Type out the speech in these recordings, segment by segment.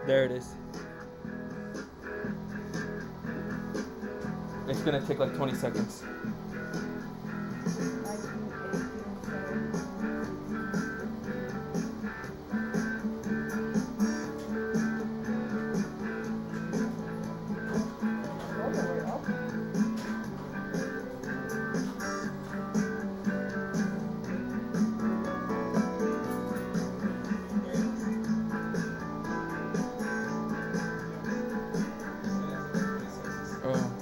There it is. It's gonna take like 20 seconds. Oh.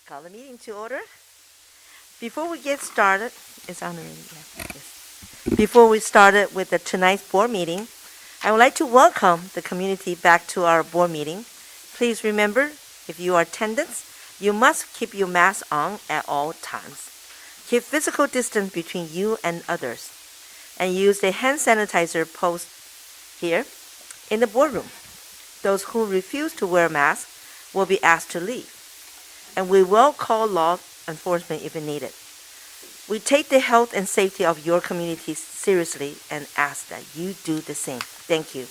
Call the meeting to order. Before we get started, it's on already. Yeah, yes. Before we started with tonight's board meeting, I would like to welcome the community back to our board meeting. Please remember, if you are attendants, you must keep your mask on at all times. Keep physical distance between you and others, and use the hand sanitizer post here in the boardroom. Those who refuse to wear a mask will be asked to leave, and we will call law enforcement if needed. We take the health and safety of your community seriously and ask that you do the same. Thank you.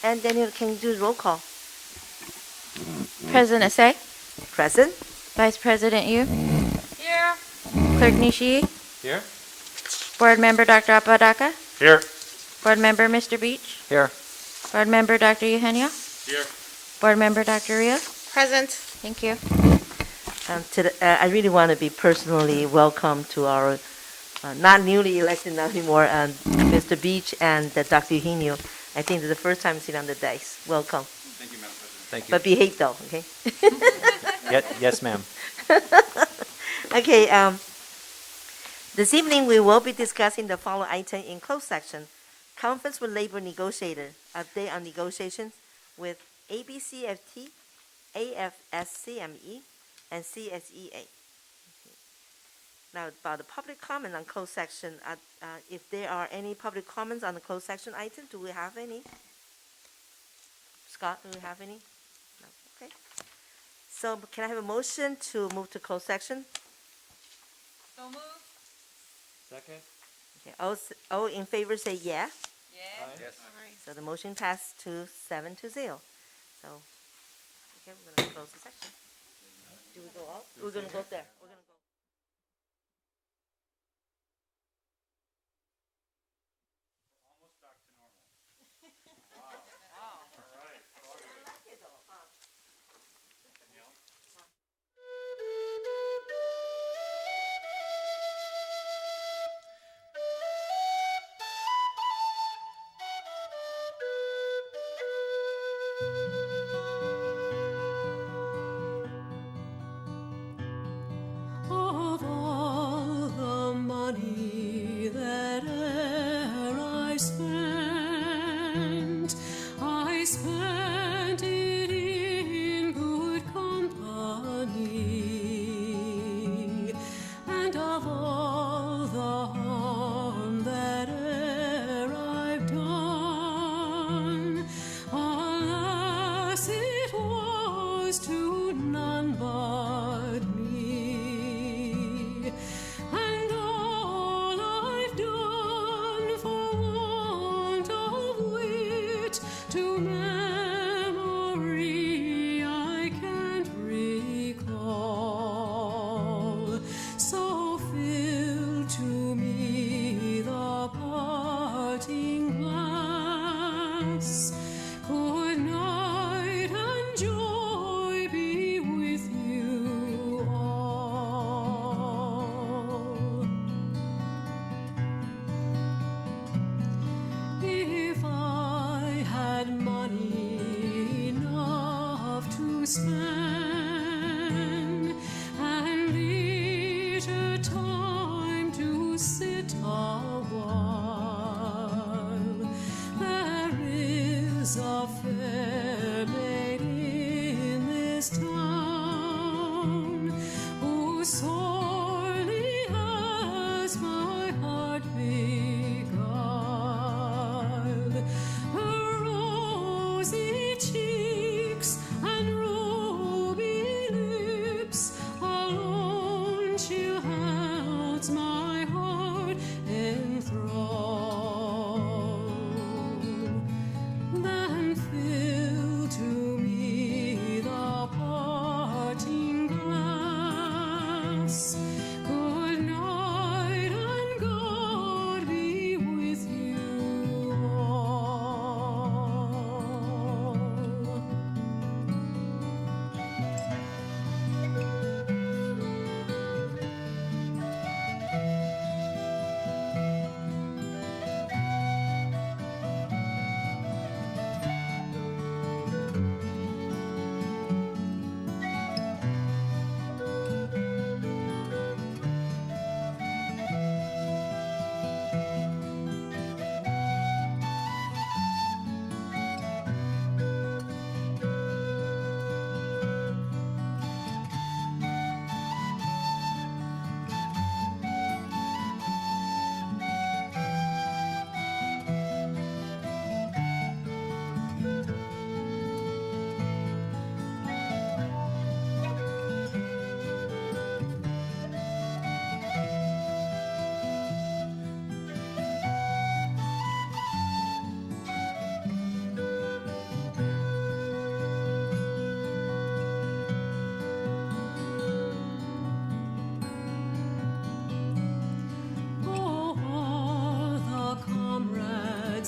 And Daniel, can you do the roll call? President Asay? Present. Vice President Yu? Here. Clerk Nishi? Here? Board Member Dr. Apadaka? Here. Board Member Mr. Beach? Here. Board Member Dr. Eugenio? Here. Board Member Dr. Rios? Present. Thank you. I really want to be personally welcome to our not newly elected now anymore, Mr. Beach and Dr. Eugenio. I think it's the first time sitting on the dais. Welcome. Thank you, Madam President. Thank you. But behave though, okay? Yes, ma'am. Okay, this evening we will be discussing the following item in closed section. Conference with labor negotiator, update on negotiations with ABCFT, AFSCME, and CSEA. Now, about the public comment on closed section, if there are any public comments on the closed section item, do we have any? Scott, do we have any? No, okay. So can I have a motion to move to closed section? So moved. Second? Okay, all in favor say yeah. Yes. So the motion passed to 7-0. So, okay, we're gonna close the section. Do we go out? We're gonna go there. We're gonna go. Almost back to normal. Wow. All right.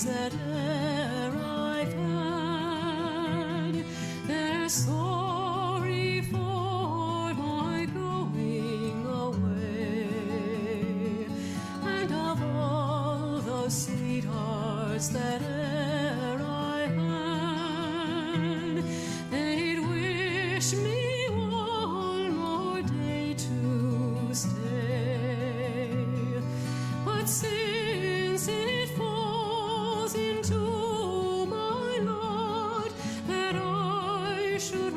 that e'er I've had. They're sorry for my going away, and of all those sweethearts that e'er I had, they'd wish me one more day to stay. But since it falls into my lot that I should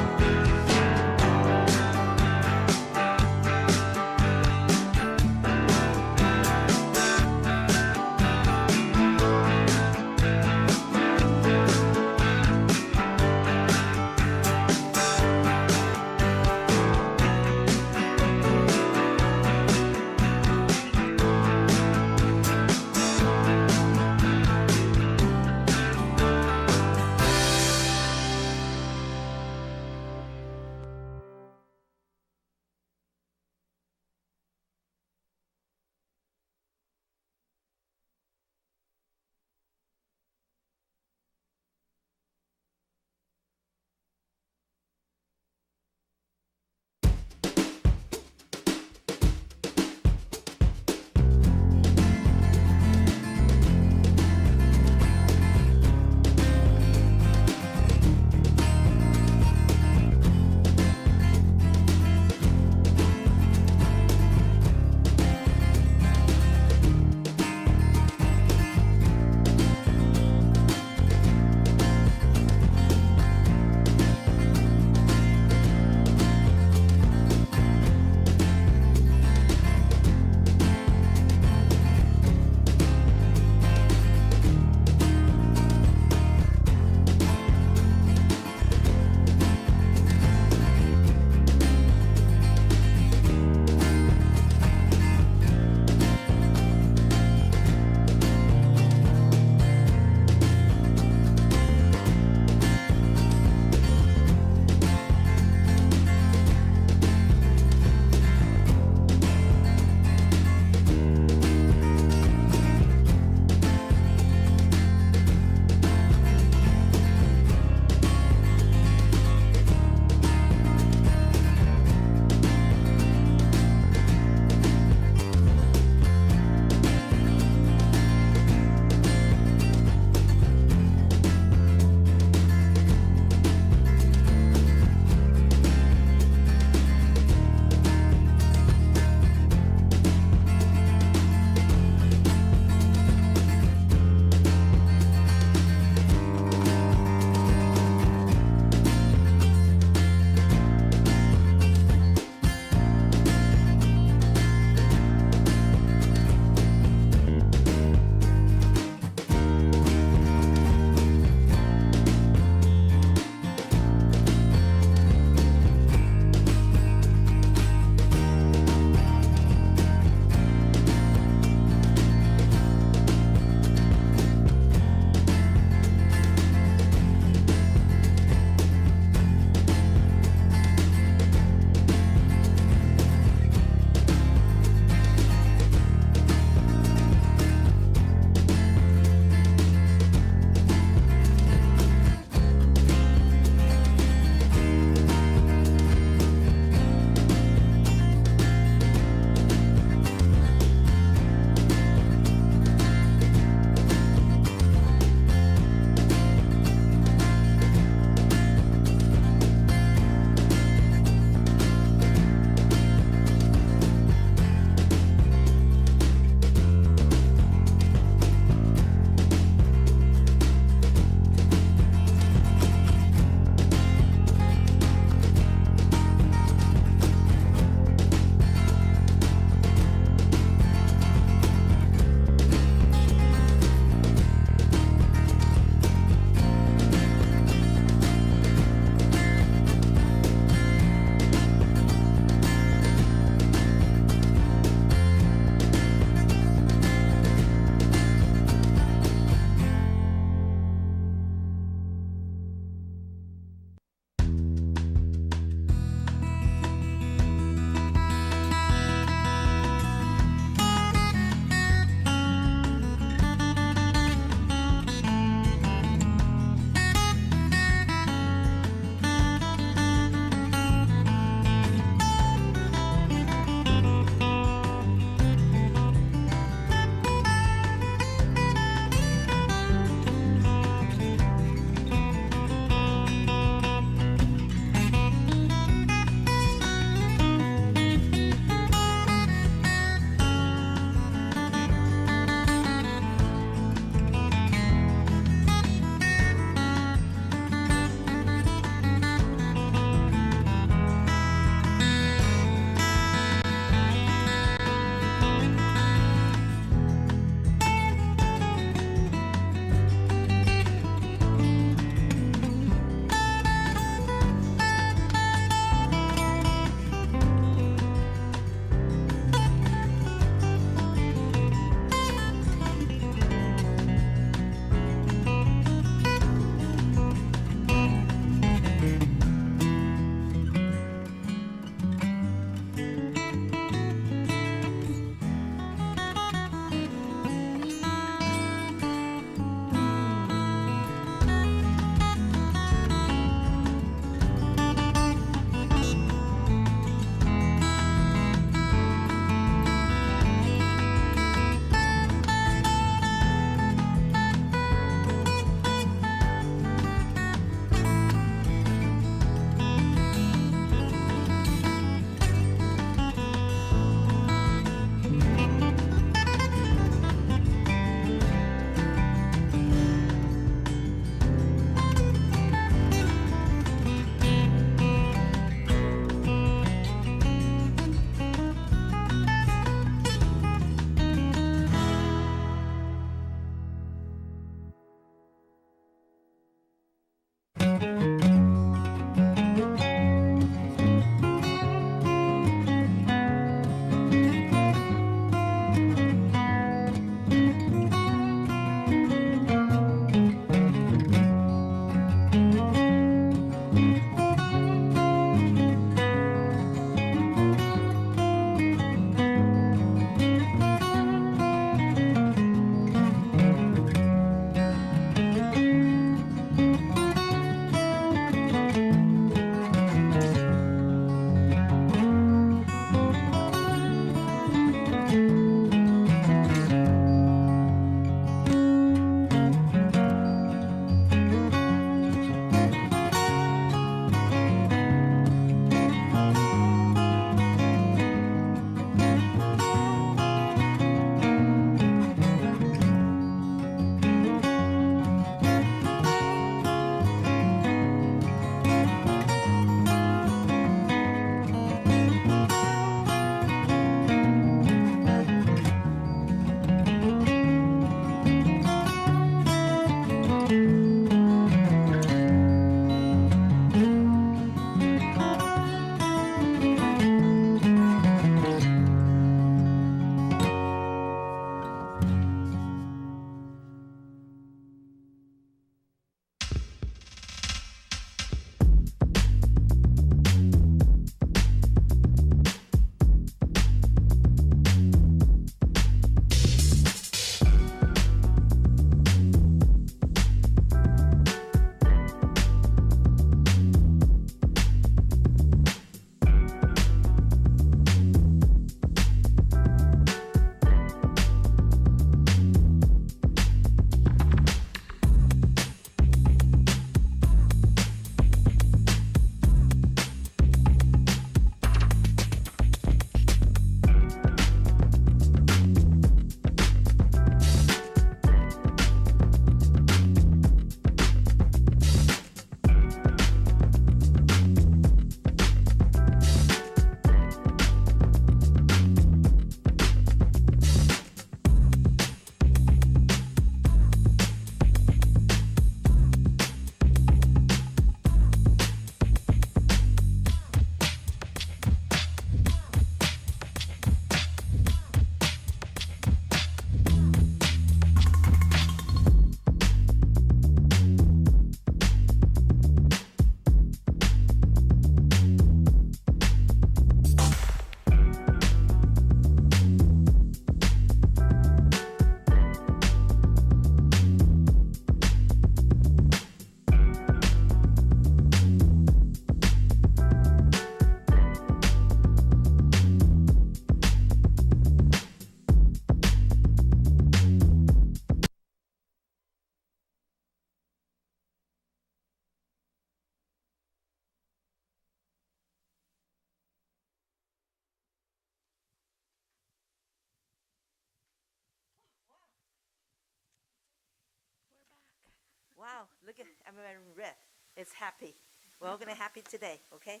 Wow, look at, I'm wearing red. It's happy. We're all gonna happy today, okay?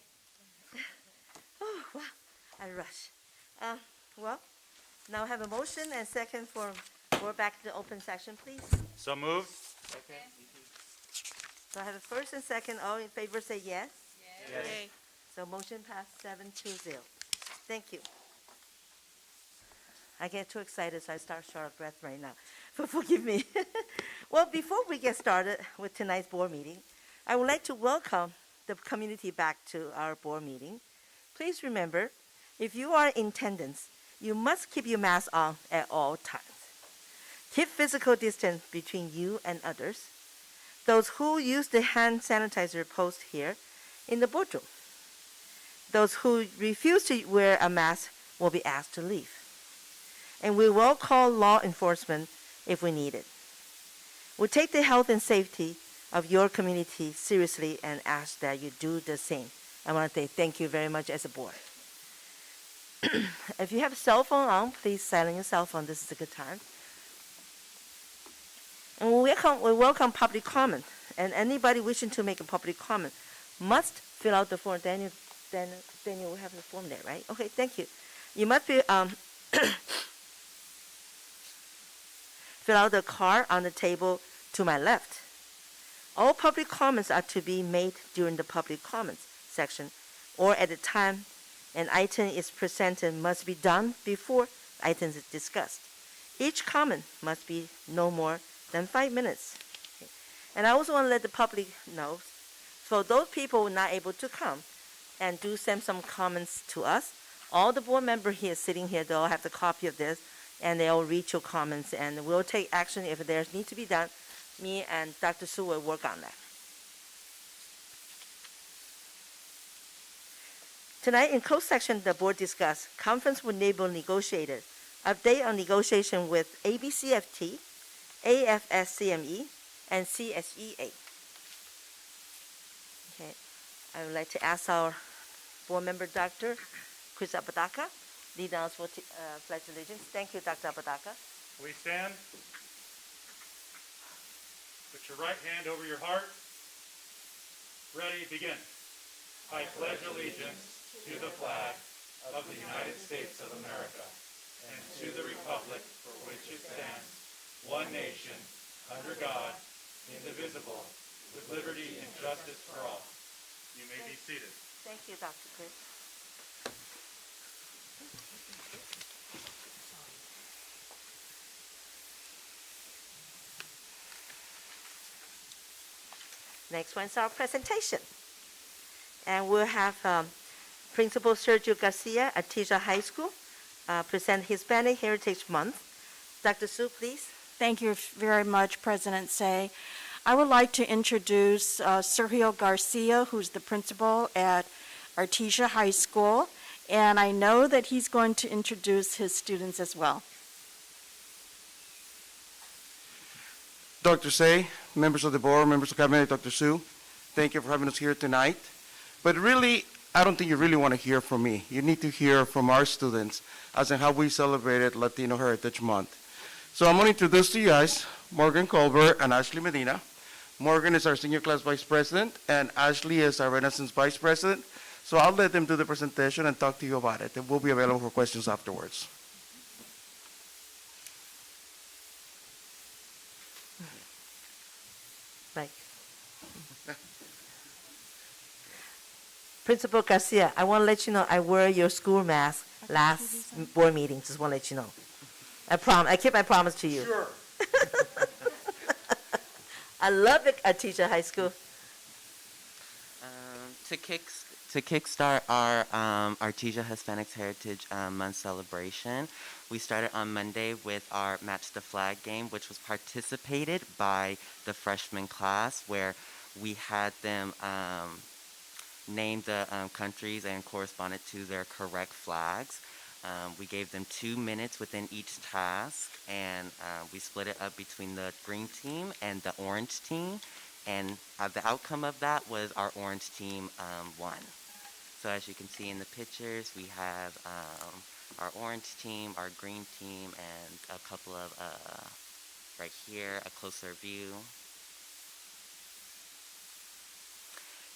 Oh, wow, I rush. Well, now I have a motion and second for, we're back to the open section, please. So moved. So I have a first and second, all in favor say yes. Yes. So motion passed 7-0. Thank you. I get too excited, so I start short of breath right now. But forgive me. Well, before we get started with tonight's board meeting, I would like to welcome the community back to our board meeting. Please remember, if you are in attendance, you must keep your mask on at all times. Keep physical distance between you and others. Those who use the hand sanitizer post here in the boardroom. Those who refuse to wear a mask will be asked to leave. And we will call law enforcement if we need it. We take the health and safety of your community seriously and ask that you do the same. I want to say thank you very much as a board. If you have a cell phone on, please silence your cell phone. This is a good time. And we welcome public comment. And anybody wishing to make a public comment must fill out the form. Daniel will have the form there, right? Okay, thank you. You must be fill out the card on the table to my left. All public comments are to be made during the public comments section or at the time an item is presented must be done before the item is discussed. Each comment must be no more than 5 minutes. Okay. And I also want to let the public know, so those people who are not able to come and do send some comments to us, all the board members here sitting here, they'll have the copy of this and they'll read your comments and we'll take action if there's need to be done. Me and Dr. Su will work on that. Tonight in closed session, the board discussed conference with neighbor negotiator, update on negotiation with ABCFT, AFSCME, and CSEA. Okay, I would like to ask our board member, Dr. Chris Apodaca, lead us for Pledge of Allegiance. Thank you, Dr. Apodaca. We stand. Put your right hand over your heart. Ready, begin. I pledge allegiance to the flag of the United States of America and to the republic for which it stands, one nation, under God, indivisible, with liberty and justice for all. You may be seated. Thank you, Dr. Chris. Next one's our presentation. And we'll have Principal Sergio Garcia at Cerritos High School present Hispanic Heritage Month. Dr. Su, please. Thank you very much, President Say. I would like to introduce Sergio Garcia, who's the principal at Cerritos High School, and I know that he's going to introduce his students as well. Dr. Say, members of the board, members of cabinet, Dr. Su, thank you for having us here tonight. But really, I don't think you really want to hear from me. You need to hear from our students as in how we celebrated Latino Heritage Month. So I'm going to introduce to you guys Morgan Colbert and Ashley Medina. Morgan is our senior class vice president, and Ashley is our Renaissance vice president. So I'll let them do the presentation and talk to you about it. And we'll be available for questions afterwards. Right. Principal Garcia, I want to let you know I wear your school mask last board meeting. Just want to let you know. I keep my promise to you. Sure. I love it at Cerritos High School. To kickstart our Artesia Hispanic Heritage Month celebration, we started on Monday with our Match the Flag game, which was participated by the freshman class, where we had them name the countries and correspond it to their correct flags. We gave them 2 minutes within each task, and we split it up between the green team and the orange team, and the outcome of that was our orange team won. So as you can see in the pictures, we have our orange team, our green team, and a couple of, right here, a closer view.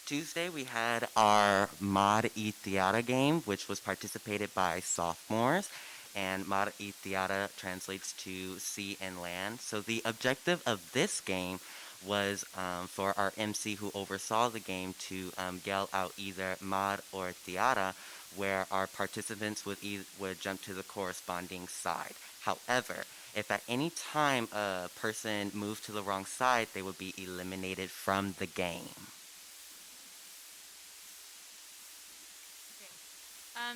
Tuesday, we had our Mod y Tiara game, which was participated by sophomores. And Mar y Tiara translates to sea and land. So the objective of this game was for our MC who oversaw the game to yell out either Mar or Tiara, where our participants would jump to the corresponding side. However, if at any time a person moved to the wrong side, they would be eliminated from the game.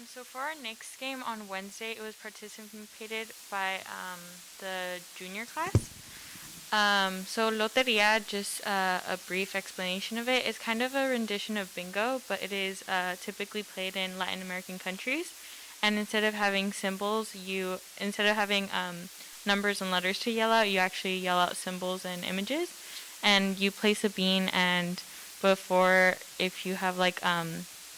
So for our next game on Wednesday, it was participated by the junior class. So Loteria, just a brief explanation of it, is kind of a rendition of bingo, but it is typically played in Latin American countries. And instead of having symbols, instead of having numbers and letters to yell out, you actually yell out symbols and images. And you place a bean, and before, if you have like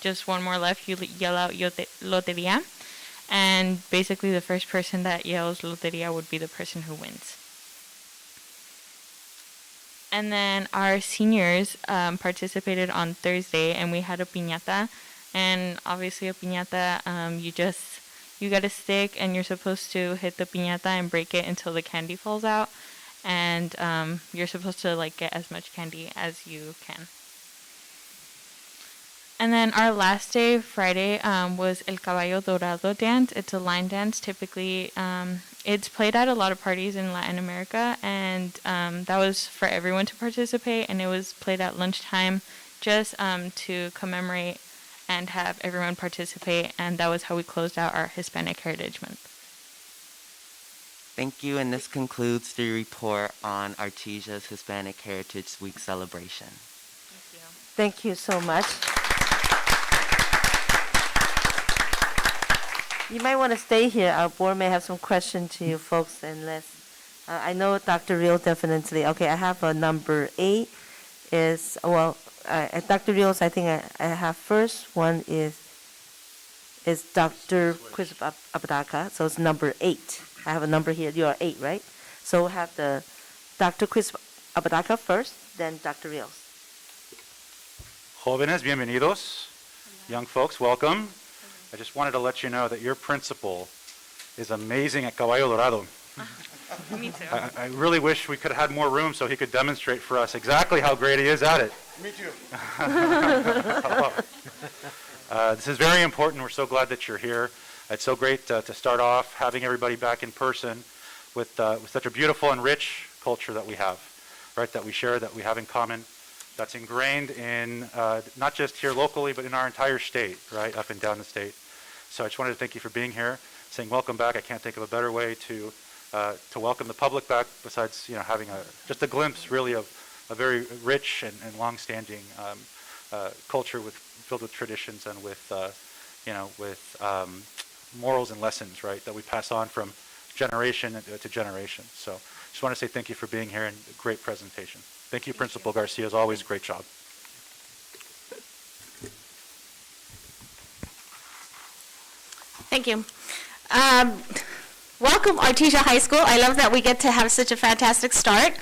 just one more left, you yell out Loteria. And basically the first person that yells Loteria would be the person who wins. And then our seniors participated on Thursday, and we had a piñata. And obviously a piñata, you get a stick, and you're supposed to hit the piñata and break it until the candy falls out. And you're supposed to like get as much candy as you can. And then our last day, Friday, was El Caballo Dorado dance. It's a line dance. Typically, it's played at a lot of parties in Latin America, and that was for everyone to participate, and it was played at lunchtime just to commemorate and have everyone participate, and that was how we closed out our Hispanic Heritage Month. Thank you, and this concludes the report on Artesia's Hispanic Heritage Week celebration. Thank you so much. You might want to stay here. Our board may have some questions to you folks, unless I know Dr. Rios definitely. Okay, I have a number 8. Is Dr. Rios, I think I have first. One is Dr. Chris Apodaca, so it's number 8. I have a number here. You are 8, right? So we'll have the Dr. Chris Apodaca first, then Dr. Rios. Jóvenes, bienvenidos. Young folks, welcome. I just wanted to let you know that your principal is amazing at Caballo Dorado. Me too. I really wish we could have had more room so he could demonstrate for us exactly how great he is at it. Me too. This is very important. We're so glad that you're here. It's so great to start off having everybody back in person with such a beautiful and rich culture that we have, right? That we share, that we have in common. That's ingrained in not just here locally, but in our entire state, right, up and down the state. So I just wanted to thank you for being here, saying welcome back. I can't think of a better way to welcome the public back, besides having just a glimpse, really, of a very rich and long-standing culture filled with traditions and with morals and lessons, right, that we pass on from generation to generation. So just want to say thank you for being here and great presentation. Thank you, Principal Garcia. As always, great job. Thank you. Welcome, Artesia High School. I love that we get to have such a fantastic start.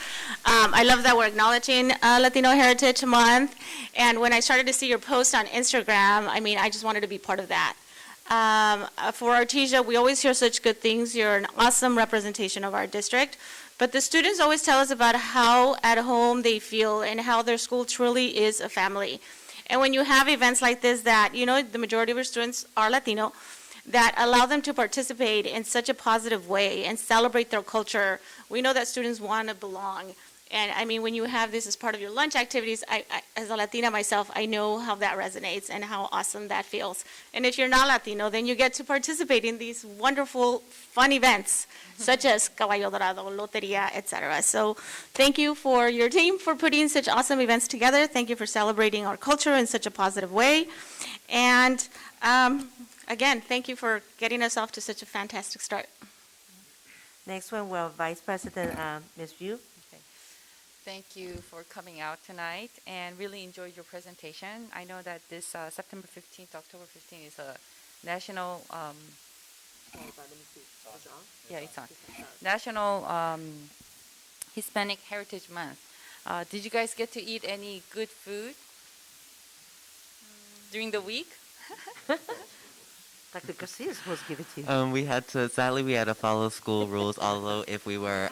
I love that we're acknowledging Latino Heritage Month. And when I started to see your post on Instagram, I just wanted to be part of that. For Artesia, we always hear such good things. You're an awesome representation of our district. But the students always tell us about how at home they feel and how their school truly is a family. And when you have events like this that, the majority of our students are Latino, that allow them to participate in such a positive way and celebrate their culture, we know that students want to belong. And when you have this as part of your lunch activities, I as a Latina myself, I know how that resonates and how awesome that feels. And if you're not Latino, then you get to participate in these wonderful, fun events, such as Caballo Dorado, Loteria, etc. So thank you for your team for putting such awesome events together. Thank you for celebrating our culture in such a positive way. And again, thank you for getting us off to such a fantastic start. Next one, well, Vice President Ms. Yu. Thank you for coming out tonight and really enjoyed your presentation. I know that this September 15th, October 15th is a national, it's on. National Hispanic Heritage Month. Did you guys get to eat any good food? during the week? Dr. Garcia is supposed to give it to you. Sadly, we had to follow school rules, although if we were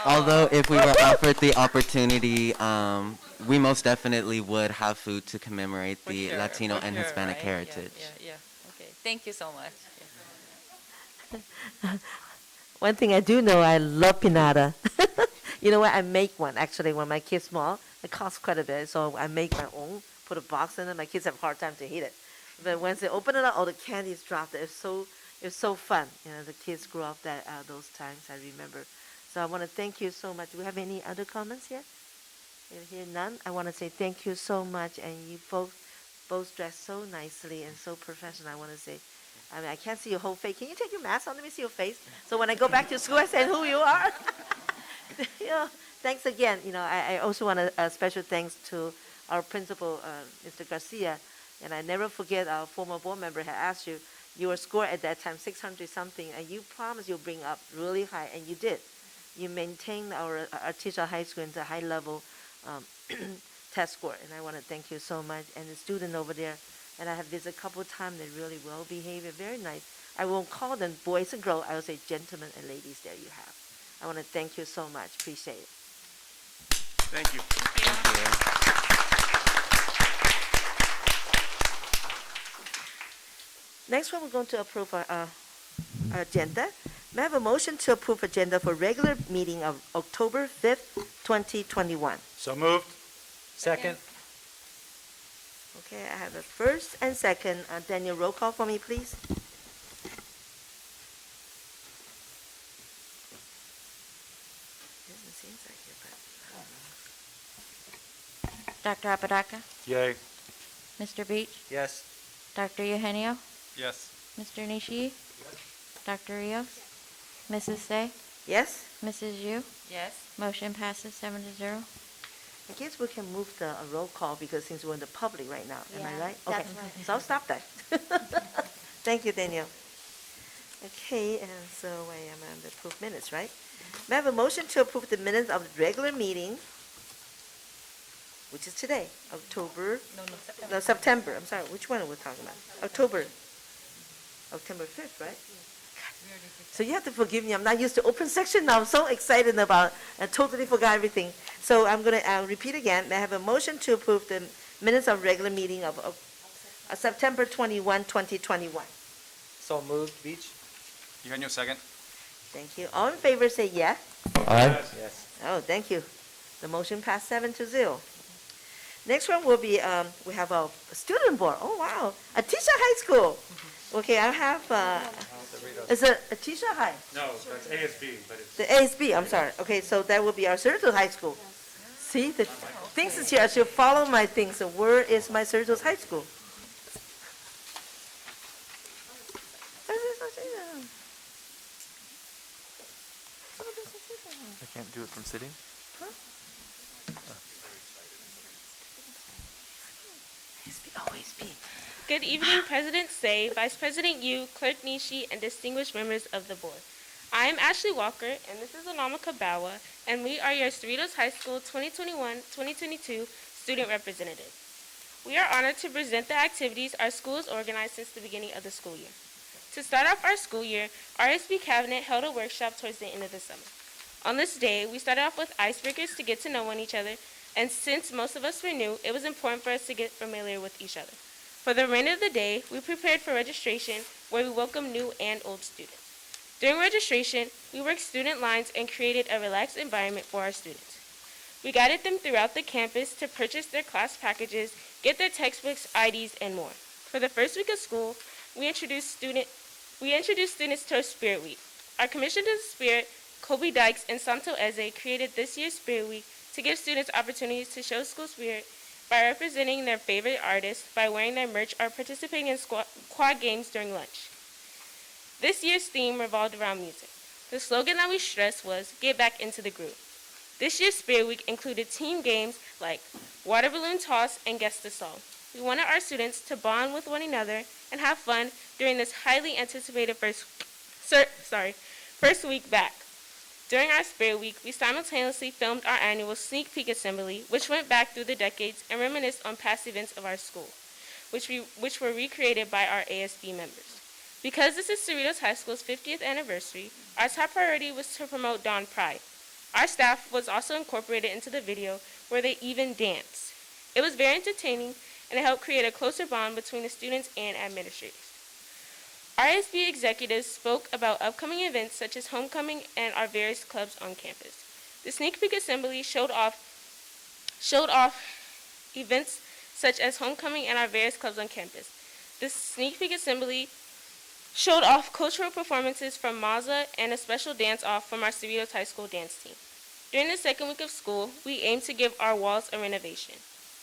offered the opportunity, we most definitely would have food to commemorate For the sure, Latino for and sure, Hispanic right? heritage. Yeah. Okay, thank you so much. One thing I do know, I love pinata. You know what? I make one actually when my kids small. It costs quite a bit, so I make my own. Put a box in it. My kids have a hard time to eat it, but once they open it up, all the candies dropped. It's so fun. You know, the kids grew up those times. I remember. So I want to thank you so much. Do we have any other comments yet? If here none, I want to say thank you so much, and you both dressed so nicely and so professional. I want to say, I mean, I can't see your whole face. Can you take your mask on? Let me see your face. So when I go back to school, I say who you are. You know, thanks again. You know, I also want a special thanks to our principal, Mr. Garcia, and I never forget our former board member had asked you, your score at that time 600 something, and you promised you'll bring up really high, and you did. You maintained our Artesia High School into high level test score, and I want to thank you so much. And the student over there, and I have visited a couple of times, they're really well behaved, very nice. I won't call them boys and girls, I will say gentlemen and ladies there you have. I want to thank you so much, appreciate it. Thank you. Next one, we're going to approve our agenda. May I have a motion to approve agenda for regular meeting of October 5th, 2021? So moved. Second. Okay, I have a first and second. Daniel, roll call for me, please. Doesn't seem like it, but Dr. Apodaca, Yay. Mr. Beach, Yes. Dr. Eugenio, Yes. Mr. Nishii, Dr. Rios, Mrs. Say, yes? Mrs. Yu. Yes. Motion passes 7-0. I guess we can move the roll call because since we're in the public right now, am I Yeah, right? Okay, that's right. so I'll stop that. Thank you, Daniel. Okay, and so I am on the approved minutes, right? May I have a motion to approve the minutes of the regular meeting, which is today, October, no, September, I'm sorry, which one are we talking about? October 5th, right? So you have to forgive me, I'm not used to open section now, I'm so excited about, I totally forgot everything. So I'm going to repeat again, may I have a motion to approve the minutes of regular meeting of September 21, 2021? So moved, Beach? Eugenio, second. Thank you. All in favor say yes. Aye. Yes. Oh, thank you. The motion passed 7-0. Next one will be, we have a student board. Oh, wow. Artesia High School. Okay, I have, is it Artesia High? No, that's ASB, but it's. The ASB, I'm sorry. Okay, so that will be our Cerritos High School. See, the things is here, I should follow my things. So where is my Cerritos High School? I can't do it from sitting. ASB. Good evening, President Say, Vice President Yu, Clerk Nishi, and distinguished members of the board. I am Ashley Walker, and this is Anama Kabawa, and we are your Cerritos High School 2021-2022 student representatives. We are honored to present the activities our school has organized since the beginning of the school year. To start off our school year, our ASB cabinet held a workshop towards the end of the summer. On this day, we started off with icebreakers to get to know one each other, and since most of us were new, it was important for us to get familiar with each other. For the remainder of the day, we prepared for registration, where we welcomed new and old students. During registration, we worked student lines and created a relaxed environment for our students. We guided them throughout the campus to purchase their class packages, get their textbooks, IDs, and more. For the first week of school, we introduced students to our Spirit Week. Our Commission to the Spirit, Kobe Dykes, and Santo Eze created this year's Spirit Week to give students opportunities to show school spirit by representing their favorite artists, by wearing their merch, or participating in quad games during lunch. This year's theme revolved around music. The slogan that we stressed was, get back into the groove. This year's Spirit Week included team games like water balloon toss and guess the song. We wanted our students to bond with one another and have fun during this highly anticipated first week back. During our Spirit Week, we simultaneously filmed our annual sneak peek assembly, which went back through the decades and reminisced on past events of our school, which were recreated by our ASB members. Because this is Cerritos High School's 50th anniversary, our top priority was to promote Dawn Pride. Our staff was also incorporated into the video, where they even danced. It was very entertaining, and it helped create a closer bond between the students and administrators. Our ASB executives spoke about upcoming events such as homecoming and our various clubs on campus. The sneak peek assembly showed off events such as homecoming and our various clubs on campus. The sneak peek assembly showed off cultural performances from Maza and a special dance-off from our Cerritos High School dance team. During the second week of school, we aimed to give our walls a renovation.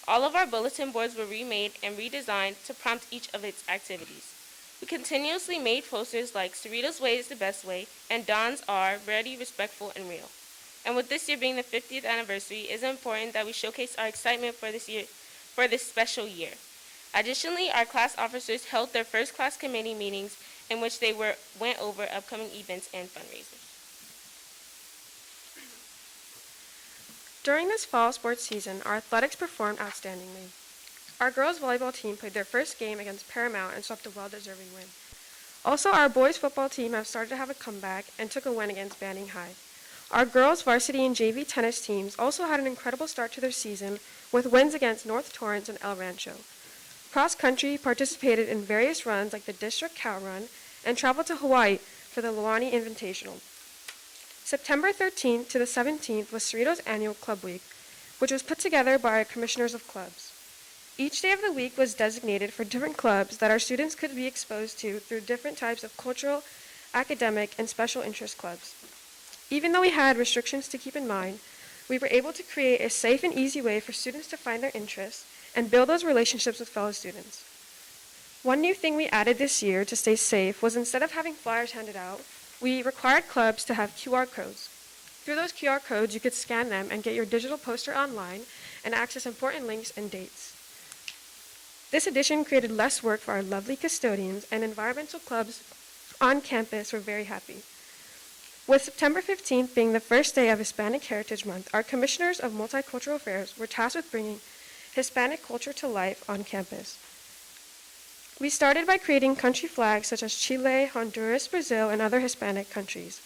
All of our bulletin boards were remade and redesigned to prompt each of its activities. We continuously made posters like Cerritos Way is the best way and Don's are ready, respectful, and real. And with this year being the 50th anniversary, it is important that we showcase our excitement for this special year. Additionally, our class officers held their first class committee meetings in which they went over upcoming events and fundraisers. During this fall sports season, our athletics performed outstandingly. Our girls volleyball team played their first game against Paramount and swept a well-deserving win. Also, our boys football team have started to have a comeback and took a win against Banning High. Our girls varsity and JV tennis teams also had an incredible start to their season with wins against North Torrance and El Rancho. Cross country participated in various runs like the District Cow Run and traveled to Hawaii for the Luani Invitational. September 13th to the 17th was Cerritos Annual Club Week, which was put together by our commissioners of clubs. Each day of the week was designated for different clubs that our students could be exposed to through different types of cultural, academic, and special interest clubs. Even though we had restrictions to keep in mind, we were able to create a safe and easy way for students to find their interests and build those relationships with fellow students. One new thing we added this year to stay safe was instead of having flyers handed out, we required clubs to have QR codes. Through those QR codes, you could scan them and get your digital poster online and access important links and dates. This addition created less work for our lovely custodians, and environmental clubs on campus were very happy. With September 15th being the first day of Hispanic Heritage Month, our commissioners of multicultural affairs were tasked with bringing Hispanic culture to life on campus. We started by creating country flags such as Chile, Honduras, Brazil, and other Hispanic countries.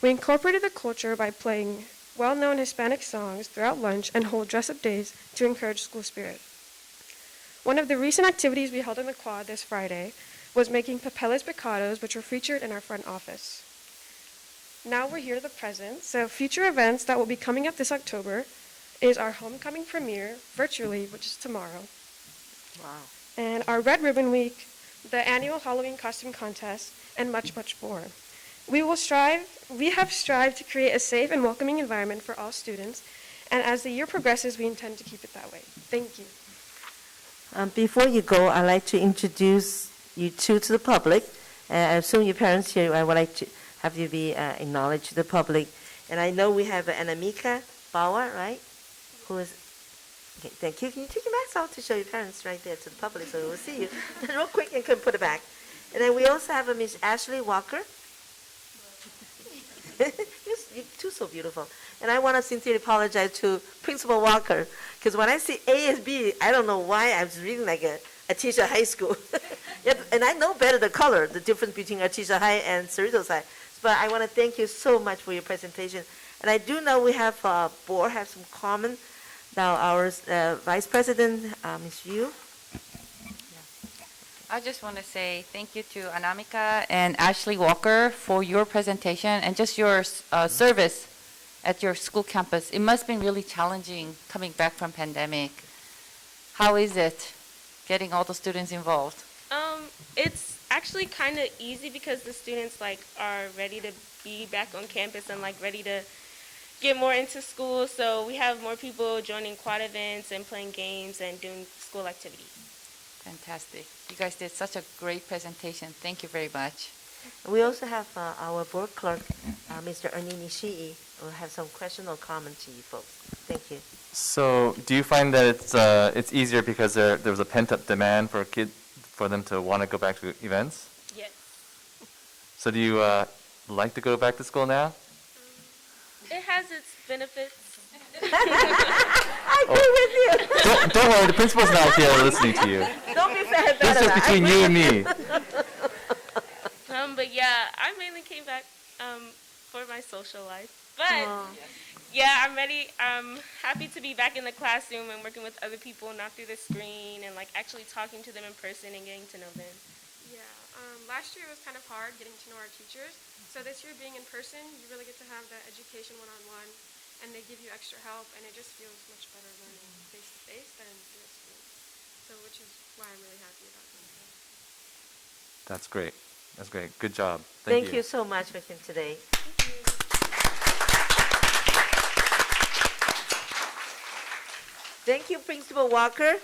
We incorporated the culture by playing well-known Hispanic songs throughout lunch and hold dress-up days to encourage school spirit. One of the recent activities we held in the quad this Friday was making papeles picados, which were featured in our front office. Now we're here to the present, so future events that will be coming up this October is our homecoming premiere, virtually, which is tomorrow. Wow. And our Red Ribbon Week, the annual Halloween costume contest, and much, much more. We have strived to create a safe and welcoming environment for all students, and as the year progresses, we intend to keep it that way. Thank you. Before you go, I'd like to introduce you two to the public. I assume your parents here, I would like to have you be acknowledged to the public. And I know we have Anamika Bauer, right? Who is, okay, thank you. Can you take your mask off to show your parents right there to the public so we will see you? Real quick and can put it back. And then we also have Miss Ashley Walker. You're two so beautiful. And I want to sincerely apologize to Principal Walker, because when I see ASB, I don't know why I was reading like a teacher high school. And I know better the color, the difference between Artesia High and Cerritos High. But I want to thank you so much for your presentation. And I do know we have board have some comment. Now our Vice President, Ms. Yu. I just want to say thank you to Anamika and Ashley Walker for your presentation and just your service at your school campus. It must have been really challenging coming back from pandemic. How is it getting all the students involved? It's actually kind of easy because the students are ready to be back on campus and ready to get more into school. So we have more people joining quad events and playing games and doing school activities. Fantastic. You guys did such a great presentation. Thank you very much. We also have our board clerk, Mr. Ernie Nishii, who will have some question or comment to you folks. Thank you. So, do you find that it's easier because there was a pent-up demand for them to want to go back to events? Yes. So, do you like to go back to school now? It has its benefits. I agree with you. Don't worry, the principal's not here listening to you. Don't be sad This about is it. between you and me. But yeah, I mainly came back for my social life. But yeah, I'm ready. I'm happy to be back in the classroom and working with other people, not through the screen, and like actually talking to them in person and getting to know them. Yeah, last year was kind of hard getting to know our teachers. So this year being in person, you really get to have that education one-on-one, and they give you extra help, and it just feels much better learning face-to-face than through a screen. So which is why I'm really happy about doing that. That's great. That's great. Good job. Thank you so much for him today. Thank you, Principal Walker.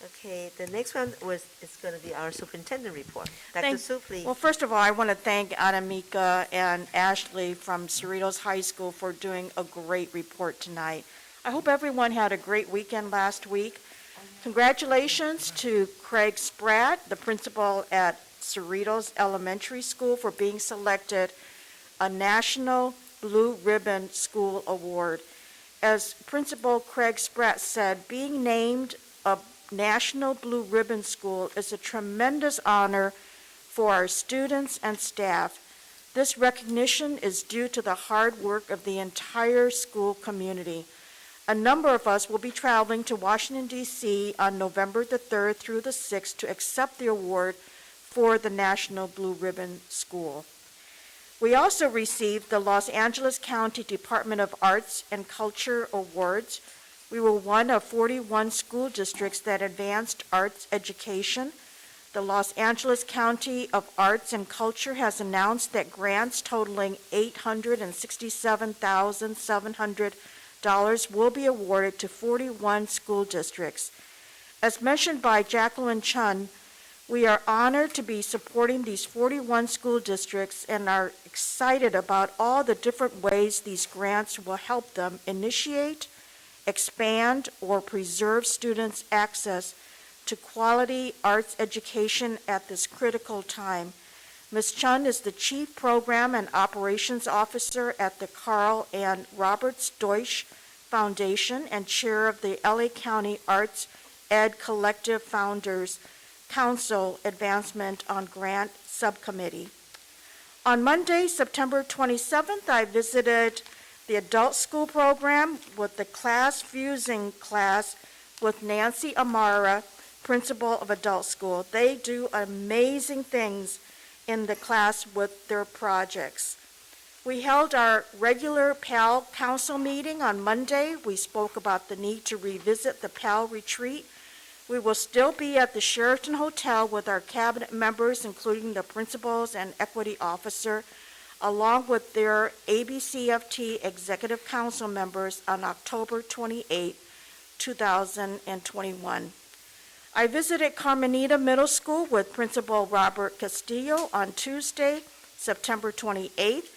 Okay, the next one is going to be our superintendent report. Dr. Su, please. Well, first of all, I want to thank Anamika and Ashley from Cerritos High School for doing a great report tonight. I hope everyone had a great weekend last week. Congratulations to Craig Spratt, the principal at Cerritos Elementary School, for being selected a National Blue Ribbon School Award. As Principal Craig Spratt said, being named a National Blue Ribbon School is a tremendous honor for our students and staff. This recognition is due to the hard work of the entire school community. A number of us will be traveling to Washington, D.C. on November the 3rd through the 6th to accept the award for the National Blue Ribbon School. We also received the Los Angeles County Department of Arts and Culture Awards. We were one of 41 school districts that advanced arts education. The Los Angeles County of Arts and Culture has announced that grants totaling $867,700 will be awarded to 41 school districts. As mentioned by Jacqueline Chun, we are honored to be supporting these 41 school districts and are excited about all the different ways these grants will help them initiate, expand, or preserve students' access to quality arts education at this critical time. Ms. Chun is the Chief Program and Operations Officer at the Carl and Roberts Deutsch Foundation and Chair of the LA County Arts Ed Collective Founders Council Advancement on Grant Subcommittee. On Monday, September 27th, I visited the adult school program with the class fusing class with Nancy Amara, principal of adult school. They do amazing things in the class with their projects. We held our regular PAL council meeting on Monday. We spoke about the need to revisit the PAL retreat. We will still be at the Sheraton Hotel with our cabinet members, including the principals and equity officer, along with their ABCFT Executive Council members on October 28, 2021. I visited Carmenita Middle School with Principal Robert Castillo on Tuesday, September 28th.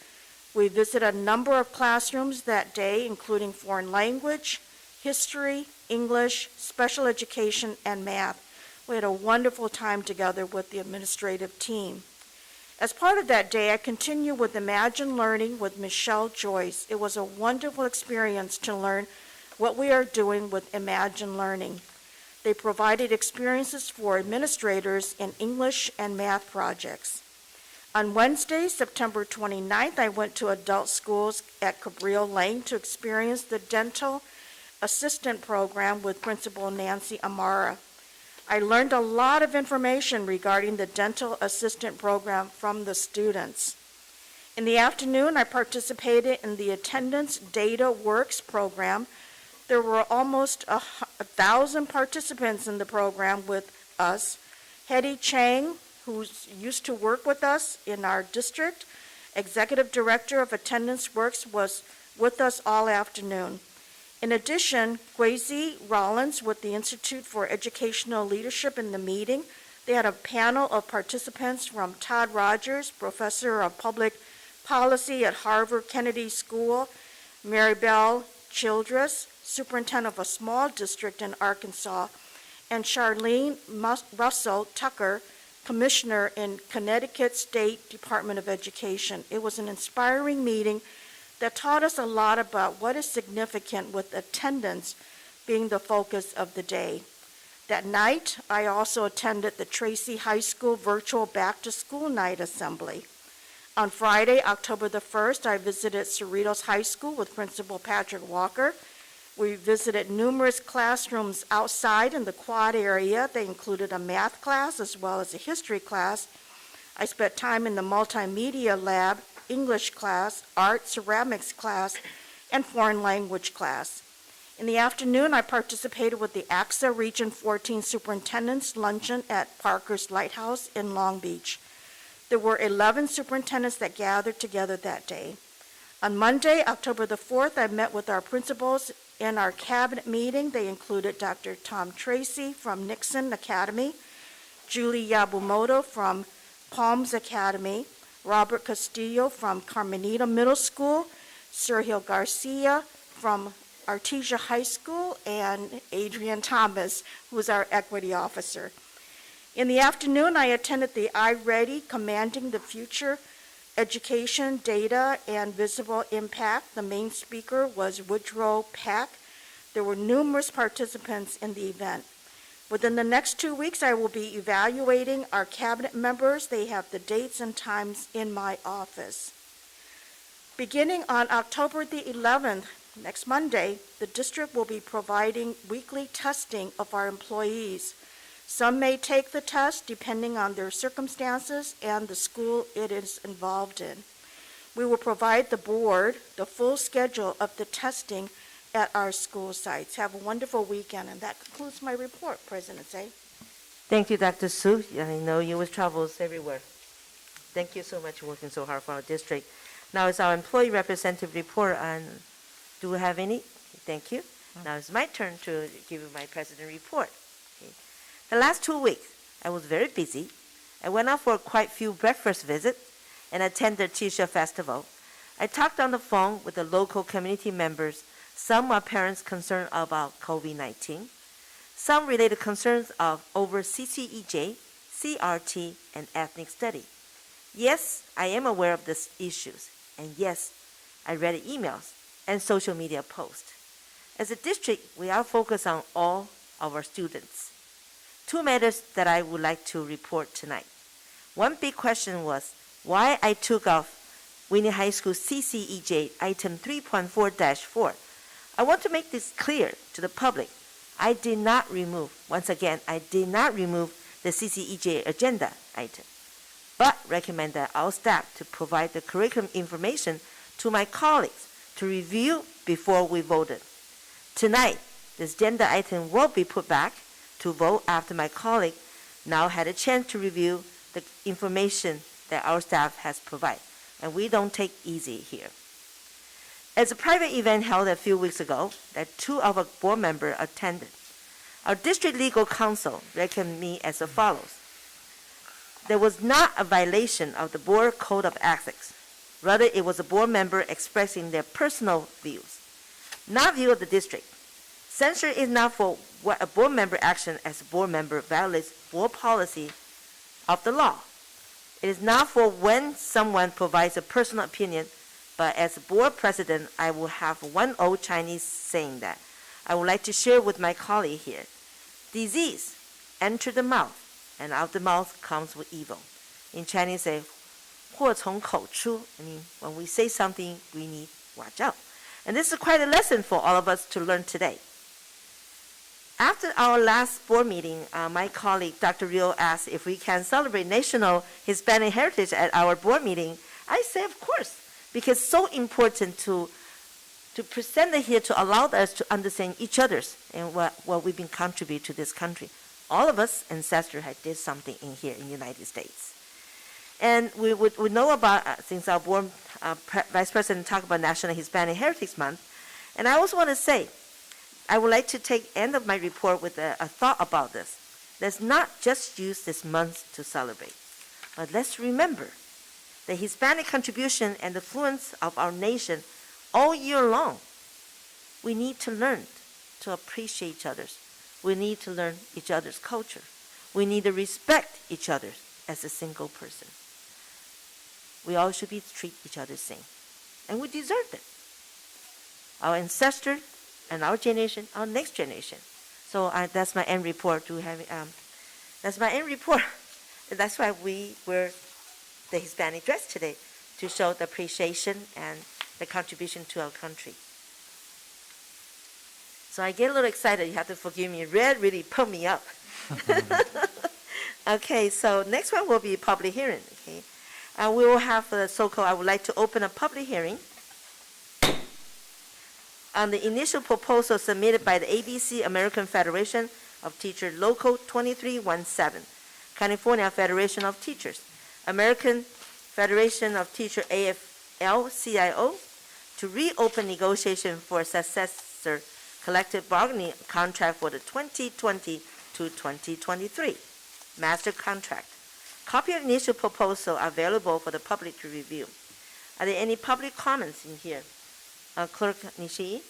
We visited a number of classrooms that day, including foreign language, history, English, special education, and math. We had a wonderful time together with the administrative team. As part of that day, I continued with Imagine Learning with Michelle Joyce. It was a wonderful experience to learn what we are doing with Imagine Learning. They provided experiences for administrators in English and math projects. On Wednesday, September 29th, I went to adult schools at Cabrillo Lane to experience the dental assistant program with Principal Nancy Amara. I learned a lot of information regarding the dental assistant program from the students. In the afternoon, I participated in the Attendance Data Works program. There were almost 1,000 participants in the program with us. Hetty Chang, who used to work with us in our district, Executive Director of Attendance Works, was with us all afternoon. In addition, Kwesi Rollins with the Institute for Educational Leadership in the meeting. They had a panel of participants from Todd Rogers, Professor of Public Policy at Harvard Kennedy School, Maribel Childress, Superintendent of a small district in Arkansas, and Charlene Russell Tucker, commissioner in Connecticut State Department of Education. It was an inspiring meeting that taught us a lot about what is significant with attendance being the focus of the day. That night, I also attended the Tracy High School virtual back-to-school night assembly. On Friday, October the 1st, I visited Cerritos High School with Principal Patrick Walker. We visited numerous classrooms outside in the quad area. They included a math class as well as a history class. I spent time in the multimedia lab, English class, art, ceramics class, and foreign language class. In the afternoon, I participated with the AXA Region 14 Superintendent's Luncheon at Parker's Lighthouse in Long Beach. There were 11 superintendents that gathered together that day. On Monday, October the 4th, I met with our principals in our cabinet meeting. They included Dr. Tom Tracy from Nixon Academy, Julie Yabumoto from Palms Academy, Robert Castillo from Carmenita Middle School, Sergio Garcia from Artesia High School, and Adrian Thomas, who is our equity officer. In the afternoon, I attended the iReady Commanding the Future Education, Data, and Visible Impact. The main speaker was Woodrow Pack. There were numerous participants in the event. Within the next 2 weeks, I will be evaluating our cabinet members. They have the dates and times in my office. Beginning on October the 11th, next Monday, the district will be providing weekly testing of our employees. Some may take the test depending on their circumstances and the school it is involved in. We will provide the board the full schedule of the testing at our school sites. Have a wonderful weekend, and that concludes my report, President Tsai. Thank you, Dr. Su. I know you with travels everywhere. Thank you so much for working so hard for our district. Now it's our employee representative report on, do we have any? Thank you. Now it's my turn to give you my president report. Okay. The last 2 weeks, I was very busy. I went out for quite a few breakfast visits and attended Teacher Festival. I talked on the phone with the local community members. Some are parents concerned about COVID-19. Some related concerns of over CCEJ, CRT, and ethnic study. Yes, I am aware of these issues. And yes, I read emails and social media posts. As a district, we are focused on all of our students. 2 matters that I would like to report tonight. One big question was why I took off Winnie High School CCEJ item 3.4-4. I want to make this clear to the public. I did not remove the CCEJ agenda item, but recommend that our staff to provide the curriculum information to my colleagues to review before we voted. Tonight, this agenda item will be put back to vote after my colleague now had a chance to review the information that our staff has provided, and we don't take easy here. As a private event held a few weeks ago that 2 of our board members attended, our district legal counsel recommended me as follows. There was not a violation of the board code of ethics. Rather, it was a board member expressing their personal views, not view of the district. Censure is not for what a board member action as a board member violates board policy of the law. It is not for when someone provides a personal opinion, but as a board president, I will have one old Chinese saying that I would like to share with my colleague here. Disease enter the mouth, and out the mouth comes with evil. In Chinese, say, 祸从口出. I mean, when we say something, we need watch out. And this is quite a lesson for all of us to learn today. After our last board meeting, my colleague, Dr. Rio, asked if we can celebrate National Hispanic Heritage at our board meeting. I say, of course, because it's so important to present it here to allow us to understand each other's and what we've been contributing to this country. All of us ancestors had did something in here in the United States. And we know about, since our board vice president talked about National Hispanic Heritage Month, and I also want to say, I would like to take end of my report with a thought about this. Let's not just use this month to celebrate, but let's remember the Hispanic contribution and influence of our nation all year long. We need to learn to appreciate each other's. We need to learn each other's culture. We need to respect each other as a single person. We all should treat each other same. And we deserve it. Our ancestors and our generation, our next generation. So that's my end report. That's my end report. That's why we wear the Hispanic dress today, to show the appreciation and the contribution to our country. So I get a little excited. You have to forgive me. Red really pumped me up. Okay, so next one will be public hearing. Okay, and we will have the so-called. I would like to open a public hearing on the initial proposal submitted by the ABC American Federation of Teachers Local 2317, California Federation of Teachers, American Federation of Teachers ABCUSD, to reopen negotiation for a successor collective bargaining contract for the 2020 to 2023 master contract. Copy of initial proposal are available for the public to review. Are there any public comments in here? Clerk Nishii?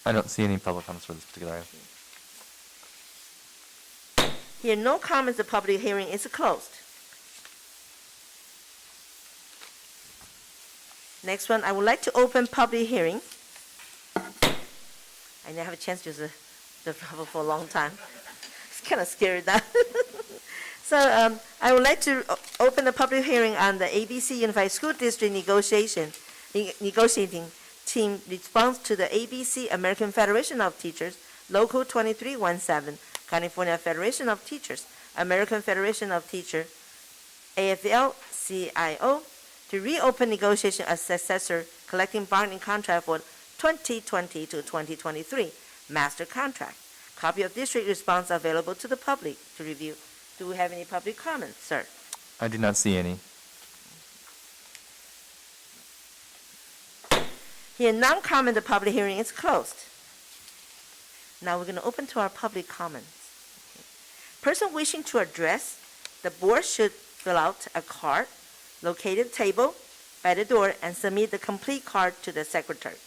I don't see any public comments for this particular item. Here, no comments. The public hearing is closed. Next one, I would like to open public hearing. I never have a chance to use the rubber for a long time. It's kind of scary now. So I would like to open the public hearing on the ABC Unified School District negotiating team response to the ABC American Federation of Teachers, Local 2317, California Federation of Teachers, American Federation of Teachers, ABCUSD, to reopen negotiation as successor collective bargaining contract for 2020 to 2023 master contract. Copy of district response available to the public to review. Do we have any public comments, sir? I do not see any. Here, non-comment, the public hearing is closed. Now we're going to open to our public comments. Okay. Person wishing to address the board should fill out a card located at the table by the door and submit the complete card to the secretary.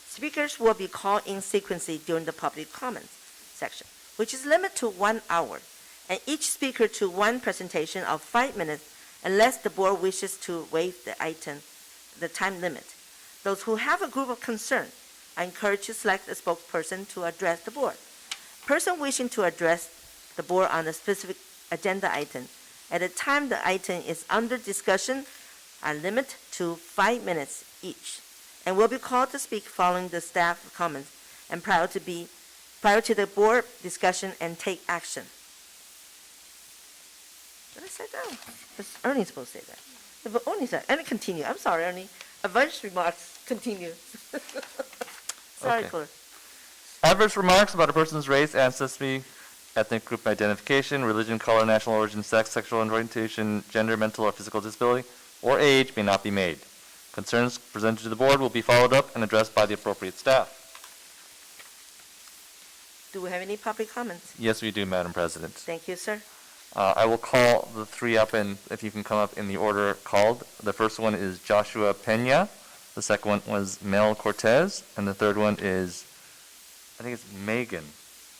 Speakers will be called in sequence during the public comments section, which is limited to 1 hour, and each speaker to one presentation of 5 minutes unless the board wishes to waive the time limit. Those who have a group of concern are encouraged to select a spokesperson to address the board. Person wishing to address the board on a specific agenda item at the time the item is under discussion are limited to 5 minutes each, and will be called to speak following the staff comments and prior to the board discussion and take action. Did I say that? Because Ernie's supposed to say that. But Ernie said, and continue. I'm sorry, Ernie. Adverse remarks, continue. Sorry, Okay. Clerk. Adverse remarks about a person's race, ancestry, ethnic group identification, religion, color, national origin, sex, sexual orientation, gender, mental or physical disability, or age may not be made. Concerns presented to the board will be followed up and addressed by the appropriate staff. Do we have any public comments? Yes, we do, Madam President. Thank you, sir. I will call the three up, and if you can come up in the order called. The first one is Joshua Pena. The second one was Mel Cortez. And the third one is, I think it's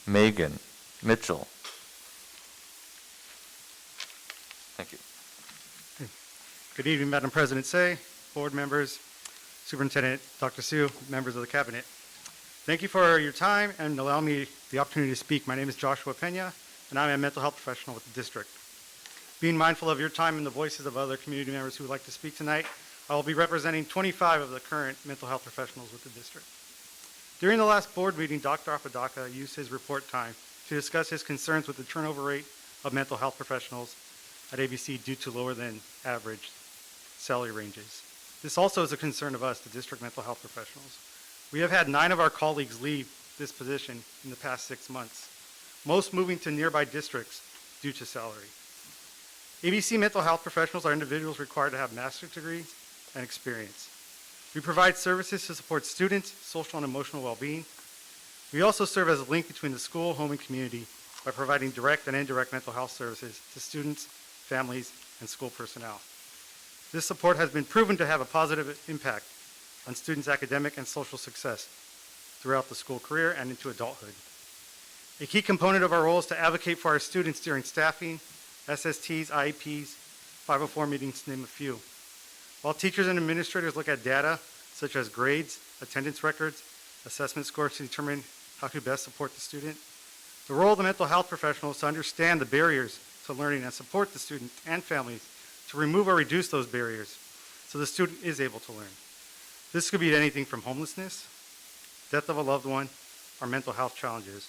Megan Mitchell. Thank you. Good evening, Madam President Say, board members, Superintendent Dr. Sue, members of the cabinet. Thank you for your time and allowing me the opportunity to speak. My name is Joshua Pena, and I'm a mental health professional with the district. Being mindful of your time and the voices of other community members who would like to speak tonight, I will be representing 25 of the current mental health professionals with the district. During the last board meeting, Dr. Apodaca used his report time to discuss his concerns with the turnover rate of mental health professionals at ABC due to lower than average salary ranges. This also is a concern of us, the district mental health professionals. We have had 9 of our colleagues leave this position in the past 6 months, most moving to nearby districts due to salary. ABC mental health professionals are individuals required to have master's degrees and experience. We provide services to support students' social and emotional well-being. We also serve as a link between the school, home, and community by providing direct and indirect mental health services to students, families, and school personnel. This support has been proven to have a positive impact on students' academic and social success throughout the school career and into adulthood. A key component of our role is to advocate for our students during staffing, SSTs, IEPs, 504 meetings, to name a few. While teachers and administrators look at data such as grades, attendance records, assessment scores to determine how to best support the student, the role of the mental health professional is to understand the barriers to learning and support the student and families to remove or reduce those barriers so the student is able to learn. This could be anything from homelessness, death of a loved one, or mental health challenges.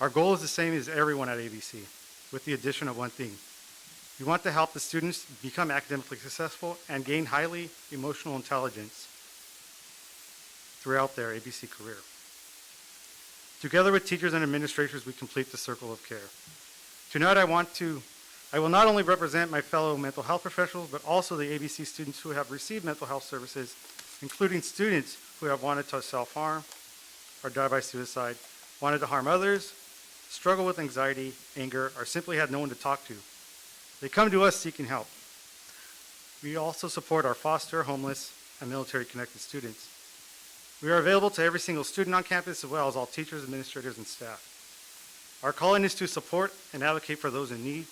Our goal is the same as everyone at ABC, with the addition of one thing. We want to help the students become academically successful and gain highly emotional intelligence throughout their ABC career. Together with teachers and administrators, we complete the circle of care. Tonight, I will not only represent my fellow mental health professionals, but also the ABC students who have received mental health services, including students who have wanted to self-harm or die by suicide, wanted to harm others, struggle with anxiety, anger, or simply had no one to talk to. They come to us seeking help. We also support our foster, homeless, and military-connected students. We are available to every single student on campus as well as all teachers, administrators, and staff. Our calling is to support and advocate for those in need,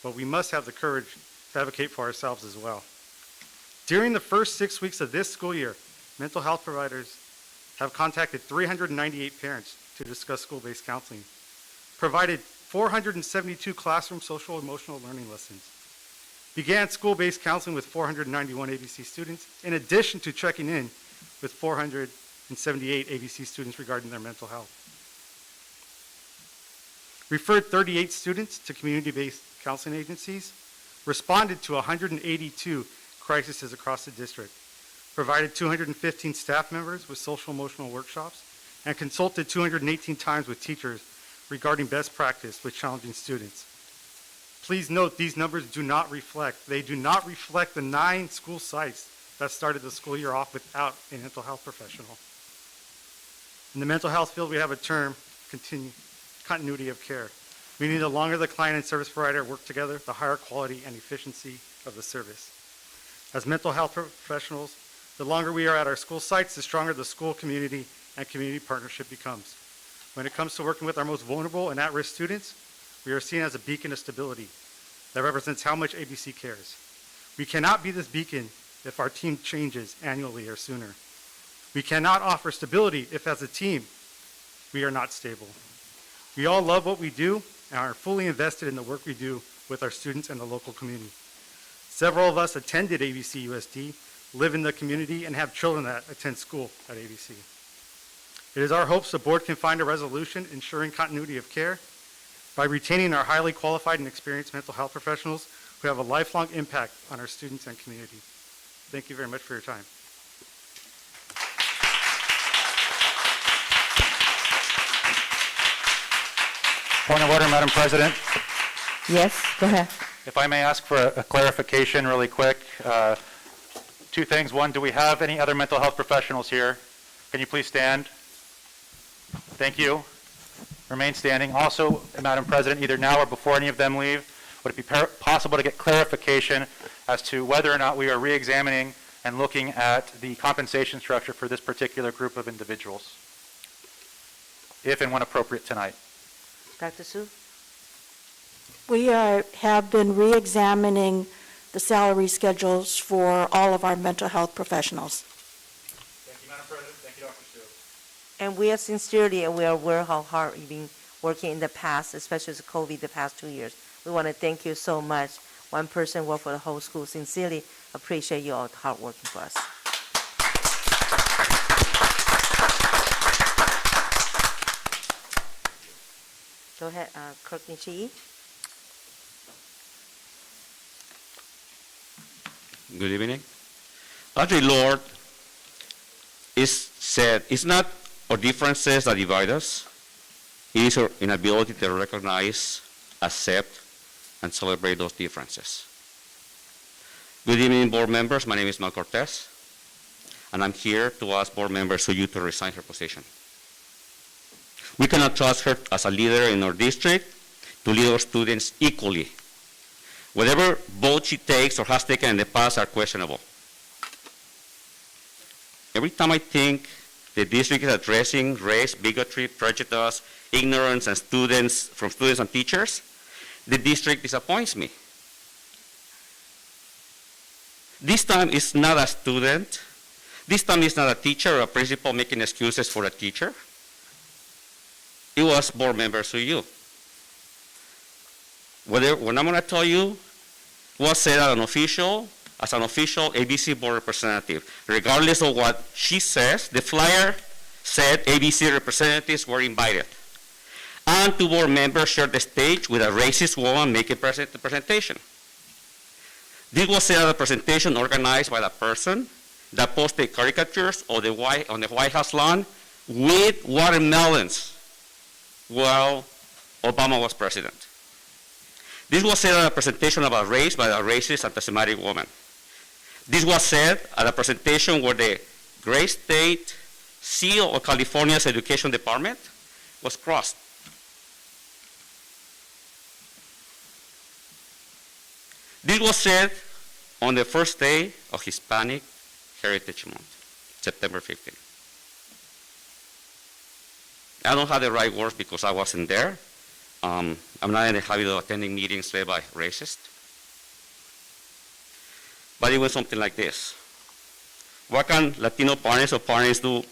but we must have the courage to advocate for ourselves as well. During the first 6 weeks of this school year, mental health providers have contacted 398 parents to discuss school-based counseling, provided 472 classroom social emotional learning lessons, began school-based counseling with 491 ABC students, in addition to checking in with 478 ABC students regarding their mental health. Referred 38 students to community-based counseling agencies, responded to 182 crises across the district, provided 215 staff members with social emotional workshops, and consulted 218 times with teachers regarding best practice with challenging students. Please note these numbers do not reflect the 9 school sites that started the school year off without a mental health professional. In the mental health field, we have a term, continuity of care, meaning the longer the client and service provider work together, the higher quality and efficiency of the service. As mental health professionals, the longer we are at our school sites, the stronger the school community and community partnership becomes. When it comes to working with our most vulnerable and at-risk students, we are seen as a beacon of stability that represents how much ABC cares. We cannot be this beacon if our team changes annually or sooner. We cannot offer stability if, as a team, we are not stable. We all love what we do and are fully invested in the work we do with our students and the local community. Several of us attended ABCUSD, live in the community, and have children that attend school at ABC. It is our hopes the board can find a resolution ensuring continuity of care by retaining our highly qualified and experienced mental health professionals who have a lifelong impact on our students and community. Thank you very much for your time. Point of order, Madam President. Yes, go ahead. If I may ask for a clarification really quick. 2 things. One, do we have any other mental health professionals here? Can you please stand? Thank you. Remain standing. Also, Madam President, either now or before any of them leave, would it be possible to get clarification as to whether or not we are re-examining and looking at the compensation structure for this particular group of individuals, if and when appropriate tonight? Dr. Su? We have been re-examining the salary schedules for all of our mental health professionals. Thank you, Madam President. Thank you, Dr. Su. And we are sincerely and we are aware how hard you've been working in the past, especially with COVID the past 2 years. We want to thank you so much. One person worked for the whole school. Sincerely appreciate you all hard working for us. Go ahead, Clerk Nishii. Good evening. Audre Lorde said, it's not our differences that divide us, it is our inability to recognize, accept, and celebrate those differences. Good evening, board members. My name is Mal Cortez, and I'm here to ask board member Suyu to resign her position. We cannot trust her as a leader in our district to lead our students equally. Whatever vote she takes or has taken in the past are questionable. Every time I think the district is addressing race, bigotry, prejudice, ignorance, and students and teachers, the district disappoints me. This time it's not a student. This time it's not a teacher or a principal making excuses for a teacher. It was board members with you. What I'm going to tell you was said as an official ABC board representative. Regardless of what she says, the flyer said ABC representatives were invited. And two board members shared the stage with a racist woman making the presentation. This was said at a presentation organized by the person that posted caricatures on the White House lawn with watermelons while Obama was president. This was said at a presentation about race by a racist anti-Semitic woman. This was said at a presentation where the Gray State seal of California's Education Department was crossed. This was said on the first day of Hispanic Heritage Month, September 15. I don't have the right words because I wasn't there. I'm not in the habit of attending meetings led by racists. But it was something like this. What can Latino parents or parents do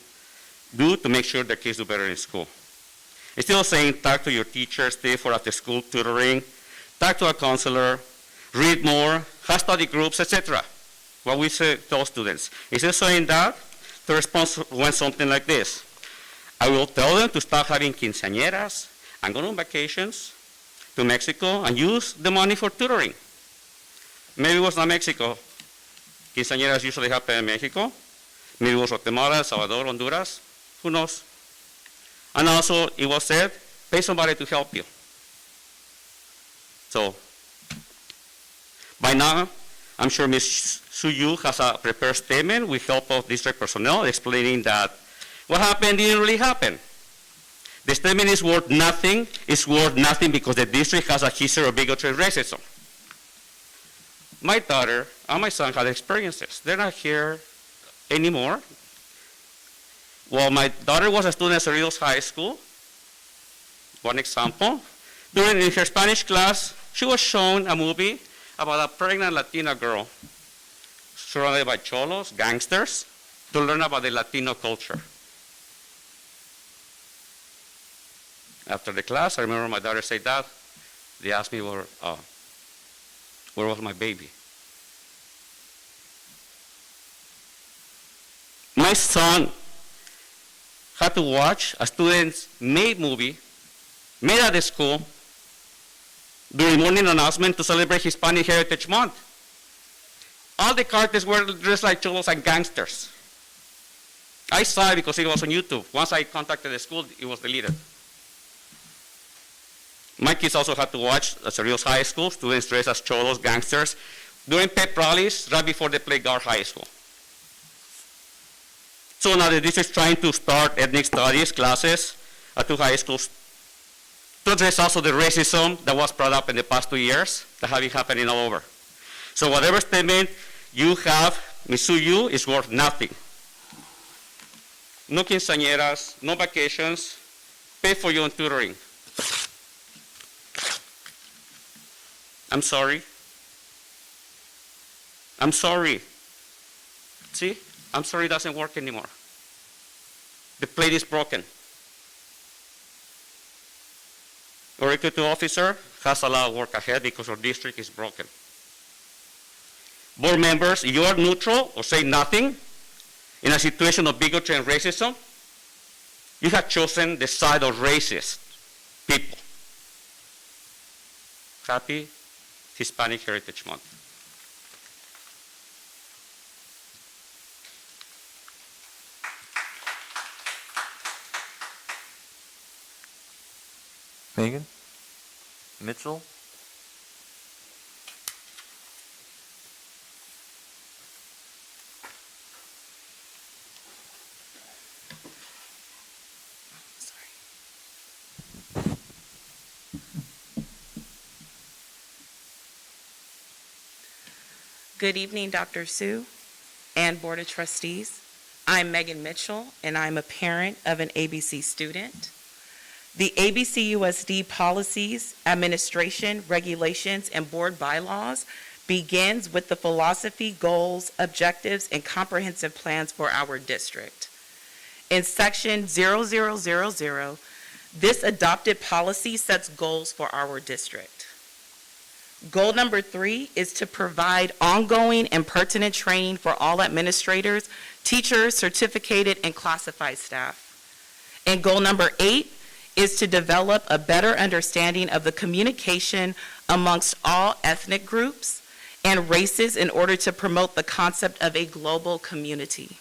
to make sure their kids do better in school? Instead of saying, talk to your teacher, stay for after-school tutoring, talk to a counselor, read more, have study groups, etc. What we say to those students. Instead of saying that, the response went something like this. I will tell them to start having quinceañeras and go on vacations to Mexico and use the money for tutoring. Maybe it was not Mexico. Quinceañeras usually happen in Mexico. Maybe it was Guatemala, El Salvador, Honduras. Who knows? And also, it was said, pay somebody to help you. So, by now, I'm sure Ms. Suyu has a prepared statement with help of district personnel explaining that what happened didn't really happen. The statement is worth nothing. It's worth nothing because the district has a history of bigotry and racism. My daughter and my son had experiences. They're not here anymore. Well, my daughter was a student at Cerritos High School. One example. In her Spanish class, she was shown a movie about a pregnant Latina girl surrounded by cholos, gangsters, to learn about the Latino culture. After the class, I remember my daughter said that. They asked me where was my baby. My son had to watch a student's made movie made at the school during morning announcement to celebrate Hispanic Heritage Month. All the characters were dressed like cholos and gangsters. I saw it because it was on YouTube. Once I contacted the school, it was deleted. My kids also had to watch at Cerritos High School, students dressed as cholos, gangsters, during pep rallies right before they played Guard High School. So now the district is trying to start ethnic studies classes at two high schools to address also the racism that was brought up in the past 2 years that have been happening all over. So whatever statement you have, Ms. Suyu, is worth nothing. No quinceañeras, no vacations, pay for your own tutoring. I'm sorry. I'm sorry. See, I'm sorry doesn't work anymore. The plate is broken. Our executive officer has a lot of work ahead because our district is broken. Board members, you are neutral or say nothing in a situation of bigotry and racism. You have chosen the side of racist people. Happy Hispanic Heritage Month. Megan? Mitchell? Good evening, Dr. Sue and Board of Trustees. I'm Megan Mitchell, and I'm a parent of an ABC student. The ABCUSD policies, administration, regulations, and board bylaws begins with the philosophy, goals, objectives, and comprehensive plans for our district. In section 0000, this adopted policy sets goals for our district. Goal number 3 is to provide ongoing and pertinent training for all administrators, teachers, certificated, and classified staff. And goal number 8 is to develop a better understanding of the communication amongst all ethnic groups and races in order to promote the concept of a global community.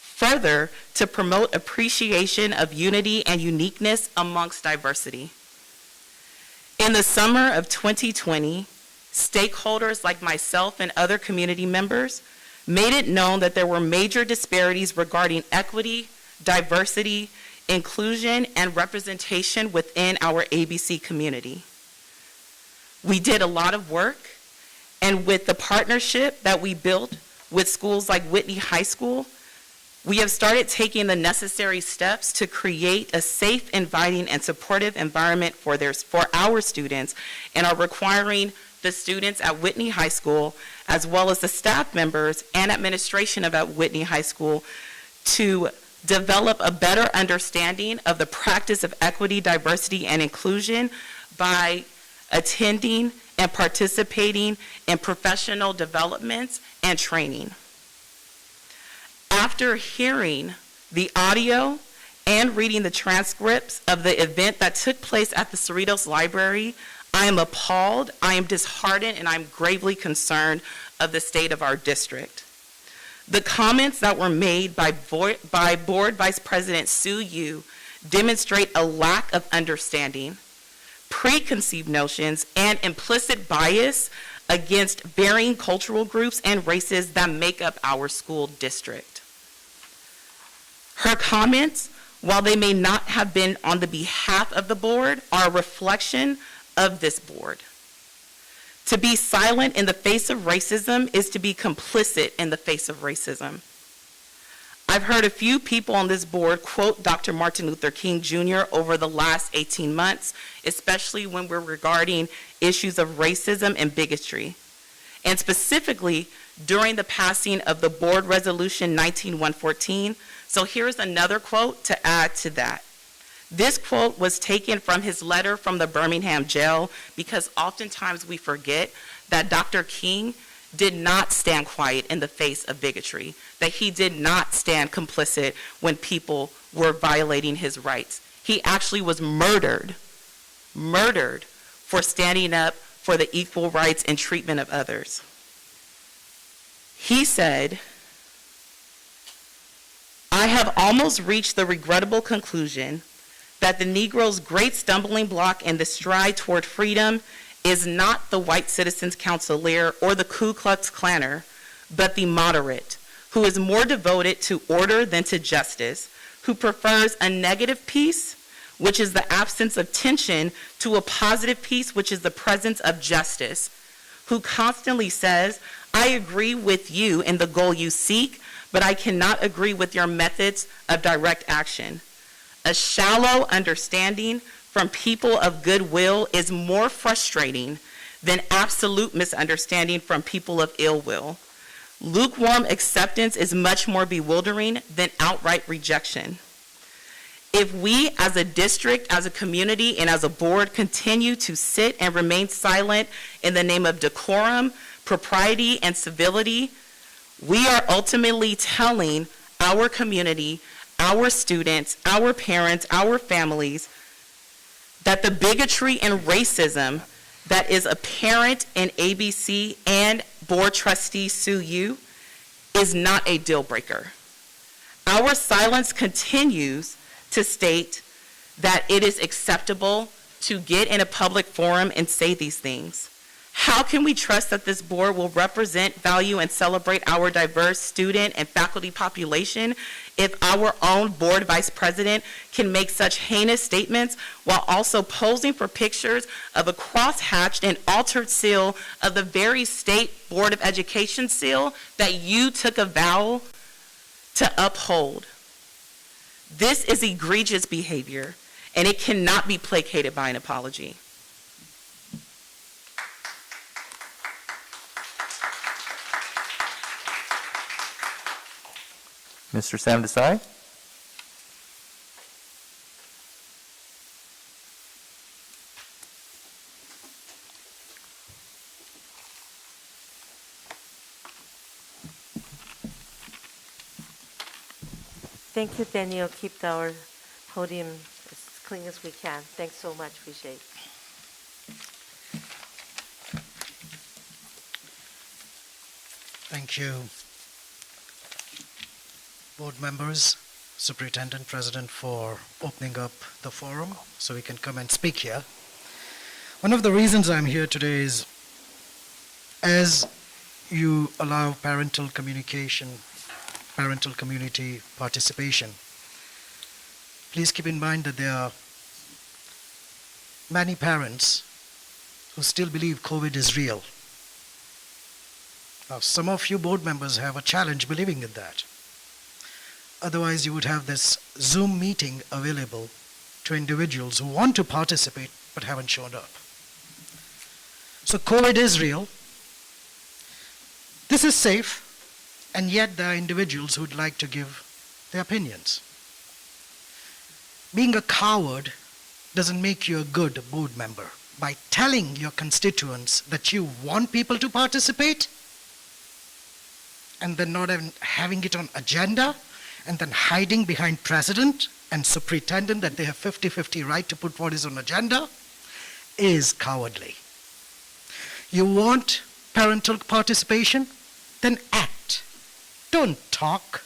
Further, to promote appreciation of unity and uniqueness amongst diversity. In the summer of 2020, stakeholders like myself and other community members made it known that there were major disparities regarding equity, diversity, inclusion, and representation within our ABC community. We did a lot of work, and with the partnership that we built with schools like Whitney High School, we have started taking the necessary steps to create a safe, inviting, and supportive environment for our students, and are requiring the students at Whitney High School, as well as the staff members and administration of at Whitney High School, to develop a better understanding of the practice of equity, diversity, and inclusion by attending and participating in professional developments and training. After hearing the audio and reading the transcripts of the event that took place at the Cerritos Library, I am appalled, I am disheartened, and I'm gravely concerned of the state of our district. The comments that were made by Board Vice President Sue Yu demonstrate a lack of understanding, preconceived notions, and implicit bias against varying cultural groups and races that make up our school district. Her comments, while they may not have been on the behalf of the board, are a reflection of this board. To be silent in the face of racism is to be complicit in the face of racism. I've heard a few people on this board quote Dr. Martin Luther King Jr. over the last 18 months, especially when we're regarding issues of racism and bigotry, and specifically during the passing of the Board Resolution 19114. So here's another quote to add to that. This quote was taken from his letter from the Birmingham jail, because oftentimes we forget that Dr. King did not stand quiet in the face of bigotry, that he did not stand complicit when people were violating his rights. He actually was murdered for standing up for the equal rights and treatment of others. He said, "I have almost reached the regrettable conclusion that the Negro's great stumbling block in the stride toward freedom is not the white Citizens Councilor or the Ku Klux Klanner, but the moderate, who is more devoted to order than to justice, who prefers a negative peace, which is the absence of tension, to a positive peace, which is the presence of justice, who constantly says, 'I agree with you in the goal you seek, but I cannot agree with your methods of direct action.' A shallow understanding from people of goodwill is more frustrating than absolute misunderstanding from people of ill will. Lukewarm acceptance is much more bewildering than outright rejection. If we as a district, as a community, and as a board continue to sit and remain silent in the name of decorum, propriety, and civility, we are ultimately telling our community, our students, our parents, our families, that the bigotry and racism that is apparent in ABC and Board Trustee Sue Yu is not a deal breaker. Our silence continues to state that it is acceptable to get in a public forum and say these things. How can we trust that this board will represent, value, and celebrate our diverse student and faculty population if our own board vice president can make such heinous statements while also posing for pictures of a cross-hatched and altered seal of the very state Board of Education seal that you took a vow to uphold? This is egregious behavior, and it cannot be placated by an apology. Mr. Sam Desai? Thank you, Daniel. Keep our podium as clean as we can. Thanks so much. Appreciate it. Thank you. Board members, Superintendent, President, for opening up the forum so we can come and speak here. One of the reasons I'm here today is as you allow parental communication, parental community participation, please keep in mind that there are many parents who still believe COVID is real. Now, some of you board members have a challenge believing in that. Otherwise, you would have this Zoom meeting available to individuals who want to participate but haven't shown up. So COVID is real. This is safe, and yet there are individuals who would like to give their opinions. Being a coward doesn't make you a good board member. By telling your constituents that you want people to participate, and then not even having it on agenda, and then hiding behind president and superintendent that they have 50-50 right to put what is on agenda, is cowardly. You want parental participation? Then act. Don't talk.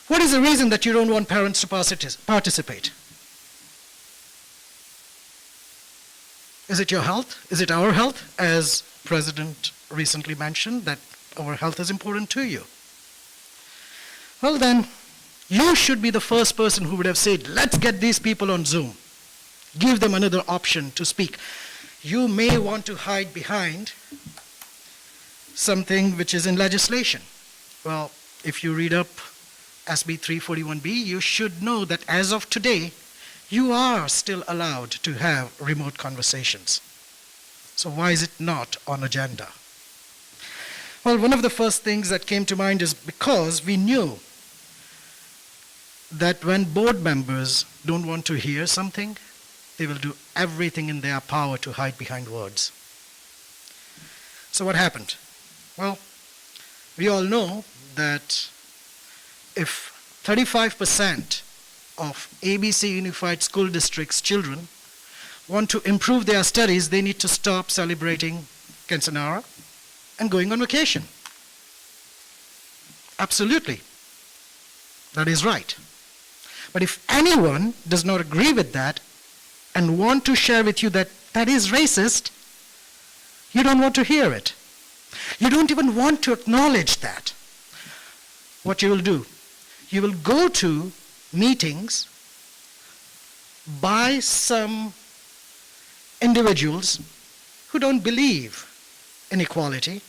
What is the reason that you don't want parents to participate? Is it your health? Is it our health? As President recently mentioned, that our health is important to you. Well then, you should be the first person who would have said, let's get these people on Zoom. Give them another option to speak. You may want to hide behind something which is in legislation. Well, if you read up ASB 341B, you should know that as of today, you are still allowed to have remote conversations. So why is it not on agenda? Well, one of the first things that came to mind is because we knew that when board members don't want to hear something, they will do everything in their power to hide behind words. So what happened? Well, we all know that if 35% of ABC Unified School District's children want to improve their studies, they need to stop celebrating Quinceañera and going on vacation. Absolutely. That is right. But if anyone does not agree with that and want to share with you that that is racist, you don't want to hear it. You don't even want to acknowledge that. What you will do, you will go to meetings by some individuals who don't believe in equality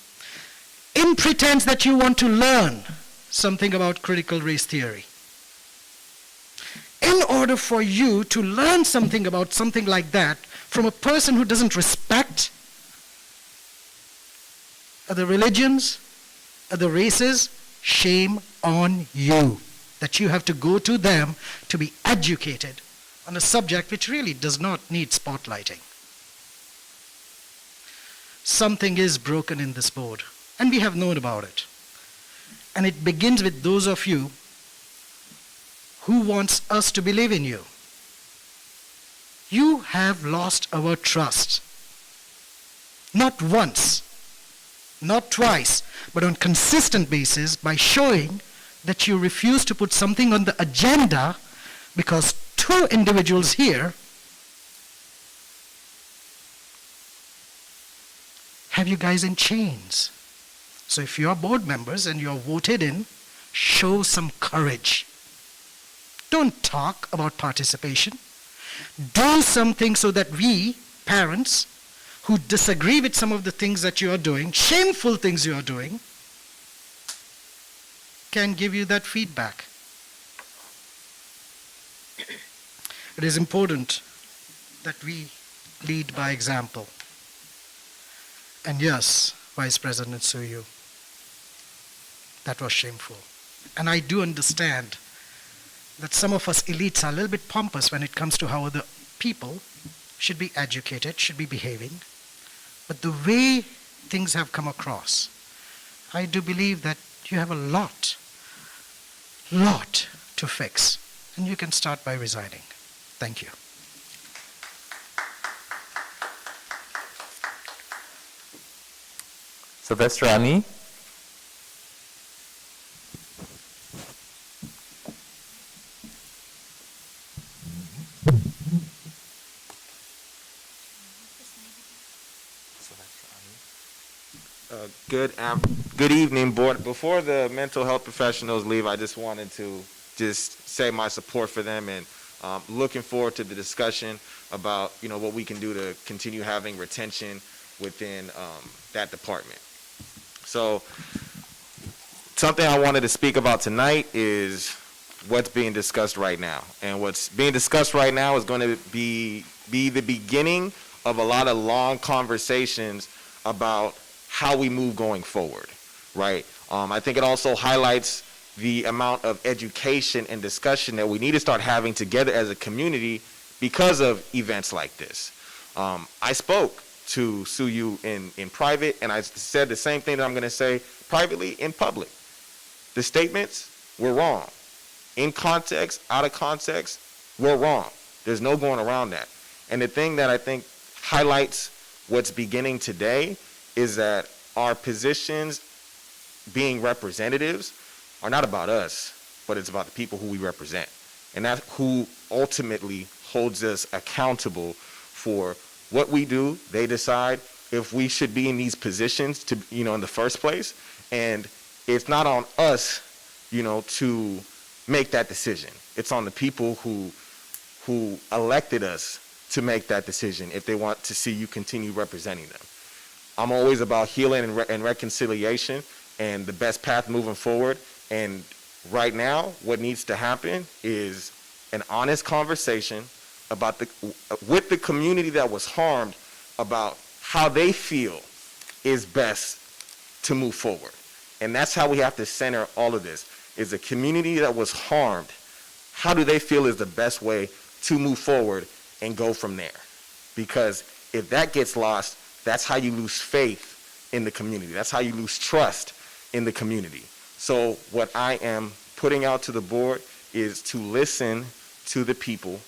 in pretense that you want to learn something about critical race theory. In order for you to learn something about something like that from a person who doesn't respect other religions, other races, shame on you that you have to go to them to be educated on a subject which really does not need spotlighting. Something is broken in this board, and we have known about it. And it begins with those of you who wants us to believe in you. You have lost our trust. Not once, not twice, but on consistent basis by showing that you refuse to put something on the agenda because two individuals here have you guys in chains. So if you are board members and you are voted in, show some courage. Don't talk about participation. Do something so that we, parents, who disagree with some of the things that you are doing, shameful things you are doing, can give you that feedback. It is important that we lead by example. And yes, Vice President Suyu, that was shameful. And I do understand that some of us elites are a little bit pompous when it comes to how other people should be educated, should be behaving. But the way things have come across, I do believe that you have a lot to fix. And you can start by resigning. Thank you. Sylvester Ani. Good evening, board. Before the mental health professionals leave, I just wanted to say my support for them and looking forward to the discussion about what we can do to continue having retention within that department. So something I wanted to speak about tonight is what's being discussed right now, and what's being discussed right now is going to be the beginning of a lot of long conversations about how we move going forward, right? I think it also highlights the amount of education and discussion that we need to start having together as a community because of events like this. I spoke to Suyu in private, and I said the same thing that I'm going to say privately in public. The statements were wrong. In context, out of context, we're wrong. There's no going around that. And the thing that I think highlights what's beginning today is that our positions being representatives are not about us, but it's about the people who we represent. And that's who ultimately holds us accountable for what we do. They decide if we should be in these positions in the first place. And it's not on us, to make that decision. It's on the people who elected us to make that decision if they want to see you continue representing them. I'm always about healing and reconciliation and the best path moving forward. And right now, what needs to happen is an honest conversation with the community that was harmed about how they feel is best to move forward. And that's how we have to center all of this, is a community that was harmed. How do they feel is the best way to move forward and go from there? Because if that gets lost, that's how you lose faith in the community. That's how you lose trust in the community. So what I am putting out to the board is to listen to the people,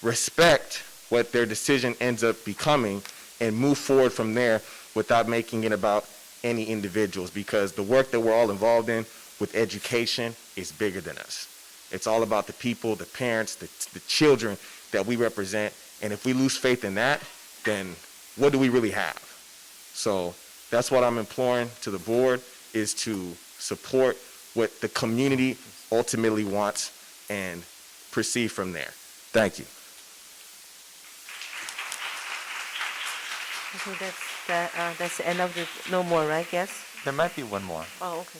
respect what their decision ends up becoming, and move forward from there without making it about any individuals, because the work that we're all involved in with education is bigger than us. It's all about the people, the parents, the children that we represent. And if we lose faith in that, then what do we really have? So that's what I'm imploring to the board, is to support what the community ultimately wants and proceed from there. Thank you. Okay, that's the end of the, no more, right, guess? There might be one more. Oh, okay.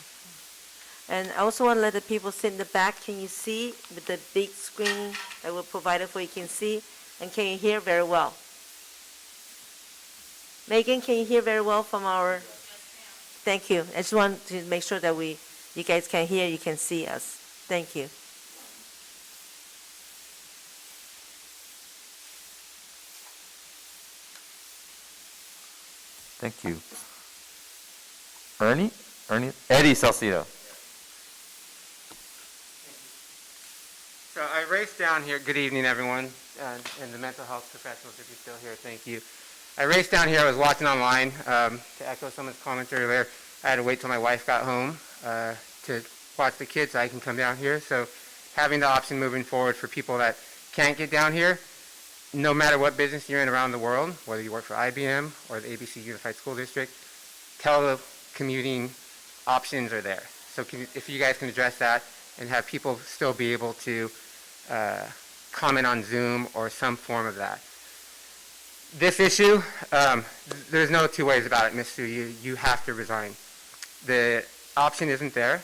And I also want to let the people sit in the back. Can you see with the big screen that we're provided for, you can see? And can you hear very well? Megan, can you hear very well from our? Thank you. I just want to make sure that you guys can hear, you can see us. Thank you. Thank you. Eddie Salcido. So I raced down here, good evening everyone, and the mental health professionals, if you're still here, thank you. I raced down here, I was watching online, to echo someone's comments earlier, I had to wait till my wife got home to watch the kids so I can come down here. So having the option moving forward for people that can't get down here, no matter what business you're in around the world, whether you work for IBM or the ABC Unified School District, telecommuting options are there. So if you guys can address that and have people still be able to comment on Zoom or some form of that. This issue, there's no two ways about it, Ms. Sue. You have to resign. The option isn't there.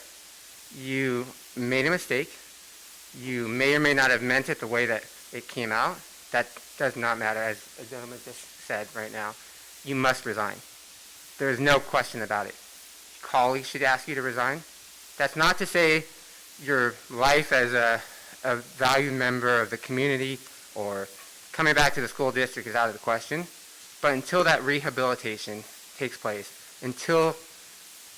You made a mistake. You may or may not have meant it the way that it came out, that does not matter, as a gentleman just said right now. You must resign. There is no question about it. Colleagues should ask you to resign. That's not to say your life as a valued member of the community or coming back to the school district is out of the question. But until that rehabilitation takes place, until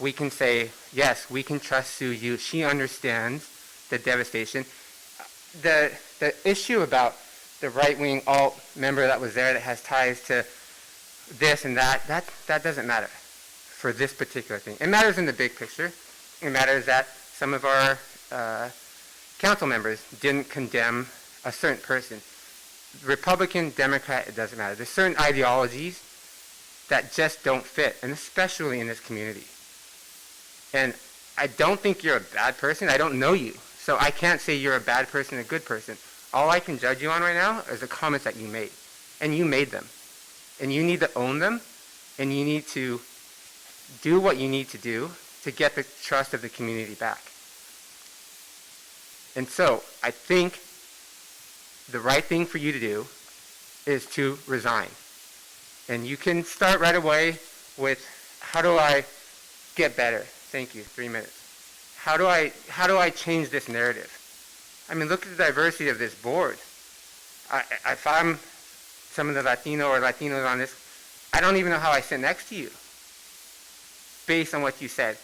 we can say, yes, we can trust Sue Yu, she understands the devastation. The issue about the right-wing alt member that was there that has ties to this and that doesn't matter for this particular thing. It matters in the big picture. It matters that some of our council members didn't condemn a certain person. Republican, Democrat, it doesn't matter. There's certain ideologies that just don't fit, and especially in this community. And I don't think you're a bad person. I don't know you. So I can't say you're a bad person, a good person. All I can judge you on right now is the comments that you made. And you made them. And you need to own them, and you need to do what you need to do to get the trust of the community back. And so I think the right thing for you to do is to resign. And you can start right away with, how do I get better? Thank you, 3 minutes. How do I change this narrative? I mean, look at the diversity of this board. If I'm some of the Latino or Latinos on this, I don't even know how I sit next to you based on what you said.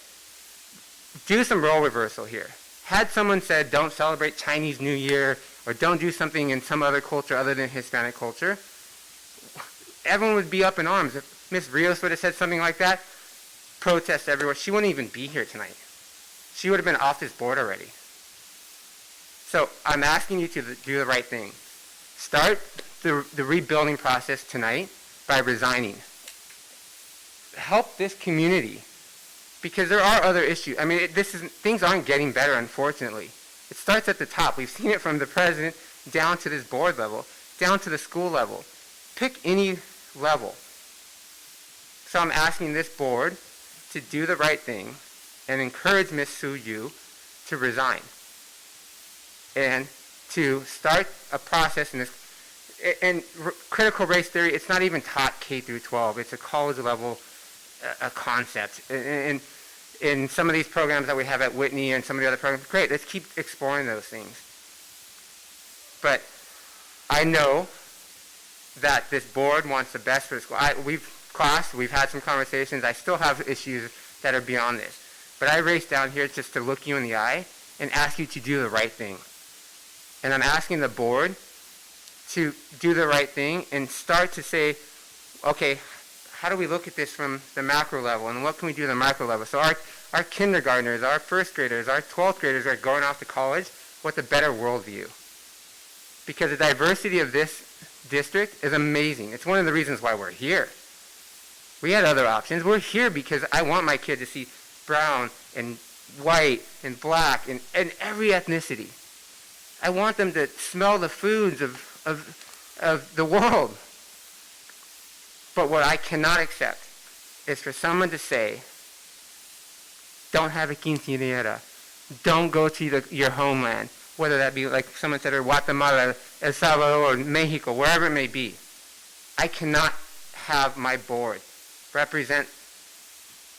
Do some role reversal here. Had someone said, don't celebrate Chinese New Year or don't do something in some other culture other than Hispanic culture, everyone would be up in arms. If Ms. Rios would have said something like that, protests everywhere, she wouldn't even be here tonight. She would have been off this board already. So I'm asking you to do the right thing. Start the rebuilding process tonight by resigning. Help this community, because there are other issues. I mean, things aren't getting better, unfortunately. It starts at the top. We've seen it from the president down to this board level, down to the school level. Pick any level. So I'm asking this board to do the right thing and encourage Ms. Sue Yu to resign and to start a process in this. And critical race theory, it's not even taught K through 12. It's a college level a concept. And in some of these programs that we have at Whitney and some of the other programs, great, let's keep exploring those things. But I know that this board wants the best for the school. We've had some conversations. I still have issues that are beyond this. But I raced down here just to look you in the eye and ask you to do the right thing. And I'm asking the board to do the right thing and start to say, okay, how do we look at this from the macro level, and what can we do at the micro level? So our kindergartners, our first graders, our 12th graders are going off to college with a better worldview. Because the diversity of this district is amazing. It's one of the reasons why we're here. We had other options. We're here because I want my kid to see brown and white and black and every ethnicity. I want them to smell the foods of the world. But what I cannot accept is for someone to say, don't have a quinceañera, don't go to your homeland, whether that be like someone said, or Guatemala, El Salvador, or Mexico, wherever it may be. I cannot have my board represent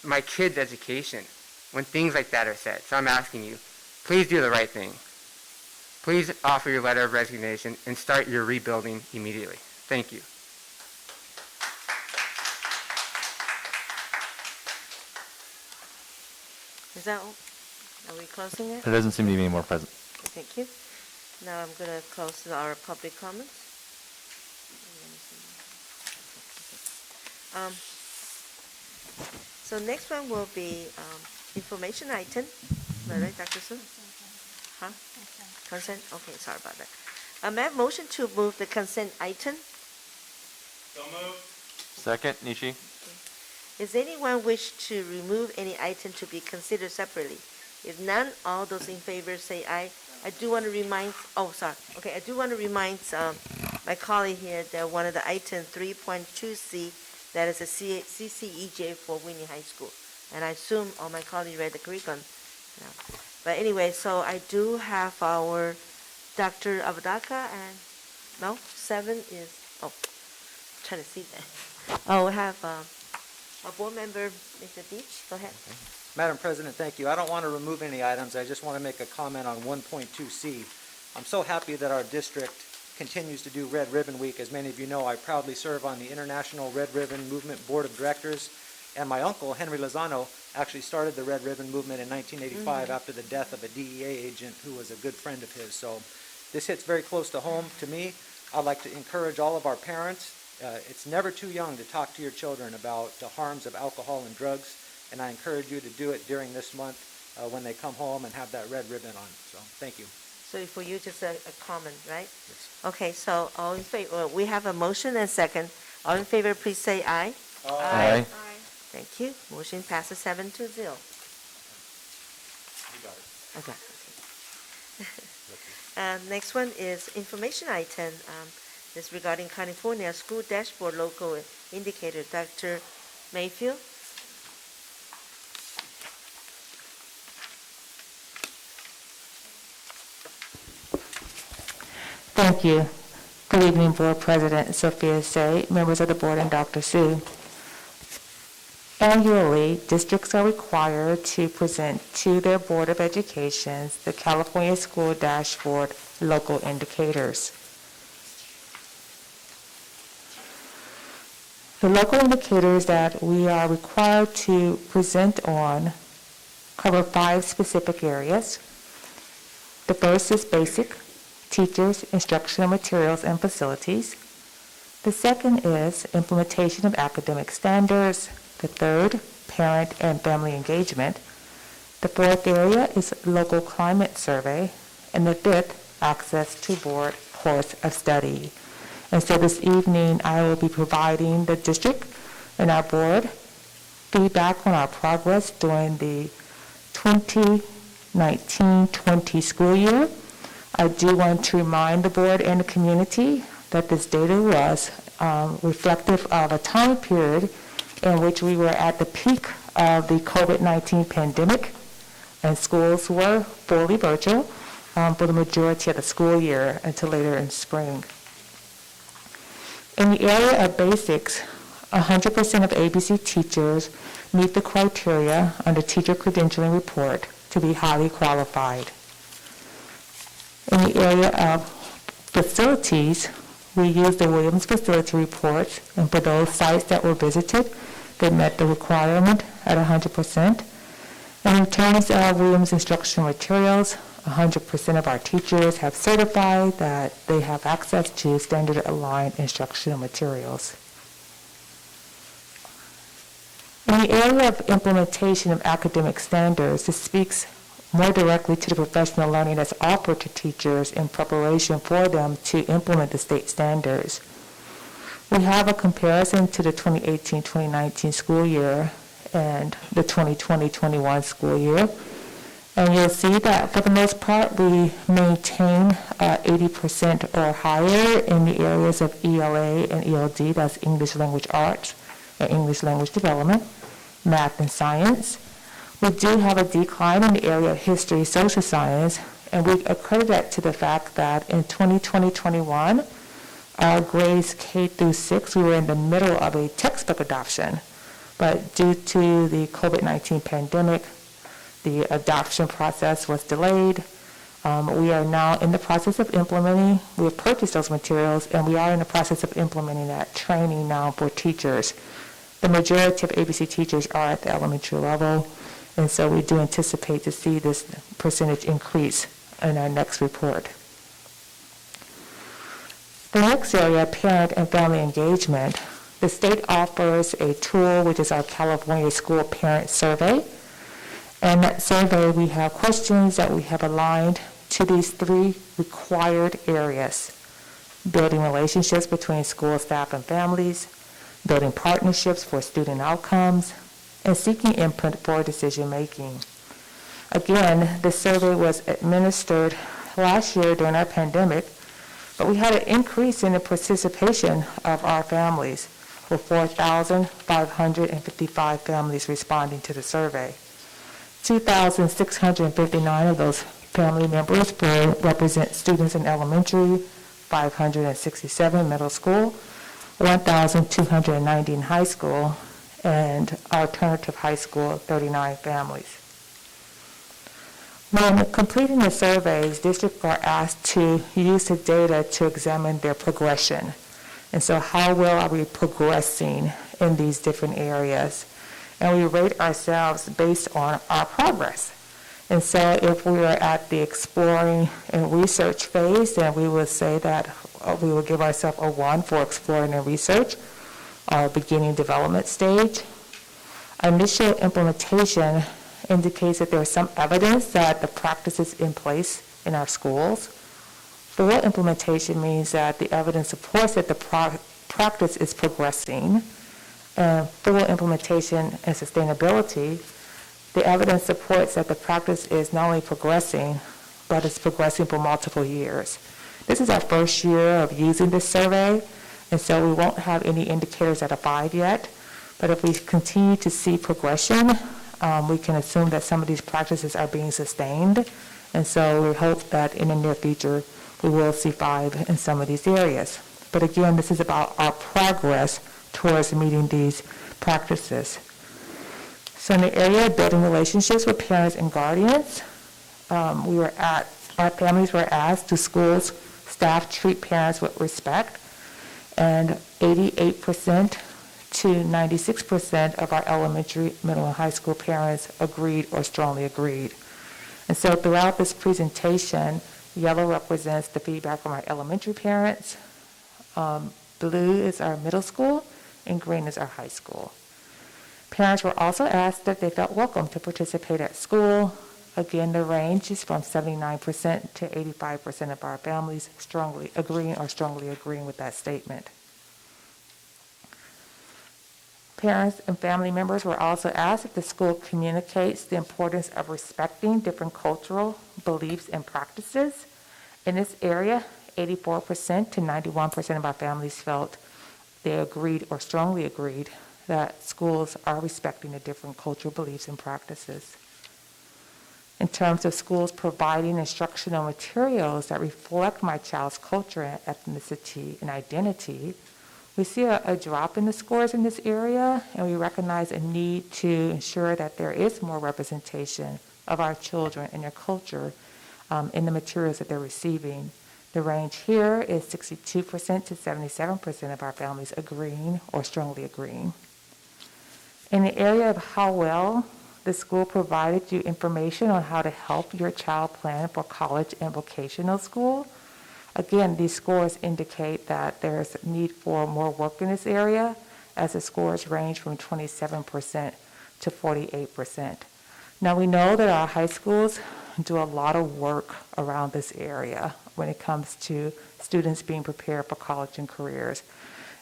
my kids' education when things like that are said. So I'm asking you, please do the right thing. Please offer your letter of resignation and start your rebuilding immediately. Thank you. Is that all? Are we closing it? There doesn't seem to be any more present. Thank you. Now I'm going to close our public comments. So next one will be information item. Am I right, Dr. Su? Huh? Consent? Okay, sorry about that. May I have motion to move the consent item? So moved. Second, Nishi. Is anyone wish to remove any item to be considered separately? If none, all those in favor say aye. I do want to remind, I do want to remind my colleague here that one of the item 3.2C, that is a CCEJ for Whitney High School. And I assume all my colleagues read the curriculum. Yeah. But anyway, so I do have our Dr. Abadaka and No, 7 is, trying to see that. Oh, we have our board member, Mr. Beach, go ahead. Madam President, thank you. I don't want to remove any items. I just want to make a comment on 1.2C. I'm so happy that our district continues to do Red Ribbon Week. As many of you know, I proudly serve on the International Red Ribbon Movement Board of Directors, and my uncle, Henry Lozano, actually started the Red Ribbon Movement in 1985 after the death of a DEA agent who was a good friend of his. So this hits very close to home to me. I'd like to encourage all of our parents. It's never too young to talk to your children about the harms of alcohol and drugs, and I encourage you to do it during this month when they come home and have that red ribbon on. So thank you. So for you, just a comment, right? Yes. Okay, so all in favor, we have a motion and second. All in favor, please say aye. Aye. Thank you. Motion passes 7-0. You got it. Okay. Next one is information item. This regarding California School Dashboard Local Indicator. Dr. Mayfield? Thank you. Good evening, Board President Sophia Say, members of the board, and Dr. Sue. Annually, districts are required to present to their Board of Education the California School Dashboard Local Indicators. The local indicators that we are required to present on cover 5 specific areas. The first is basic, teachers, instructional materials, and facilities. The second is implementation of academic standards. The third, parent and family engagement. The fourth area is local climate survey. And the fifth, access to board course of study. And so this evening, I will be providing the district and our board feedback on our progress during the 2019-20 school year. I do want to remind the board and the community that this data was reflective of a time period in which we were at the peak of the COVID-19 pandemic, and schools were fully virtual for the majority of the school year until later in spring. In the area of basics, 100% of ABC teachers meet the criteria on the teacher credentialing report to be highly qualified. In the area of facilities, we use the Williams facility reports, and for those sites that were visited, they met the requirement at 100%. And in terms of Williams instructional materials, 100% of our teachers have certified that they have access to standard-aligned instructional materials. In the area of implementation of academic standards, this speaks more directly to the professional learning that's offered to teachers in preparation for them to implement the state standards. We have a comparison to the 2018-2019 school year and the 2020-21 school year. And you'll see that for the most part, we maintain 80% or higher in the areas of ELA and ELD, that's English Language Arts and English Language Development, math and science. We do have a decline in the area of history, social science, and we accredit that to the fact that in 2020-21, our grades K through 6, we were in the middle of a textbook adoption. But due to the COVID-19 pandemic, the adoption process was delayed. We are now in the process of implementing. We have purchased those materials, and we are in the process of implementing that training now for teachers. The majority of ABC teachers are at the elementary level, and so we do anticipate to see this percentage increase in our next report. The next area, parent and family engagement, the state offers a tool which is our California School Parent Survey. And that survey, we have questions that we have aligned to these 3 required areas: building relationships between school staff and families, building partnerships for student outcomes, and seeking input for decision making. Again, this survey was administered last year during our pandemic, but we had an increase in the participation of our families, with 4,555 families responding to the survey. 2,659 of those family members represent students in elementary, 567 middle school, 1,290 in high school, and alternative high school, 39 families. When completing the surveys, districts are asked to use the data to examine their progression. And so how well are we progressing in these different areas? And we rate ourselves based on our progress. And so if we are at the exploring and research phase, then we would say that we will give ourselves a 1 for exploring and research, our beginning development stage. Initial implementation indicates that there is some evidence that the practice is in place in our schools. Full implementation means that the evidence supports that the practice is progressing. And full implementation and sustainability, the evidence supports that the practice is not only progressing, but it's progressing for multiple years. This is our first year of using this survey, and so we won't have any indicators at a 5 yet. But if we continue to see progression, we can assume that some of these practices are being sustained. And so we hope that in the near future, we will see 5 in some of these areas. But again, this is about our progress towards meeting these practices. So in the area of building relationships with parents and guardians, our families were asked, do schools staff treat parents with respect? And 88% to 96% of our elementary, middle, and high school parents agreed or strongly agreed. And so throughout this presentation, yellow represents the feedback from our elementary parents, blue is our middle school, and green is our high school. Parents were also asked if they felt welcome to participate at school. Again, the range is from 79% to 85% of our families strongly agreeing or strongly agreeing with that statement. Parents and family members were also asked if the school communicates the importance of respecting different cultural beliefs and practices. In this area, 84% to 91% of our families felt they agreed or strongly agreed that schools are respecting the different cultural beliefs and practices. In terms of schools providing instructional materials that reflect my child's culture and ethnicity and identity, we see a drop in the scores in this area, and we recognize a need to ensure that there is more representation of our children and their culture in the materials that they're receiving. The range here is 62% to 77% of our families agreeing or strongly agreeing. In the area of how well the school provided you information on how to help your child plan for college and vocational school, again, these scores indicate that there's a need for more work in this area, as the scores range from 27% to 48%. Now, we know that our high schools do a lot of work around this area when it comes to students being prepared for college and careers.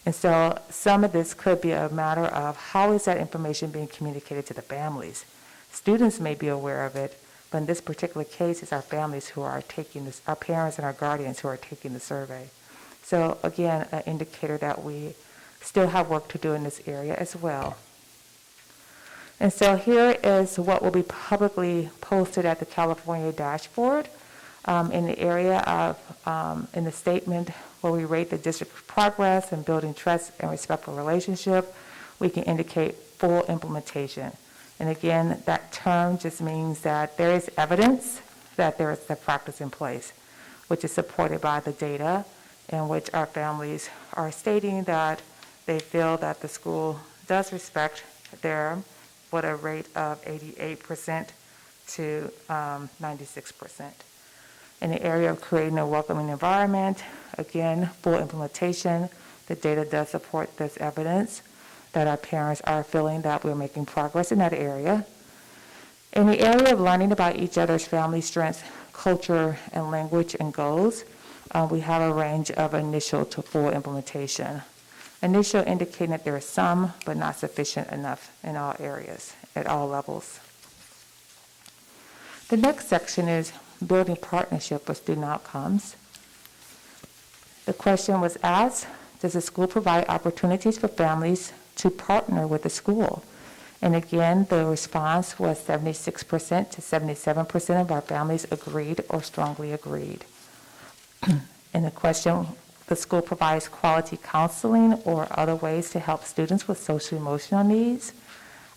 And so some of this could be a matter of how is that information being communicated to the families. Students may be aware of it, but in this particular case, it's our families who are taking this, our parents and our guardians who are taking the survey. So again, an indicator that we still have work to do in this area as well. And so here is what will be publicly posted at the California dashboard in the area of, in the statement where we rate the district's progress in building trust and respectful relationship, we can indicate full implementation. And again, that term just means that there is evidence that there is the practice in place, which is supported by the data in which our families are stating that they feel that the school does respect them with a rate of 88% to 96%. In the area of creating a welcoming environment, again, full implementation, the data does support this evidence that our parents are feeling that we're making progress in that area. In the area of learning about each other's family strengths, culture, and language and goals, we have a range of initial to full implementation. Initial indicating that there is some, but not sufficient enough in all areas, at all levels. The next section is building partnership with student outcomes. The question was asked, does the school provide opportunities for families to partner with the school? And again, the response was 76% to 77% of our families agreed or strongly agreed. In the question, the school provides quality counseling or other ways to help students with social emotional needs.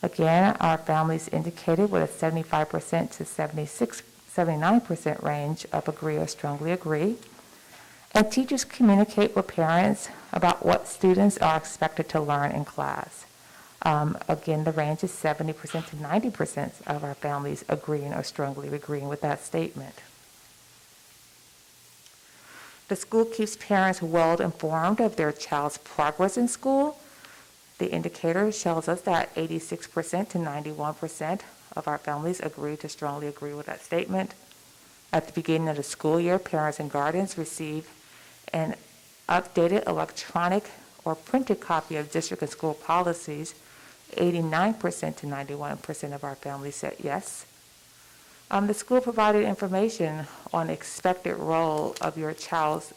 Again, our families indicated with a 75% to 79% range of agree or strongly agree. And teachers communicate with parents about what students are expected to learn in class. Again, the range is 70% to 90% of our families agreeing or strongly agreeing with that statement. The school keeps parents well informed of their child's progress in school. The indicator shows us that 86% to 91% of our families agree to strongly agree with that statement. At the beginning of the school year, parents and guardians receive an updated electronic or printed copy of district and school policies. 89% to 91% of our families said yes. The school provided information on expected role of your child's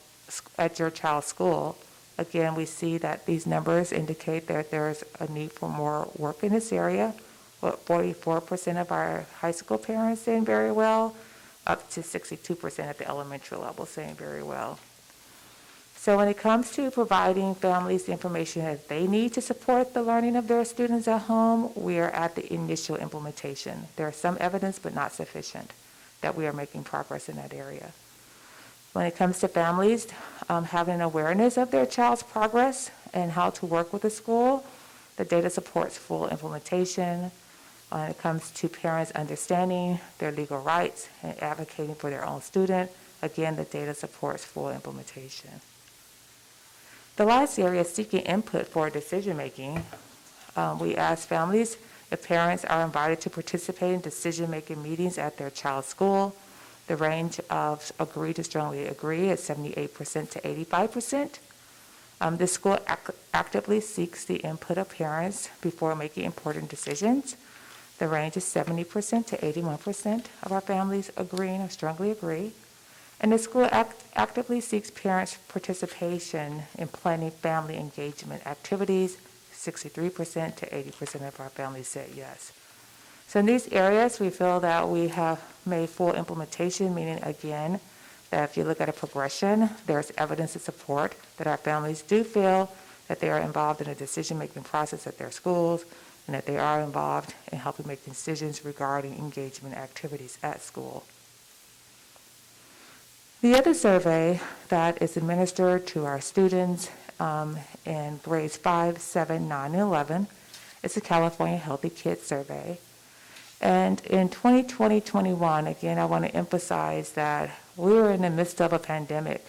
at your child's school. Again, we see that these numbers indicate that there's a need for more work in this area. 44% of our high school parents saying very well, up to 62% at the elementary level saying very well. So when it comes to providing families the information that they need to support the learning of their students at home, we are at the initial implementation. There is some evidence, but not sufficient, that we are making progress in that area. When it comes to families having awareness of their child's progress and how to work with the school, the data supports full implementation. When it comes to parents understanding their legal rights and advocating for their own student, again, the data supports full implementation. The last area is seeking input for decision-making. We ask families if parents are invited to participate in decision-making meetings at their child's school. The range of agree to strongly agree is 78% to 85%. This school actively seeks the input of parents before making important decisions. The range is 70% to 81% of our families agreeing or strongly agree. And the school actively seeks parents' participation in planning family engagement activities. 63% to 80% of our families said yes. So in these areas, we feel that we have made full implementation, meaning again, that if you look at a progression, there's evidence to support that our families do feel that they are involved in a decision-making process at their schools and that they are involved in helping make decisions regarding engagement activities at school. The other survey that is administered to our students in grades 5, 7, 9, and 11 is the California Healthy Kids Survey. And in 2020-21, again, I want to emphasize that we were in the midst of a pandemic,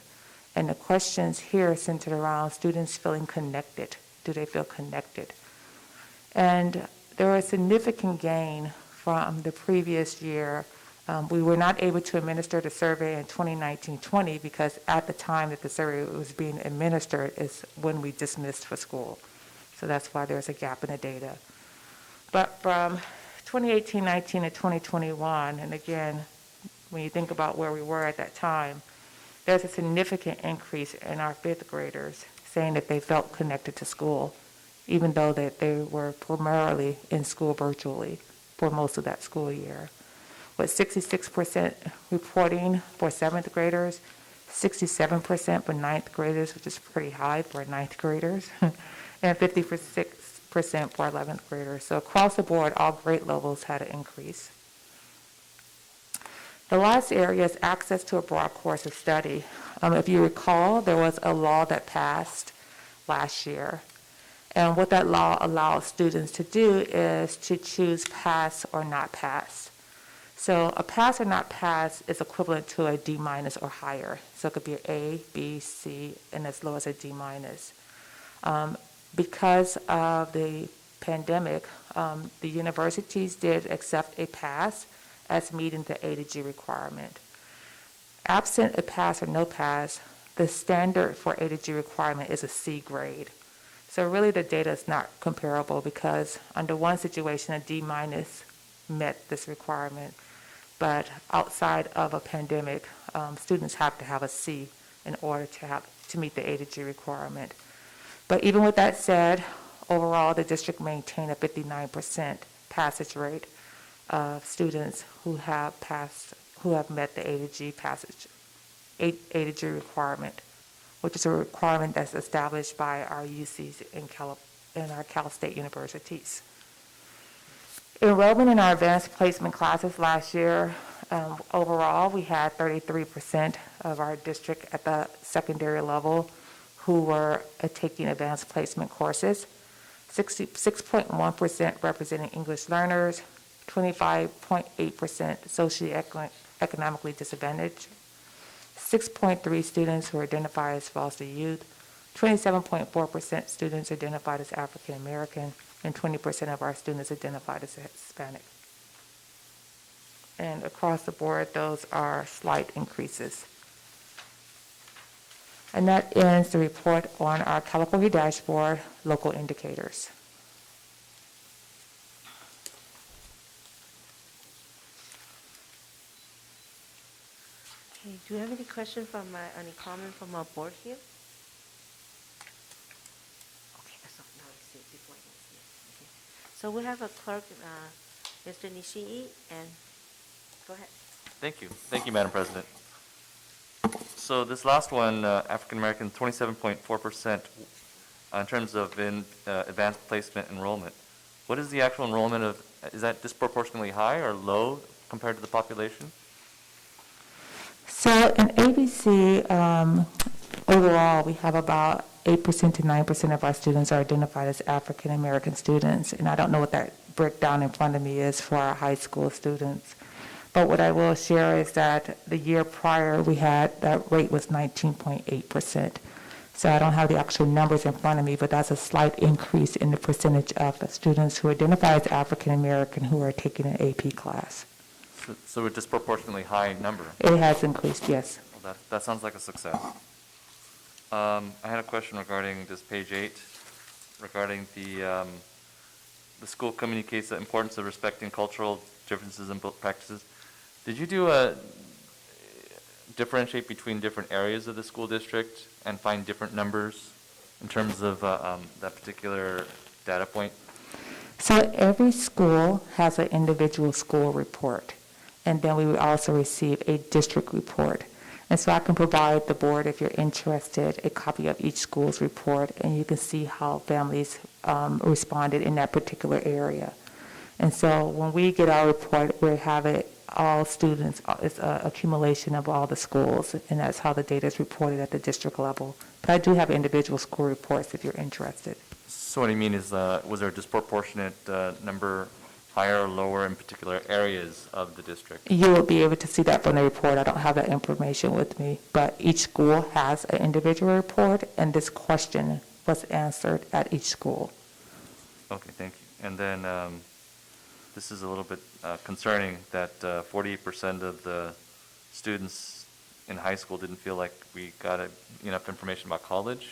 and the questions here are centered around students feeling connected. Do they feel connected? And there was a significant gain from the previous year. We were not able to administer the survey in 2019-20 because at the time that the survey was being administered is when we dismissed for school. So that's why there's a gap in the data. But from 2018-19 to 2021, and again, when you think about where we were at that time, there's a significant increase in our fifth graders saying that they felt connected to school, even though that they were primarily in school virtually for most of that school year. With 66% reporting for seventh graders, 67% for ninth graders, which is pretty high for ninth graders, and 56% for 11th graders. So across the board, all grade levels had an increase. The last area is access to a broad course of study. If you recall, there was a law that passed last year. And what that law allows students to do is to choose pass or not pass. So a pass or not pass is equivalent to a D- or higher. So it could be an A, B, C, and as low as a D-. Because of the pandemic, the universities did accept a pass as meeting the A to G requirement. Absent a pass or no pass, the standard for A to G requirement is a C grade. So really the data is not comparable because under one situation, a D- met this requirement. But outside of a pandemic, students have to have a C in order to meet the A to G requirement. But even with that said, overall, the district maintained a 59% passage rate of students who have met the A to G passage A to G requirement, which is a requirement that's established by our UCs in our Cal State universities. Enrollment in our advanced placement classes last year, overall, we had 33% of our district at the secondary level who were taking advanced placement courses, 6.1% representing English learners, 25.8% socially economically disadvantaged, 6.3 students who identify as foster youth, 27.4% students identified as African American, and 20% of our students identified as Hispanic. And across the board, those are slight increases. And that ends the report on our California dashboard, local indicators. Okay, do you have any questions from any comment from our board here? Okay, that's not, now I see it before I can see it. Okay. So we have a clerk, Mr. Nishii, and go ahead. Thank you. Thank you, Madam President. So this last one, African American, 27.4% in terms of advanced placement enrollment. What is the actual enrollment of, is that disproportionately high or low compared to the population? So in ABC, overall, we have about 8% to 9% of our students are identified as African American students, and I don't know what that breakdown in front of me is for our high school students. But what I will share is that the year prior, that rate was 19.8%. So I don't have the actual numbers in front of me, but that's a slight increase in the percentage of the students who identify as African American who are taking an AP class. So a disproportionately high number. It has increased, yes. Well, that sounds like a success. I had a question regarding this page 8, regarding the school communicates the importance of respecting cultural differences in both practices. Did you differentiate between different areas of the school district and find different numbers in terms of that particular data point? So every school has an individual school report, and then we would also receive a district report. And so I can provide the board, if you're interested, a copy of each school's report, and you can see how families responded in that particular area. And so when we get our report, we have it all students, it's an accumulation of all the schools, and that's how the data is reported at the district level. But I do have individual school reports if you're interested. So what I mean is, was there a disproportionate number, higher or lower in particular areas of the district? You will be able to see that from the report. I don't have that information with me, but each school has an individual report, and this question was answered at each school. Okay, thank you. And then this is a little bit concerning that 48% of the students in high school didn't feel like we got enough information about college.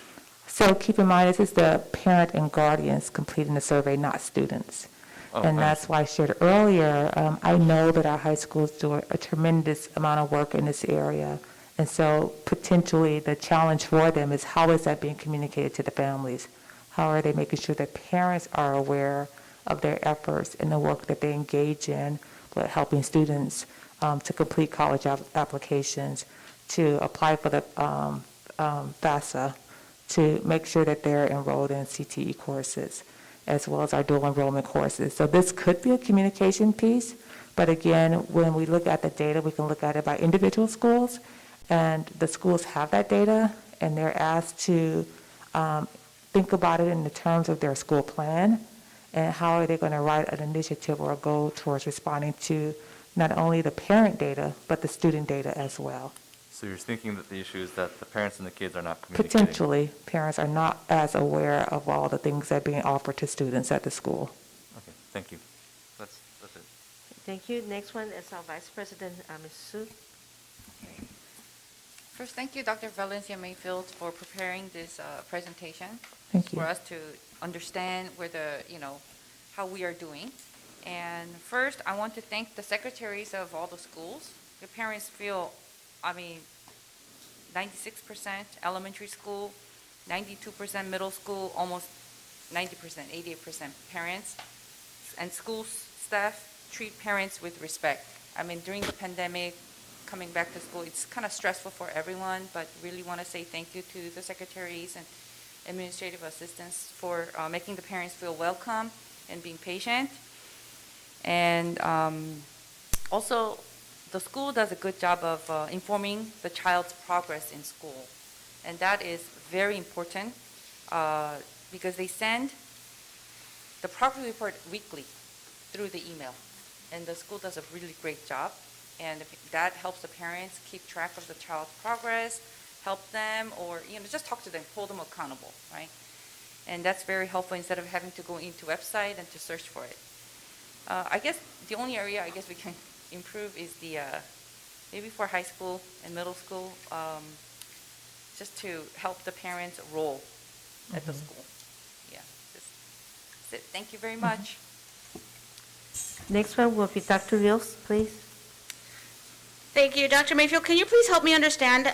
So keep in mind, this is the parent and guardians completing the survey, not students. And that's why I shared earlier, I know that our high schools do a tremendous amount of work in this area. And so potentially the challenge for them is how is that being communicated to the families? How are they making sure that parents are aware of their efforts and the work that they engage in with helping students to complete college applications, to apply for the FAFSA, to make sure that they're enrolled in CTE courses, as well as our dual enrollment courses. So this could be a communication piece, but again, when we look at the data, we can look at it by individual schools, and the schools have that data, and they're asked to think about it in the terms of their school plan, and how are they going to write an initiative or a goal towards responding to not only the parent data, but the student data as well. So you're thinking that the issue is that the parents and the kids are not communicating? Potentially, parents are not as aware of all the things that are being offered to students at the school. Okay, thank you. That's it. Thank you. Next one is our Vice President, Ms. Su. First, thank you, Dr. Valencia Mayfield, for preparing this presentation. Thank you. For us to understand where how we are doing. And first, I want to thank the secretaries of all the schools. The parents feel, 96% elementary school, 92% middle school, almost 90%, 88% parents, and school staff treat parents with respect. During the pandemic, coming back to school. It's kind of stressful for everyone, but really want to say thank you to the secretaries and administrative assistants for making the parents feel welcome and being patient. And also, the school does a good job of informing the child's progress in school. And that is very important because they send the progress report weekly through the email. And the school does a really great job. And that helps the parents keep track of the child's progress, help them, or just talk to them, hold them accountable, right? And that's very helpful instead of having to go into website and to search for it. I guess the only area I guess we can improve is the maybe for high school and middle school, just to help the parents roll at the school. Yeah, that's it. Thank you very much. Next one will be Dr. Rios, please. Thank you. Dr. Mayfield, can you please help me understand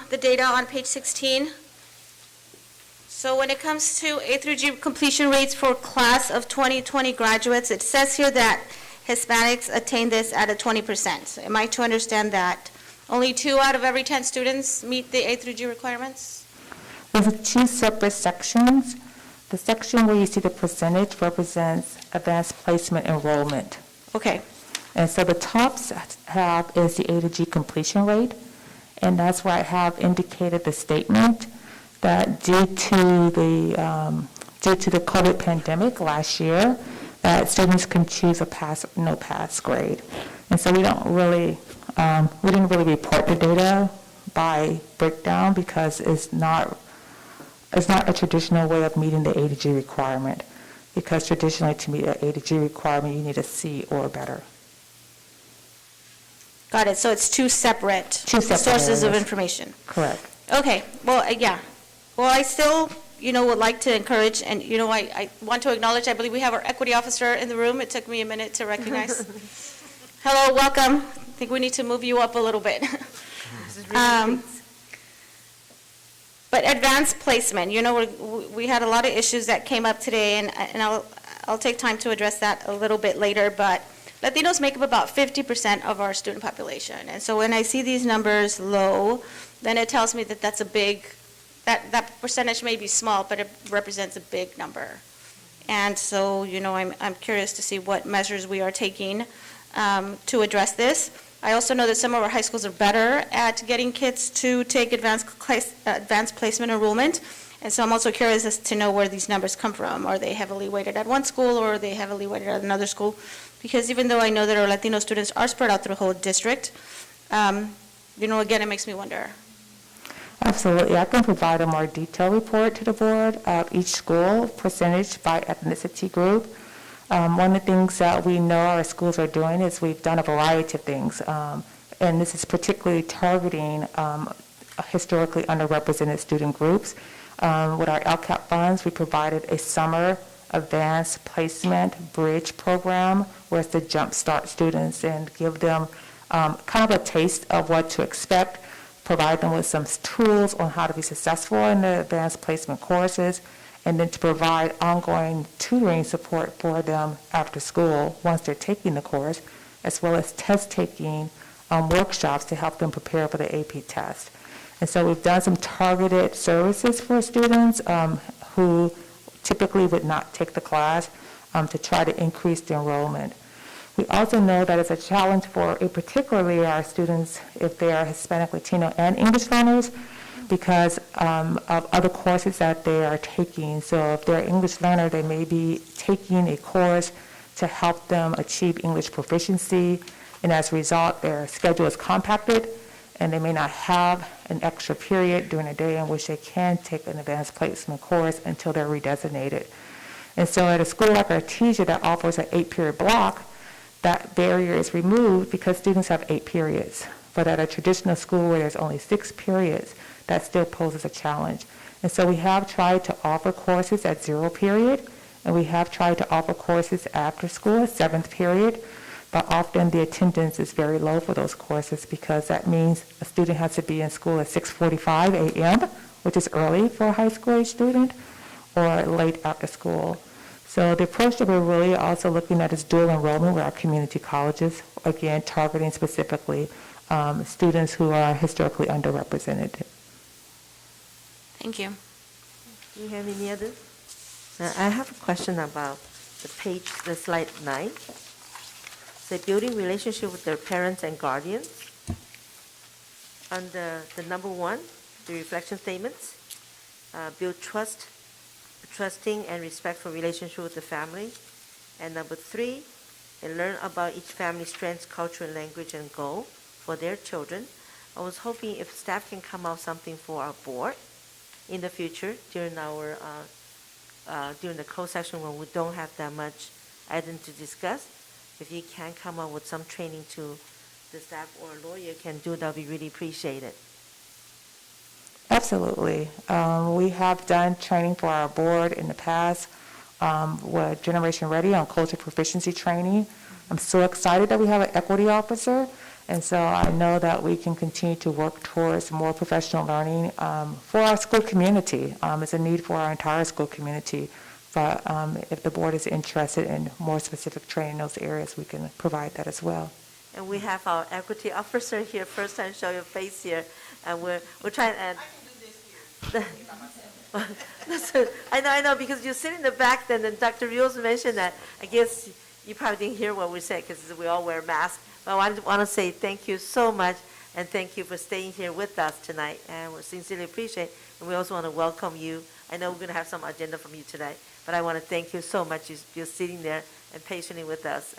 the data on page 16? So when it comes to A through G completion rates for class of 2020 graduates, it says here that Hispanics attain this at a 20%. Am I to understand that only 2 out of every 10 students meet the A through G requirements? There's 2 separate sections. The section where you see the percentage represents advanced placement enrollment. Okay. And so the top half is the A to G completion rate, and that's where I have indicated the statement that due to the COVID pandemic last year, that students can choose a pass or no pass grade. And so we didn't really report the data by breakdown because it's not a traditional way of meeting the A to G requirement. Because traditionally to meet an A to G requirement, you need a C or better. Got it. So it's 2 separate sources areas of information. Correct. Okay. Well, yeah. Well, I still, would like to encourage, and, I want to acknowledge, I believe we have our equity officer in the room. It took me a minute to recognize. Hello, welcome. I think we need to move you up a little bit. But advanced placement, we had a lot of issues that came up today, and I'll take time to address that a little bit later, but Latinos make up about 50% of our student population. And so when I see these numbers low, then it tells me that that's a big, that percentage may be small, but it represents a big number. And so, I'm curious to see what measures we are taking to address this. I also know that some of our high schools are better at getting kids to take advanced placement enrollment. And so I'm also curious as to know where these numbers come from. Are they heavily weighted at one school or are they heavily weighted at another school? Because even though I know that our Latino students are spread out through the whole district, again, it makes me wonder. Absolutely. I can provide a more detailed report to the board of each school percentage by ethnicity group. One of the things that we know our schools are doing is we've done a variety of things, and this is particularly targeting historically underrepresented student groups. With our LCAP funds, we provided a summer advanced placement bridge program where it's to jumpstart students and give them kind of a taste of what to expect, provide them with some tools on how to be successful in the advanced placement courses, and then to provide ongoing tutoring support for them after school once they're taking the course, as well as test-taking workshops to help them prepare for the AP test. And so we've done some targeted services for students who typically would not take the class to try to increase the enrollment. We also know that it's a challenge for particularly our students if they are Hispanic, Latino, and English learners because of other courses that they are taking. So if they're an English learner, they may be taking a course to help them achieve English proficiency, and as a result, their schedule is compacted, and they may not have an extra period during the day in which they can take an advanced placement course until they're redesignated. And so at a school like Artesia that offers an 8-period block, that barrier is removed because students have 8 periods. But at a traditional school where there's only 6 periods, that still poses a challenge. And so we have tried to offer courses at 0 period, and we have tried to offer courses after school at 7th period, but often the attendance is very low for those courses because that means a student has to be in school at 6:45 a.m., which is early for a high school age student, or late after school. So the approach that we're really also looking at is dual enrollment with our community colleges, again, targeting specifically students who are historically underrepresented. Thank you. Do you have any others? I have a question about the slide 9. Say building relationship with their parents and guardians. Under the number 1, the reflection statements, build trusting and respectful relationship with the family. And number 3, and learn about each family's strengths, culture, language, and goal for their children. I was hoping if staff can come out something for our board in the future during our during the closed session when we don't have that much item to discuss. If you can come up with some training to the staff or a lawyer can do, that would be really appreciated. Absolutely. We have done training for our board in the past with Generation Ready on culture proficiency training. I'm so excited that we have an equity officer, and so I know that we can continue to work towards more professional learning for our school community. It's a need for our entire school community, but if the board is interested in more specific training in those areas, we can provide that as well. And we have our equity officer here, first time show your face here, and we're trying to add. I know, because you sit in the back, then Dr. Rios mentioned that. I guess you probably didn't hear what we said because we all wear masks. But I want to say thank you so much, and thank you for staying here with us tonight, and we sincerely appreciate it. And we also want to welcome you. I know we're going to have some agenda from you tonight, but I want to thank you so much. You're sitting there and patiently with us,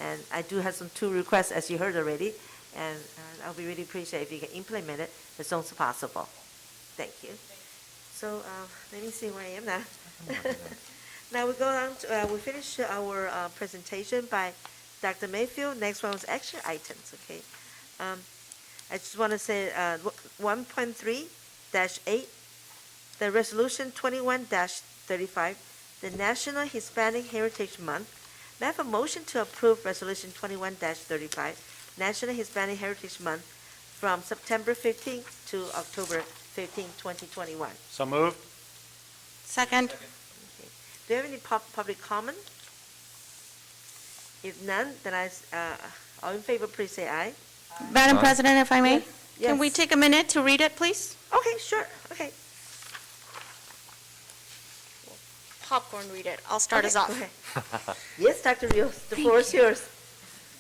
and I do have some 2 requests, as you heard already, and I'll be really appreciate if you can implement it as soon as possible. Thank you. So let me see where I am now. Now we go on to, we finish our presentation by Dr. Mayfield. Next one was action items, okay? I just want to say 1.3-8, the resolution 21-35, the National Hispanic Heritage Month. May I have a motion to approve resolution 21-35, National Hispanic Heritage Month from September 15th to October 15th, 2021. So moved. Second. Okay. Do you have any public comment? If none, then all in favor, please say aye. Madam President, if I may, Yes. can we take a minute to read it, please? Okay, sure, okay. Popcorn read it. I'll start us Okay, off. go ahead. Yes, Dr. Rios, the floor is yours.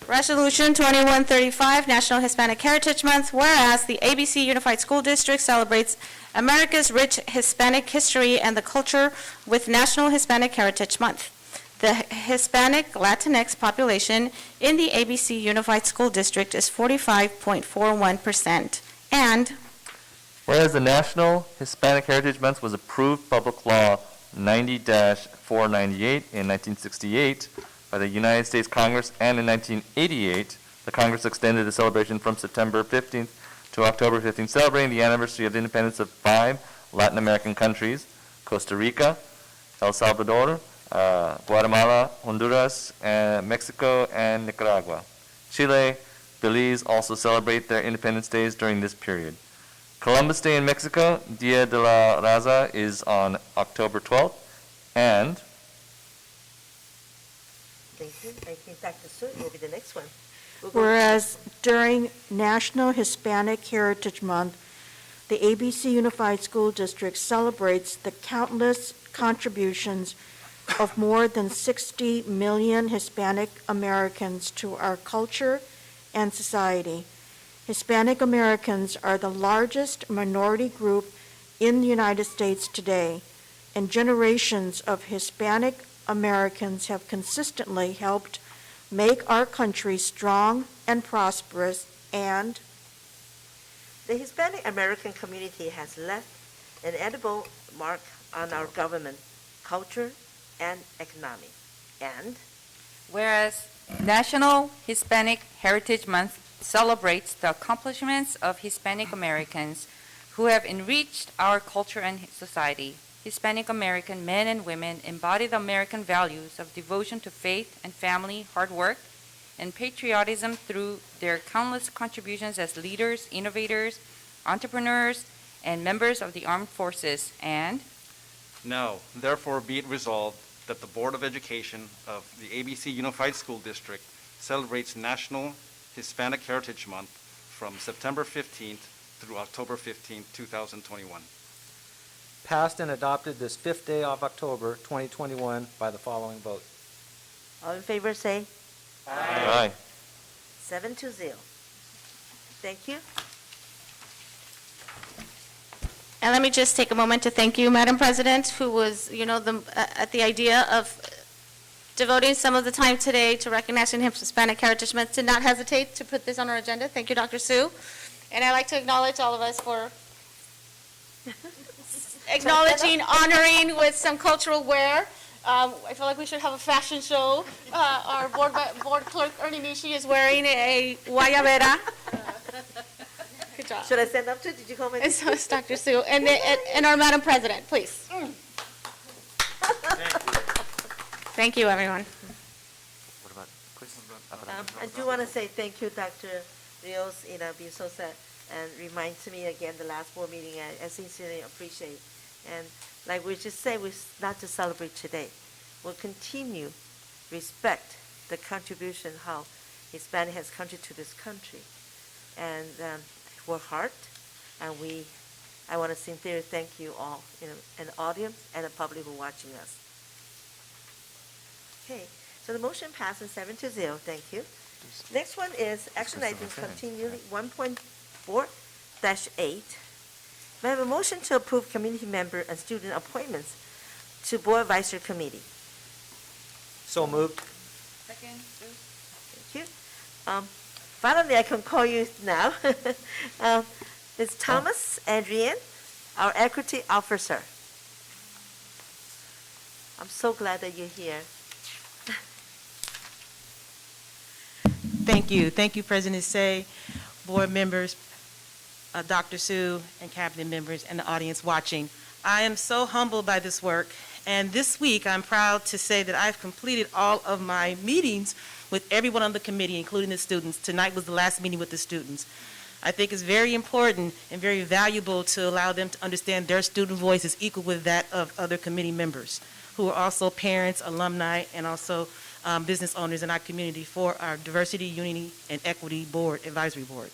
Resolution 2135, National Hispanic Heritage Month, whereas the ABC Unified School District celebrates America's rich Hispanic history and the culture with National Hispanic Heritage Month. The Hispanic Latinx population in the ABC Unified School District is 45.41%. And Whereas the National Hispanic Heritage Month was approved public law 90-498 in 1968 by the United States Congress, and in 1988, the Congress extended the celebration from September 15th to October 15th, celebrating the anniversary of the independence of 5 Latin American countries: Costa Rica, El Salvador, Guatemala, Honduras, Mexico, and Nicaragua. Chile, Belize also celebrate their independence days during this period. Columbus Day in Mexico, Dia de la Raza, is on October 12th, and Thank you. I think Dr. Sue will be the next one. We'll go- Whereas during National Hispanic Heritage Month, the ABC Unified School District celebrates the countless contributions of more than 60 million Hispanic Americans to our culture and society. Hispanic Americans are the largest minority group in the United States today, and generations of Hispanic Americans have consistently helped make our country strong and prosperous, and The Hispanic American community has left an edible mark on our government, culture, and economy. And Whereas National Hispanic Heritage Month celebrates the accomplishments of Hispanic Americans who have enriched our culture and society. Hispanic American men and women embody the American values of devotion to faith and family, hard work, and patriotism through their countless contributions as leaders, innovators, entrepreneurs, and members of the armed forces. And Now, therefore be it resolved that the Board of Education of the ABC Unified School District celebrates National Hispanic Heritage Month from September 15th through October 15th, 2021. Passed and adopted this 5th day of October 2021 by the following vote. All in favor say Aye. 7-0. Thank you. And let me just take a moment to thank you, Madam President, who was, at the idea of devoting some of the time today to recognizing Hispanic Heritage Month. Did not hesitate to put this on our agenda. Thank you, Dr. Sue. And I'd like to acknowledge all of us for acknowledging, honoring with some cultural wear. I feel like we should have a fashion show. Our board clerk, Ernie Nishi, is wearing a guayabera. Good job. Should I stand up too? Did you call my name? And so is Dr. Sue. And our Madam President, please. Thank you, everyone. What about Chris? I do want to say thank you, Dr. Rios, being so sad, and reminds me again the last board meeting. I sincerely appreciate. And like we just say, we're not to celebrate today. We'll continue respect the contribution how Hispanic has contributed to this country, and work hard. And I want to sincerely thank you all, an audience and the public who are watching us. Okay, so the motion passes 7-0. Thank you. Next one is action items continually 1.4-8. May I have a motion to approve community member and student appointments to Board Advisory Committee? So moved. Second. Thank you. Finally, I can call you now. Ms. Thomas Adrienne, our Equity Officer. I'm so glad that you're here. Thank you. Thank you, President Say, board members, Dr. Sue, and cabinet members, and the audience watching. I am so humbled by this work, and this week I'm proud to say that I've completed all of my meetings with everyone on the committee, including the students. Tonight was the last meeting with the students. I think it's very important and very valuable to allow them to understand their student voice is equal with that of other committee members, who are also parents, alumni, and also business owners in our community for our Diversity, Unity, and Equity Board, Advisory Board.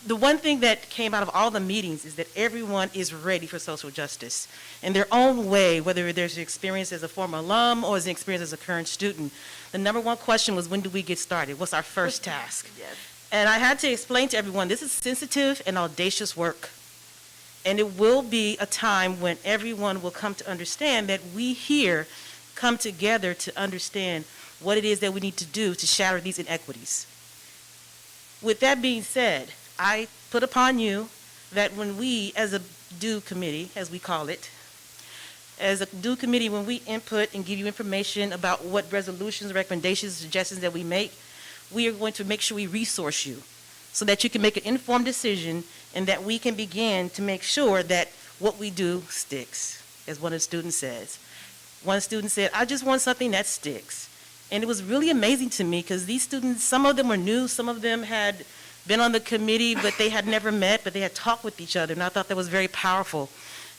The one thing that came out of all the meetings is that everyone is ready for social justice in their own way, whether there's an experience as a former alum or as an experience as a current student. The number one question was, when do we get started? What's our first task? Yes. And I had to explain to everyone, this is sensitive and audacious work. And it will be a time when everyone will come to understand that we here come together to understand what it is that we need to do to shatter these inequities. With that being said, I put upon you that when we, as a due committee, as we call it, as a due committee, when we input and give you information about what resolutions, recommendations, suggestions that we make, we are going to make sure we resource you so that you can make an informed decision and that we can begin to make sure that what we do sticks, as one of the students says. One student said, I just want something that sticks. And it was really amazing to me because these students, some of them were new, some of them had been on the committee, but they had never met, but they had talked with each other, and I thought that was very powerful.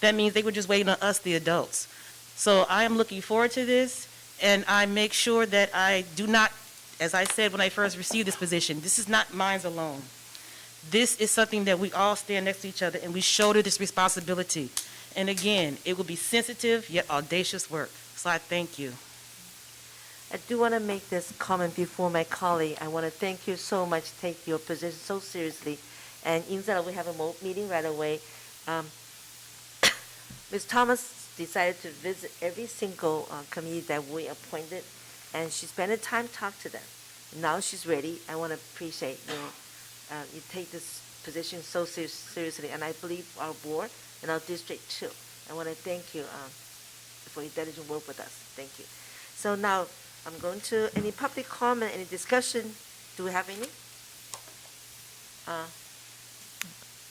That means they were just waiting on us, the adults. So I am looking forward to this, and I make sure that I do not, as I said when I first received this position, this is not mine alone. This is something that we all stand next to each other, and we shoulder this responsibility. And again, it will be sensitive yet audacious work. So I thank you. I do want to make this comment before my colleague. I want to thank you so much, take your position so seriously. And inside we have a meeting right away. Ms. Thomas decided to visit every single committee that we appointed, and she spent the time to talk to them. Now she's ready. I want to appreciate you take this position so seriously, and I believe our board and our district too. I want to thank you for your diligent work with us. Thank you. So now I'm going to any public comment, any discussion. Do we have any?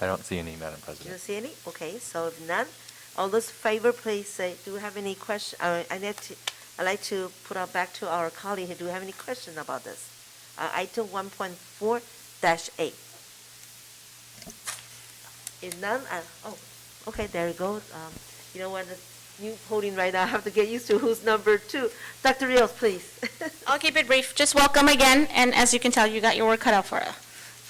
I don't see any, Madam You President. don't see any? Okay, so if none, all those in favor, please say, do we have any question? I'd like to put out back to our colleague here. Do we have any question about this? Item 1.4-8. If none, okay, there you go. You know what, the new voting right now, I have to get used to who's number 2. Dr. Rios, please. I'll keep it brief. Just welcome again, and as you can tell, you got your work cut out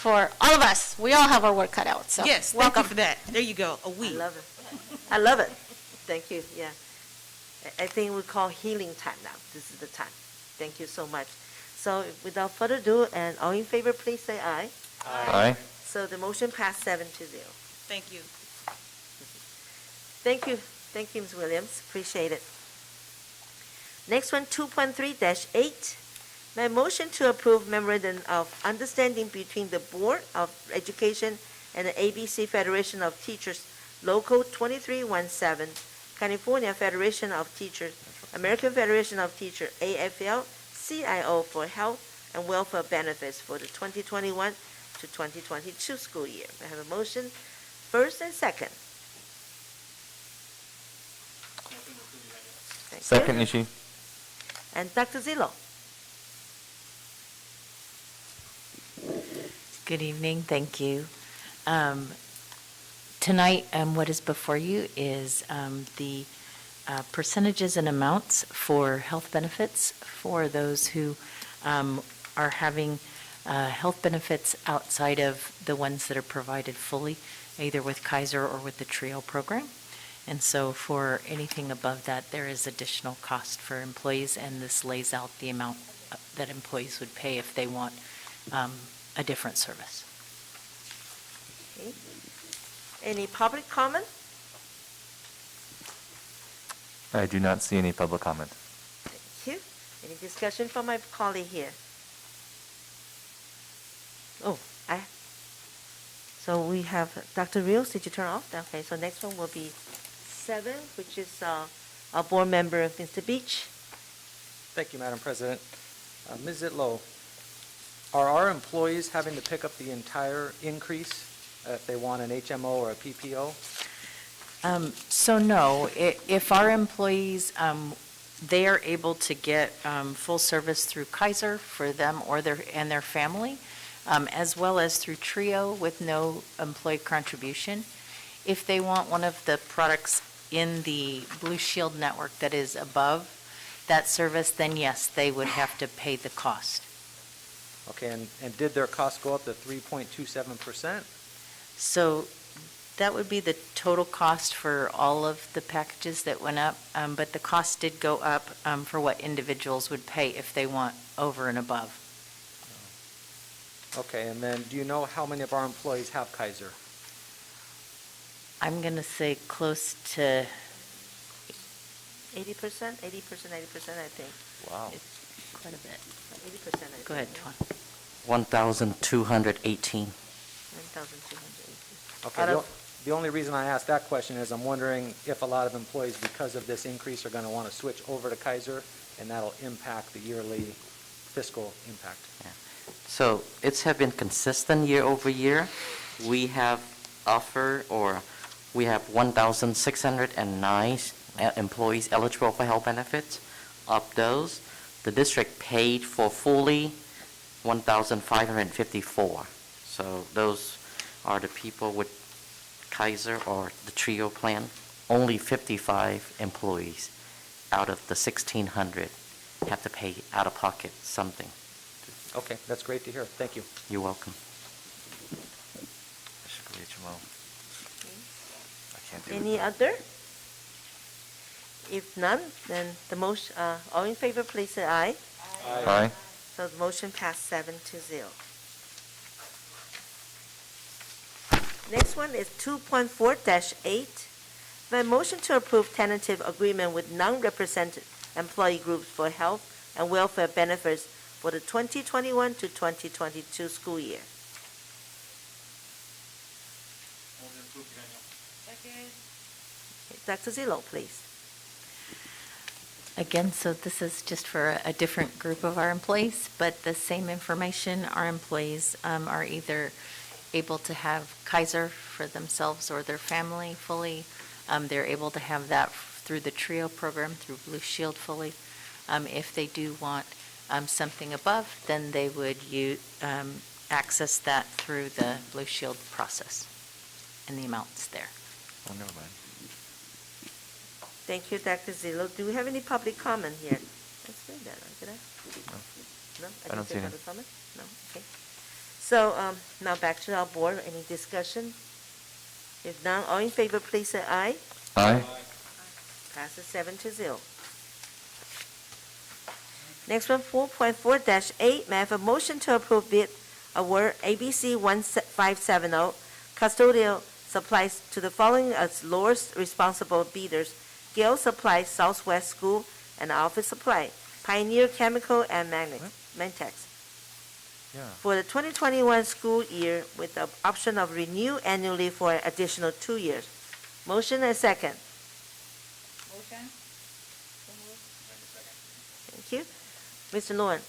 for all of us. We all have our work cut out, so. Yes, thank you welcome. for that. There you go, a we. I love it. I love it. Thank you, yeah. I think we call healing time now. This is the time. Thank you so much. So without further ado, and all in favor, please say aye. Aye. So the motion passed 7-0. Thank you. Thank you, Ms. Williams, appreciate it. Next one, 2.3-8. My motion to approve memorandum of understanding between the Board of Education and the ABC Federation of Teachers, Local 2317, California Federation of Teachers, American Federation of Teachers, AFL-CIO for health and welfare benefits for the 2021 to 2022 school year. I have a motion, first and second. Thank you. Second, Nishi. And Dr. Zillo. Good evening, thank you. Tonight, what is before you is the percentages and amounts for health benefits for those who are having health benefits outside of the ones that are provided fully, either with Kaiser or with the TRIO program. And so for anything above that, there is additional cost for employees, and this lays out the amount that employees would pay if they want a different service. Okay. Any public comment? I do not see any public comment. Thank you. Any discussion from my colleague here? Oh, so we have Dr. Rios. Did you turn off? Okay, so next one will be 7, which is our board member, Mr. Beach. Thank you, Madam President. Ms. Zitlow, are our employees having to pick up the entire increase if they want an HMO or a PPO? So no, if our employees, they are able to get full service through Kaiser for them or their family, as well as through TRIO with no employee contribution. If they want one of the products in the Blue Shield network that is above that service, then yes, they would have to pay the cost. Okay, and did their cost go up to 3.27%? So that would be the total cost for all of the packages that went up, but the cost did go up for what individuals would pay if they want over and above. Okay, and then do you know how many of our employees have Kaiser? I'm going to say close to 80%, 90%, I think. Wow. It's quite a bit. 80%, I think. Go ahead, Tuan. 1,218. 1,218. Okay, the only reason I asked that question is I'm wondering if a lot of employees, because of this increase, are going to want to switch over to Kaiser, and that'll impact the yearly fiscal impact. Yeah. So it's have been consistent year over year. We have offered, or we have 1,609 employees eligible for health benefits. Of those, the district paid for fully 1,554. So those are the people with Kaiser or the TRIO plan. Only 55 employees out of the 1,600 have to pay out of pocket something. Okay, that's great to hear. Thank you. You're welcome. Any other? If none, then the motion, all in favor, please say aye. Aye. So the motion passed 7-0. Next one is 2.4-8. My motion to approve tentative agreement with non-represented employee groups for health and welfare benefits for the 2021 to 2022 school year. Dr. Zillo, please. Again, so this is just for a different group of our employees, but the same information. Our employees are either able to have Kaiser for themselves or their family fully. They're able to have that through the TRIO program, through Blue Shield fully. If they do want something above, then they would access that through the Blue Shield process and the amounts there. Oh, never mind. Thank you, Dr. Zillo. Do we have any public comment here? Let's read that, right? Did I? No? I don't see any. Public comment? No? Okay. So now back to our board. Any discussion? If none, all in favor, please say aye. Aye. Passes 7-0. Next one, 4.4-8, may I have a motion to approve bid award ABC 1570 custodial supplies to the following as lowest responsible bidders: Gale Supply, Southwest School, and Office Supply, Pioneer Chemical, and Mantex. Yeah. For the 2021 school year with the option of renew annually for an additional 2 years. Motion and second. Motion? Thank you. Mr. Nguyen.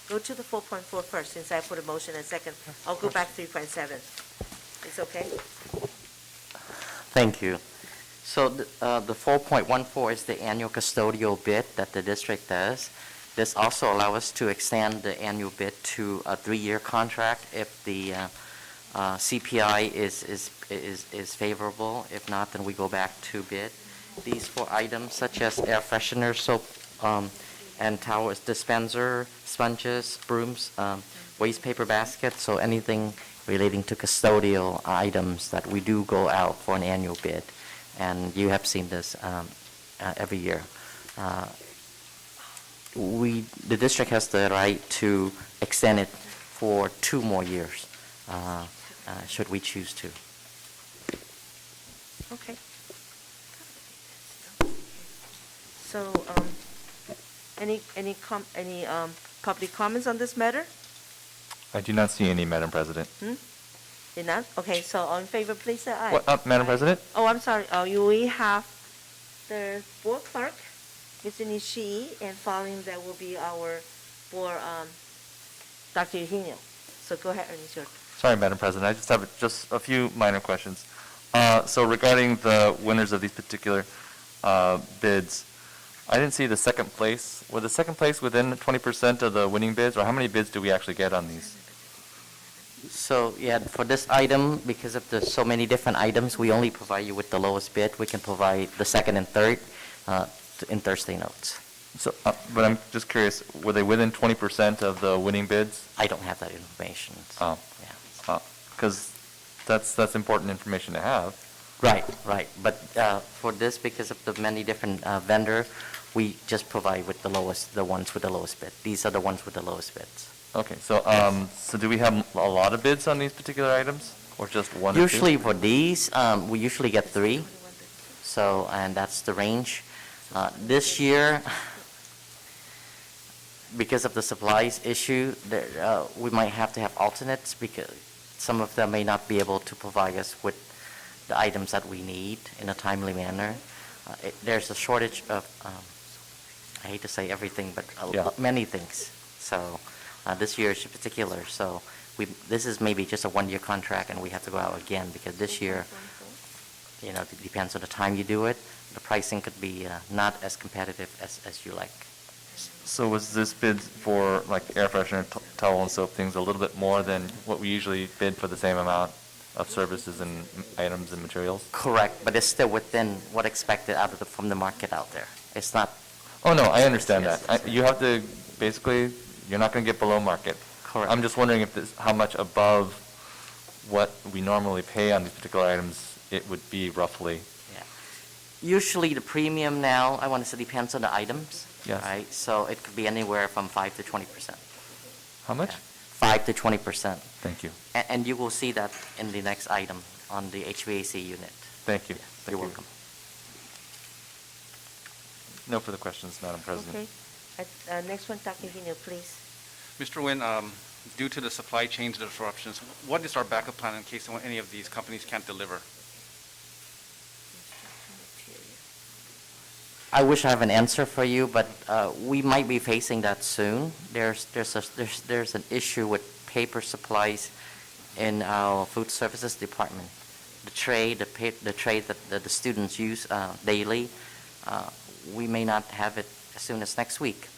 Go to the 4.4 first, since I put a motion and second. I'll go back 3.7. It's okay? Thank you. So the 4.14 is the annual custodial bid that the district does. This also allows us to extend the annual bid to a 3-year contract if the CPI is favorable. If not, then we go back to bid. These 4 items, such as air freshener, soap, and towel dispenser, sponges, brooms, waste paper baskets, so anything relating to custodial items that we do go out for an annual bid. And you have seen this every year. The district has the right to extend it for 2 more years, should we choose to. Okay. So, any public comments on this matter? I do not see any, Madam President. Did not? Okay, so all in favor, please say aye. What, Madam President? Oh, I'm sorry. We have the board clerk, Mr. Nishii, and following that will be our board, Dr. Eugenio. So go ahead, Ernest. Sorry, Madam President, I just have just a few minor questions. So regarding the winners of these particular bids, I didn't see the second place. Was the second place within 20% of the winning bids, or how many bids do we actually get on these? So, yeah, for this item, because of the so many different items, we only provide you with the lowest bid. We can provide the second and third in Thursday notes. So, but I'm just curious, were they within 20% of the winning bids? I don't have that information. Oh. Yeah. Because that's important information to have. Right. But for this, because of the many different vendor, we just provide with the ones with the lowest bid. These are the ones with the lowest bids. Okay, so so do we have a lot of bids on these particular items, or just one? Usually or two? for these, we usually get 3. So, and that's the range. This year, because of the supplies issue, we might have to have alternates because some of them may not be able to provide us with the items that we need in a timely manner. There's a shortage of, I hate to say everything, but many things. So this year is particular. So this is maybe just a 1-year contract, and we have to go out again because this year, it depends on the time you do it. The pricing could be not as competitive as you like. So was this bid for like air freshener, towel and soap things a little bit more than what we usually bid for the same amount of services and items and materials? Correct, but it's still within what expected from the market out there. It's not. Oh, no, I understand that. You have to, basically, you're not going to get below market. Correct. I'm just wondering if how much above what we normally pay on these particular items it would be roughly. Yeah. Usually the premium now, I want to say, depends on the items. Yes. Right? So it could be anywhere from 5 to 20%. How much? 5 to 20%. Thank you. And you will see that in the next item on the HVAC unit. Thank you. You're welcome. No further questions, Madam President. Okay. Next one, Dr. Eugenio, please. Mr. Nguyen, due to the supply chain disruptions, what is our backup plan in case any of these companies can't deliver? I wish I have an answer for you, but we might be facing that soon. There's an issue with paper supplies in our food services department tray, the tray that the students use daily, we may not have it as soon as next week.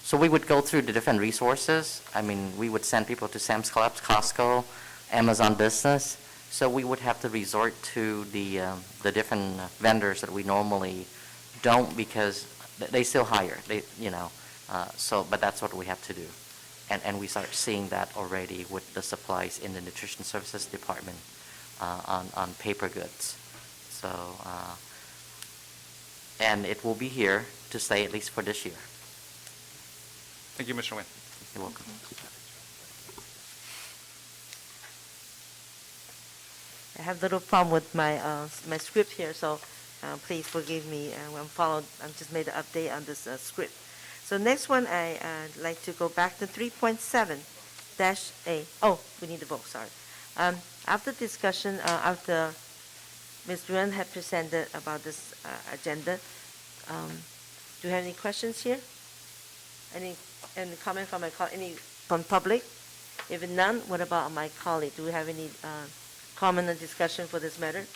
So we would go through the different resources. I mean, we would send people to Sam's Club, Costco, Amazon Business. So we would have to resort to the different vendors that we normally don't, because they still hire. But that's what we have to do. And we start seeing that already with the supplies in the Nutrition Services Department on paper goods. So, and it will be here to stay at least for this year. Thank you, Mr. Nguyen. You're welcome. I have a little problem with my my script here, so please forgive me. I just made an update on this script. So next one, I'd like to go back to 3.7-A. Oh, we need to vote, sorry. After discussion, after Ms. Nguyen had presented about this agenda, do you have any questions here? Any comment from from public? If none, what about my colleague? Do we have any comment or discussion for this matter?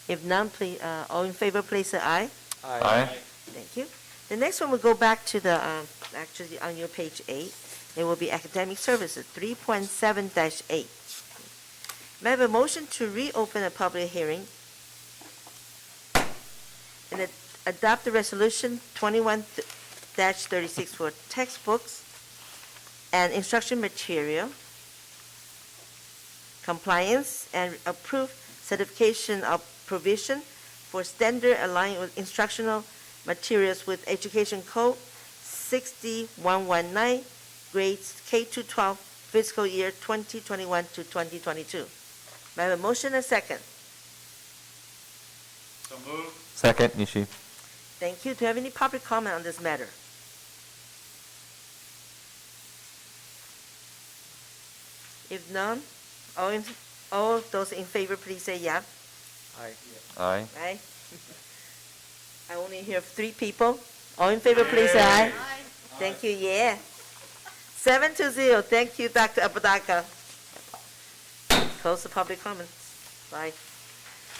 If none, please, all in favor, please say aye. Aye. Aye. Thank you. The next one will go back to the, actually on your page 8. It will be academic services, 3.7-8. May I have a motion to reopen a public hearing and adopt the resolution 21-36 for textbooks and instruction material compliance and approve certification of provision for standard aligned with instructional materials with Education Code 60119, grades K-12, fiscal year 2021 to 2022. May I have a motion and second? So moved. Second, Nishi. Thank you. Do you have any public comment on this matter? If none, all of those in favor, please say yeah. Aye. Aye. Aye. I only hear 3 people. All in favor, please say aye. Thank you, yeah. 7-0. Thank you, Dr. Apodaca. Close the public comments. Bye.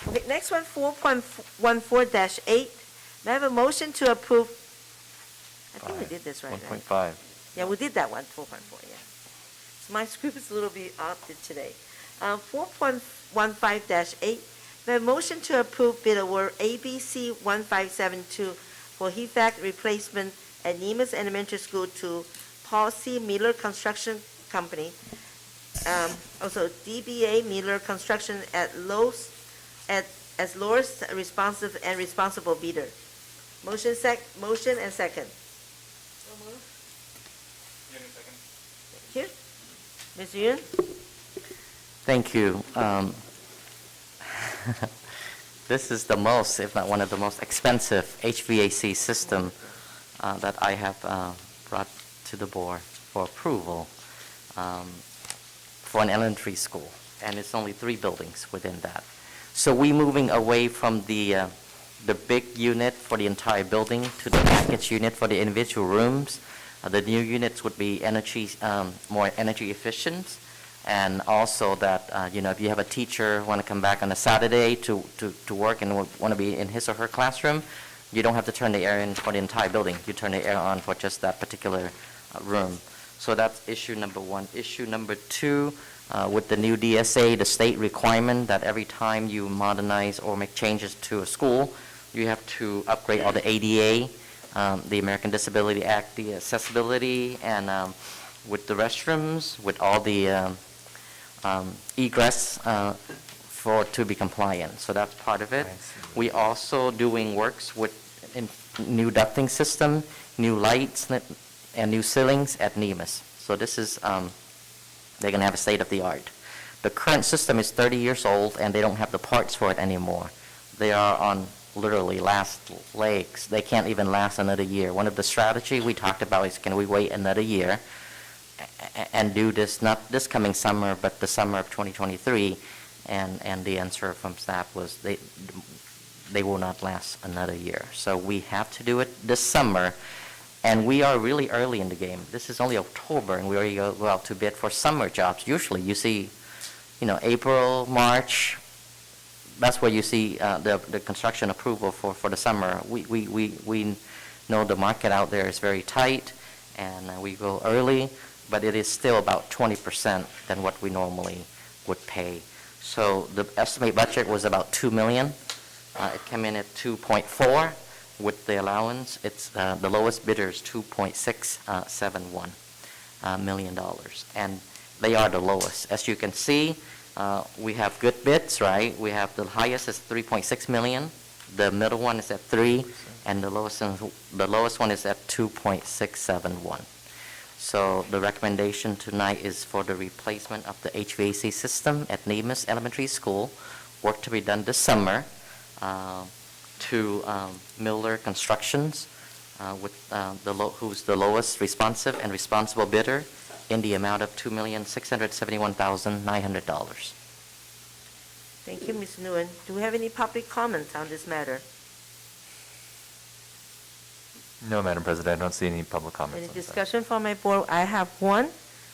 Okay, next one, 4.14-8. May I have a motion to approve? I think we did this right, right? 1.5. Yeah, we did that one, 4.4, yeah. So my script is a little bit opted today. 4.15-8. The motion to approve bid award ABC 1572 for HVAC replacement at Nemus Elementary School to Paul C. Miller Construction Company. Also DBA Miller Construction as lowest responsive and responsible bidder. Motion and second. Thank you. Ms. Yun? Thank you. This is the most, if not one of the most expensive HVAC system that I have brought to the board for approval for an elementary school, and it's only 3 buildings within that. So we're moving away from the big unit for the entire building to the package unit for the individual rooms. The new units would be more energy efficient. And also that, if you have a teacher want to come back on a Saturday to work and want to be in his or her classroom, you don't have to turn the air on for the entire building. You turn the air on for just that particular room. So that's issue number 1. Issue number 2, with the new DSA, the state requirement that every time you modernize or make changes to a school, you have to upgrade all the ADA, the American Disability Act, the accessibility, and with the restrooms, with all the egress to be compliant. So that's part of it. We also doing works with new ducting system, new lights, and new ceilings at Nemus. So this is, they're going to have a state-of-the-art. The current system is 30 years old, and they don't have the parts for it anymore. They are on literally last legs. They can't even last another year. One of the strategy we talked about is, can we wait another year and do this, not this coming summer, but the summer of 2023, and the answer from staff was they will not last another year. So we have to do it this summer, and we are really early in the game. This is only October, and we already go out to bid for summer jobs. Usually you see, April, March, that's where you see the construction approval for the summer. We know the market out there is very tight, and we go early, but it is still about 20% than what we normally would pay. So the estimate budget was about $2 million. It came in at 2.4 with the allowance. It's the lowest bidder is $2.671 million, and they are the lowest. As you can see, we have good bids, right? We have the highest is 3.6 million. The middle one is at 3, and the lowest one is at 2.671. So the recommendation tonight is for the replacement of the HVAC system at Nemus Elementary School, work to be done this summer, to Miller Constructions, with who's the lowest responsive and responsible bidder, in the amount of $2,671,900. Thank you, Ms. Nguyen. Do we have any public comments on this matter? No, Madam President, I don't see any public comments. Any on this discussion from my board? I have one,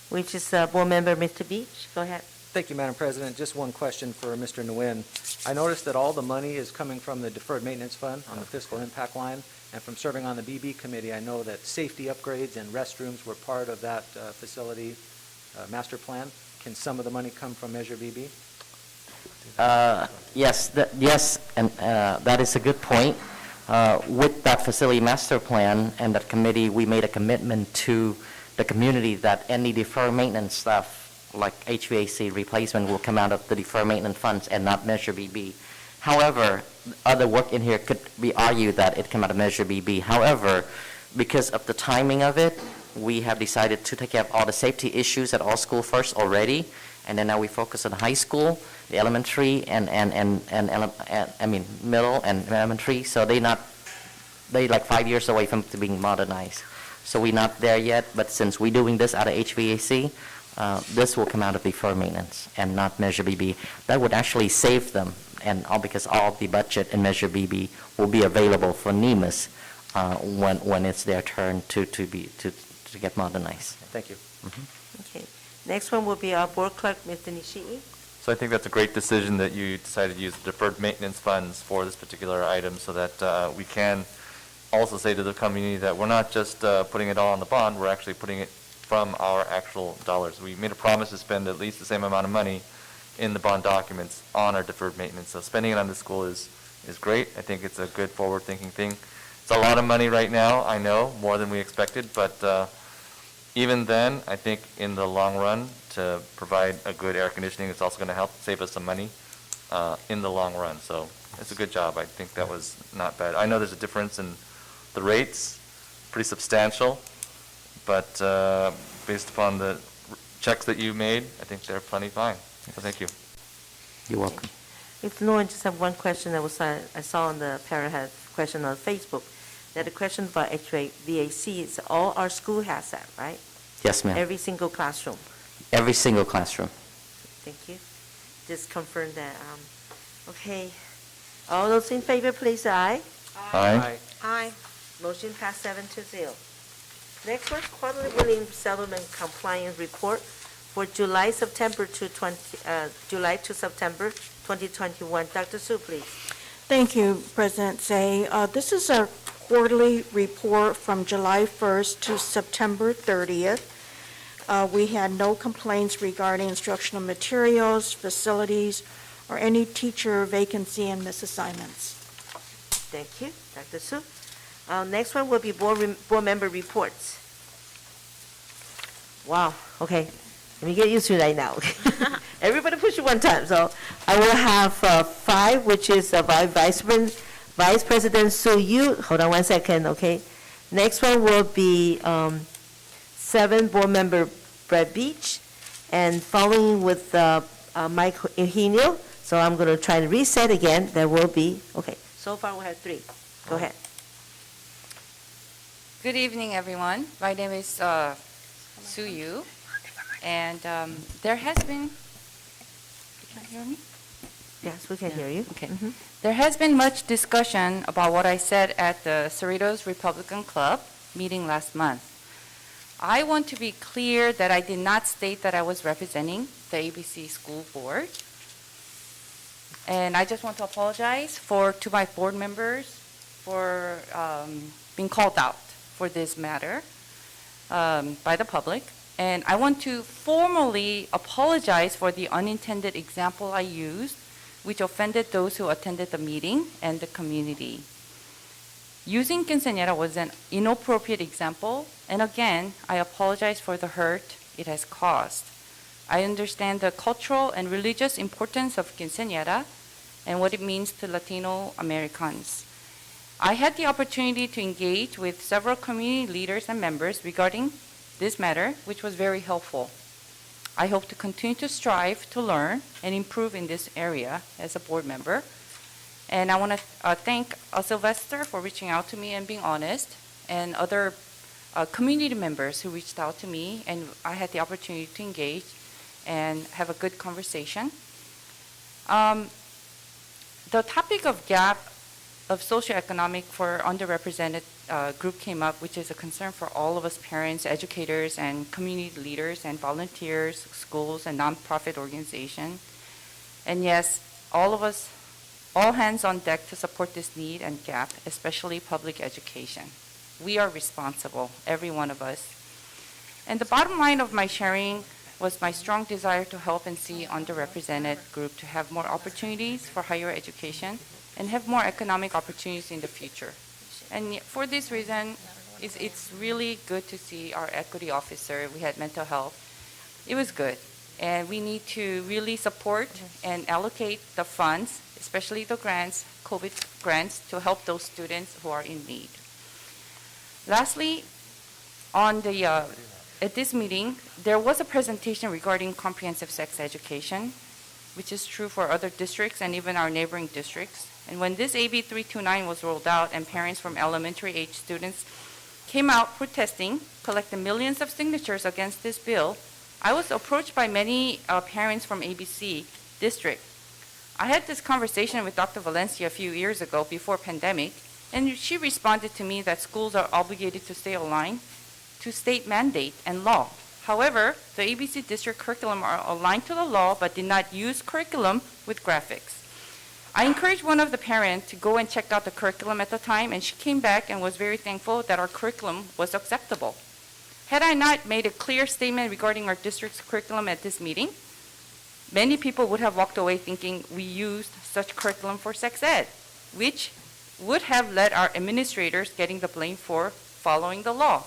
which is Board Member Mr. Beach. Go ahead. Thank you, Madam President. Just one question for Mr. Nguyen. I noticed that all the money is coming from the Deferred Maintenance Fund on the fiscal impact line, and from serving on the BB committee, I know that safety upgrades and restrooms were part of that facility master plan. Can some of the money come from Measure BB? Yes, and that is a good point. With that facility master plan and that committee, we made a commitment to the community that any deferred maintenance stuff, like HVAC replacement, will come out of the deferred maintenance funds and not Measure BB. However, other work in here could be argued that it came out of Measure BB. However, because of the timing of it, we have decided to take care of all the safety issues at all schools first already, and then now we focus on high school, the elementary, and middle and elementary. So they like 5 years away from being modernized. So we're not there yet. But since we're doing this out of HVAC, this will come out of deferred maintenance and not Measure BB. That would actually save them, and all because all the budget in Measure BB will be available for NEMIS when it's their turn to get modernized. Thank you. Okay. Next one will be our board clerk, Mr. Nishii. So I think that's a great decision that you decided to use deferred maintenance funds for this particular item, so that we can also say to the community that we're not just putting it all on the bond, we're actually putting it from our actual dollars. We made a promise to spend at least the same amount of money in the bond documents on our deferred maintenance. So spending it on the school is great. I think it's a good forward-thinking thing. It's a lot of money right now, I know, more than we expected, but even then, I think in the long run, to provide a good air conditioning, it's also going to help save us some money in the long run. So it's a good job. I think that was not bad. I know there's a difference in the rates, pretty substantial, but based upon the checks that you made, I think they're plenty fine. So thank you. You're welcome. If no, I just have one question that was I saw on the Parahad question on Facebook. That the question about HVAC is all our school has that, right? Yes, ma'am. Every single classroom. Every single classroom. Thank you. Just confirm that. Okay. All those in favor, please say aye. Aye. Aye. Motion passed 7-0. Next one, quarterly billing settlement compliance report for July to September 2021. Dr. Su, please. Thank you, President Say. This is our quarterly report from July 1st to September 30th. We had no complaints regarding instructional materials, facilities, or any teacher vacancy and misassignments. Thank you, Dr. Su. Next one will be board member reports. Wow, okay. Let me get used to that now. Everybody push it one time. So I will have 5, which is Vice President Su Yu. Hold on one second, okay. Next one will be 7, Board Member Brad Beach, and following with Mike Eugenio. So I'm going to try to reset again. There will be, okay. So far we have 3. Go ahead. Good evening, everyone. My name is Su Yu, and there has been, you can hear me? Yes, we can hear you. Okay. Mhm. There has been much discussion about what I said at the Cerritos Republican Club meeting last month. I want to be clear that I did not state that I was representing the ABC School Board. And I just want to apologize to my board members for being called out for this matter by the public. And I want to formally apologize for the unintended example I used, which offended those who attended the meeting and the community. Using quinceañera was an inappropriate example, and again, I apologize for the hurt it has caused. I understand the cultural and religious importance of quinceañera and what it means to Latino Americans. I had the opportunity to engage with several community leaders and members regarding this matter, which was very helpful. I hope to continue to strive to learn and improve in this area as a board member. And I want to thank Sylvester for reaching out to me and being honest, and other community members who reached out to me, and I had the opportunity to engage and have a good conversation. The topic of gap of socioeconomic for underrepresented group came up, which is a concern for all of us parents, educators, and community leaders, and volunteers, schools, and nonprofit organizations. And yes, all of us, all hands on deck to support this need and gap, especially public education. We are responsible, every one of us. And the bottom line of my sharing was my strong desire to help and see underrepresented group to have more opportunities for higher education and have more economic opportunities in the future. And for this reason, it's really good to see our equity officer. We had mental health. It was good. And we need to really support and allocate the funds, especially the grants, COVID grants, to help those students who are in need. Lastly, at this meeting, there was a presentation regarding comprehensive sex education, which is true for other districts and even our neighboring districts. And when this AB 329 was rolled out and parents from elementary age students came out protesting, collecting millions of signatures against this bill, I was approached by many parents from ABC district. I had this conversation with Dr. Valencia a few years ago before pandemic, and she responded to me that schools are obligated to stay aligned to state mandate and law. However, the ABC district curriculum are aligned to the law but did not use curriculum with graphics. I encouraged one of the parents to go and check out the curriculum at the time, and she came back and was very thankful that our curriculum was acceptable. Had I not made a clear statement regarding our district's curriculum at this meeting, many people would have walked away thinking we used such curriculum for sex ed, which would have led our administrators getting the blame for following the law.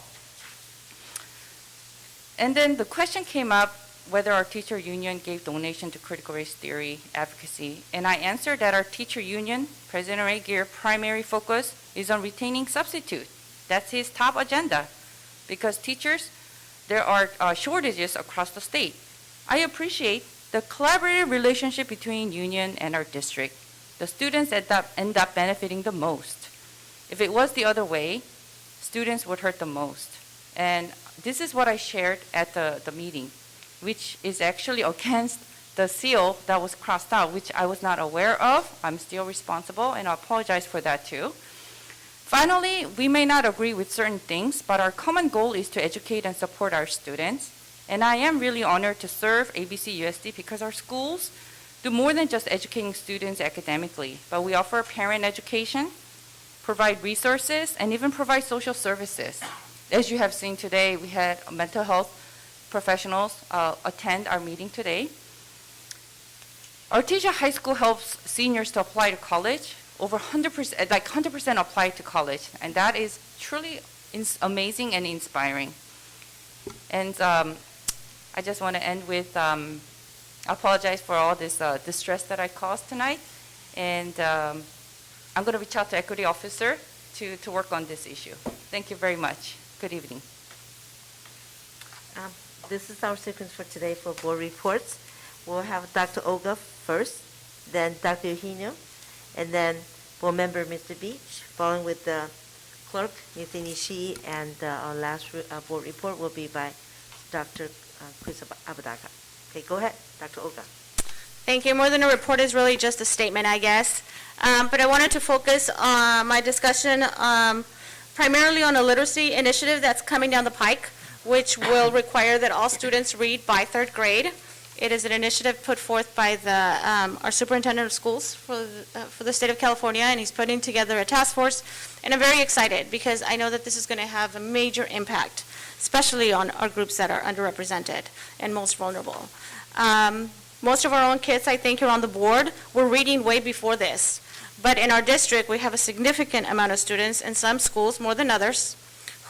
And then the question came up whether our teacher union gave donation to critical race theory advocacy, and I answered that our teacher union, President Ray Gear, primary focus is on retaining substitute. That's his top agenda, because teachers, there are shortages across the state. I appreciate the collaborative relationship between union and our district. The students end up benefiting the most. If it was the other way, students would hurt the most. And this is what I shared at the meeting, which is actually against the seal that was crossed out, which I was not aware of. I'm still responsible, and I apologize for that too. Finally, we may not agree with certain things, but our common goal is to educate and support our students. And I am really honored to serve ABCUSD because our schools do more than just educating students academically, but we offer parent education, provide resources, and even provide social services. As you have seen today, we had mental health professionals attend our meeting today. Cerritos High School helps seniors to apply to college. Over 100%, like 100% apply to college, and that is truly amazing and inspiring. And I just want to end with apologize for all this distress that I caused tonight, and I'm going to reach out to Equity Officer to work on this issue. Thank you very much. Good evening. This is our sequence for today for board reports. We'll have Dr. Olga first, then Dr. Eugenio, and then board member Mr. Beach, following with the clerk, Ms. Nishi, and our last board report will be by Dr. Chris Abadaga. Okay, go ahead, Dr. Olga. Thank you. More than a report is really just a statement, I guess. But I wanted to focus on my discussion primarily on a literacy initiative that's coming down the pike, which will require that all students read by third grade. It is an initiative put forth by our superintendent of schools for the state of California, and he's putting together a task force. And I'm very excited because I know that this is going to have a major impact, especially on our groups that are underrepresented and most vulnerable. Most of our own kids, I think, here on the board were reading way before this. But in our district, we have a significant amount of students in some schools, more than others,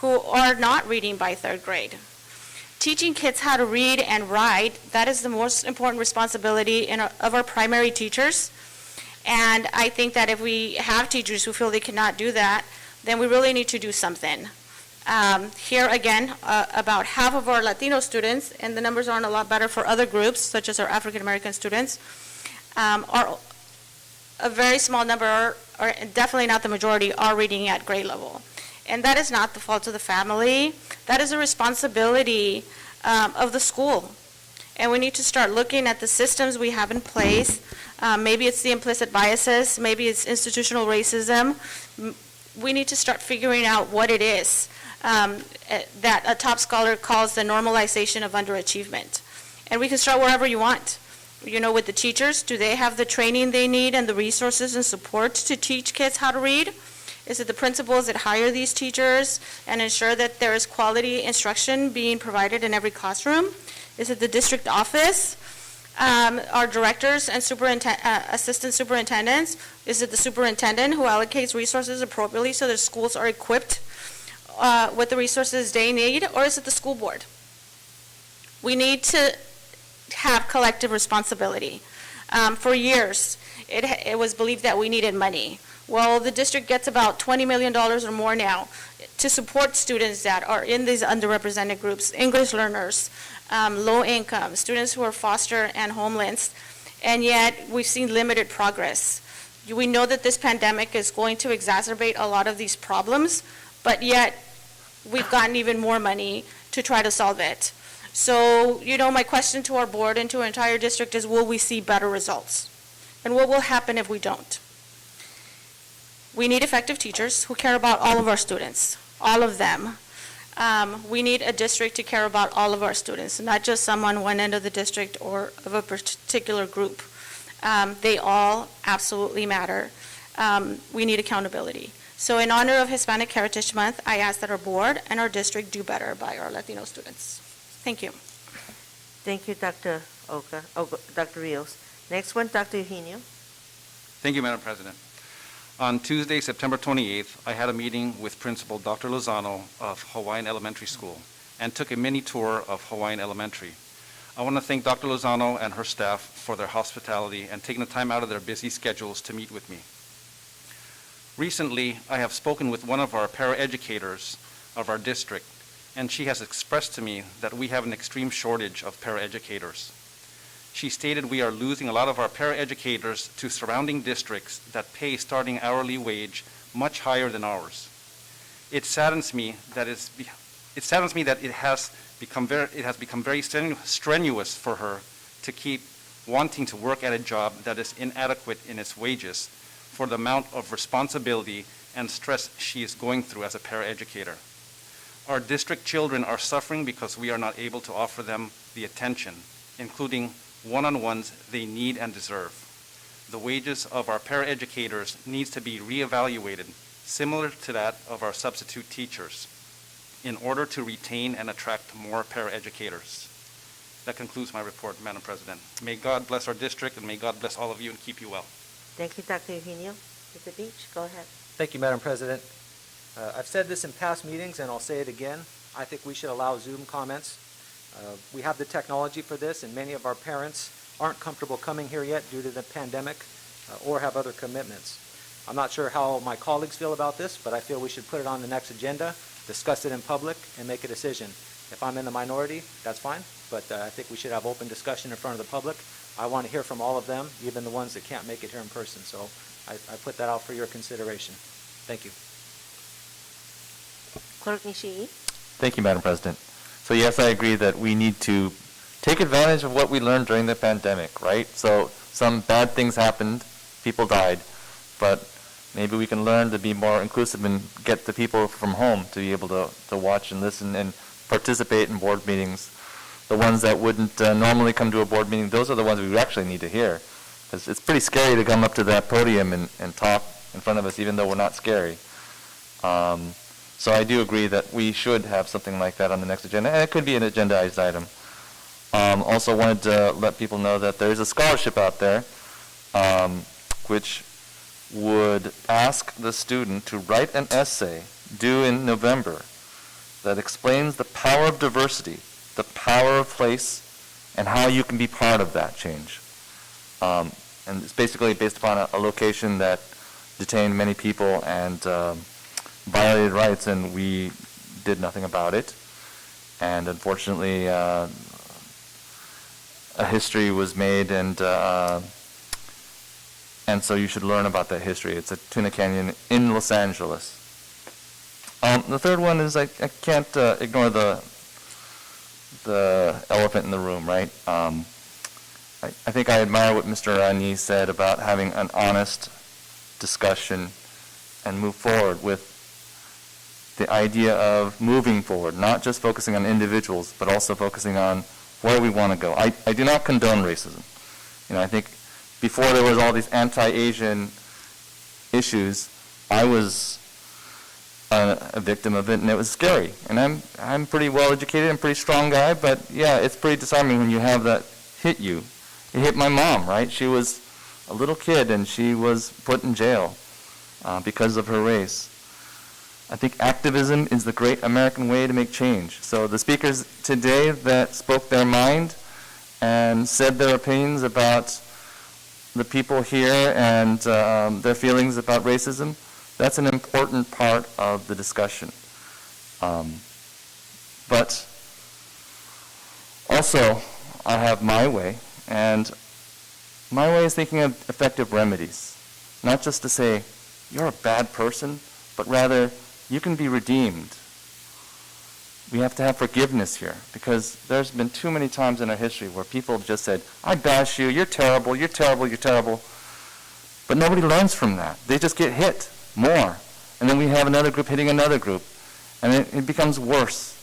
who are not reading by third grade. Teaching kids how to read and write, that is the most important responsibility of our primary teachers. And I think that if we have teachers who feel they cannot do that, then we really need to do something. Here again, about half of our Latino students, and the numbers aren't a lot better for other groups, such as our African American students, are a very small number, or definitely not the majority, are reading at grade level. And that is not the fault of the family. That is a responsibility of the school. And we need to start looking at the systems we have in place. Maybe it's the implicit biases, maybe it's institutional racism. We need to start figuring out what it is that a top scholar calls the normalization of underachievement. And we can start wherever you want. You know, with the teachers, do they have the training they need and the resources and support to teach kids how to read? Is it the principals that hire these teachers and ensure that there is quality instruction being provided in every classroom? Is it the district office, our directors and assistant superintendents? Is it the superintendent who allocates resources appropriately so the schools are equipped with the resources they need? Or is it the school board? We need to have collective responsibility. For years, it was believed that we needed money. Well, the district gets about $20 million or more now to support students that are in these underrepresented groups, English learners, low income, students who are foster and homeless, and yet we've seen limited progress. We know that this pandemic is going to exacerbate a lot of these problems, but yet we've gotten even more money to try to solve it. So, you know, my question to our board and to our entire district is, will we see better results? And what will happen if we don't? We need effective teachers who care about all of our students, all of them. We need a district to care about all of our students, not just someone one end of the district or of a particular group. They all absolutely matter. We need accountability. So in honor of Hispanic Heritage Month, I ask that our board and our district do better by our Latino students. Thank you. Thank you, Dr. Dr. Rios. Next one, Dr. Eugenio. Thank you, Madam President. On Tuesday, September 28th, I had a meeting with Principal Dr. Lozano of Hawaiian Elementary School and took a mini tour of Hawaiian Elementary. I want to thank Dr. Lozano and her staff for their hospitality and taking the time out of their busy schedules to meet with me. Recently, I have spoken with one of our paraeducators of our district, and she has expressed to me that we have an extreme shortage of paraeducators. She stated we are losing a lot of our paraeducators to surrounding districts that pay starting hourly wage much higher than ours. It saddens me that it has become very strenuous for her to keep wanting to work at a job that is inadequate in its wages for the amount of responsibility and stress she is going through as a paraeducator. Our district children are suffering because we are not able to offer them the attention, including one-on-ones they need and deserve. The wages of our paraeducators needs to be reevaluated, similar to that of our substitute teachers, in order to retain and attract more paraeducators. That concludes my report, Madam President. May God bless our district, and may God bless all of you and keep you well. Thank you, Dr. Eugenio. Mr. Beach, go ahead. Thank you, Madam President. I've said this in past meetings, and I'll say it again. I think we should allow Zoom comments. We have the technology for this, and many of our parents aren't comfortable coming here yet due to the pandemic or have other commitments. I'm not sure how my colleagues feel about this, but I feel we should put it on the next agenda, discuss it in public, and make a decision. If I'm in the minority, that's fine, but I think we should have open discussion in front of the public. I want to hear from all of them, even the ones that can't make it here in person. So I put that out for your consideration. Thank you. Clerk Nishii. Thank you, Madam President. So yes, I agree that we need to take advantage of what we learned during the pandemic, right? So some bad things happened, people died, but maybe we can learn to be more inclusive and get the people from home to be able to watch and listen and participate in board meetings. the ones that wouldn't normally come to a board meeting, those are the ones we actually need to hear. Because it's pretty scary to come up to that podium and talk in front of us, even though we're not scary. So I do agree that we should have something like that on the next agenda, and it could be an agendized item. Also wanted to let people know that there is a scholarship out there which would ask the student to write an essay due in November that explains the power of diversity, the power of place, and how you can be part of that change. And it's basically based upon a location that detained many people and violated rights, and we did nothing about it. And unfortunately, a history was made, and so you should learn about that history. It's at Tuna Canyon in Los Angeles. The third one is I can't ignore the elephant in the room, right? I think I admire what Mr. Ani said about having an honest discussion and move forward with the idea of moving forward, not just focusing on individuals, but also focusing on where we want to go. I do not condone racism. I think before there was all these anti-Asian issues, I was a victim of it, and it was scary. And I'm pretty well educated and pretty strong guy, but yeah, it's pretty disarming when you have that hit you. It hit my mom, right? She was a little kid, and she was put in jail because of her race. I think activism is the great American way to make change. So the speakers today that spoke their mind and said their opinions about the people here and their feelings about racism, that's an important part of the discussion. But also, I have my way, and my way is thinking of effective remedies. Not just to say, you're a bad person, but rather, you can be redeemed. We have to have forgiveness here, because there's been too many times in our history where people have just said, I bash you, you're terrible, you're terrible, you're terrible. But nobody learns from that. They just get hit more. And then we have another group hitting another group. And it becomes worse.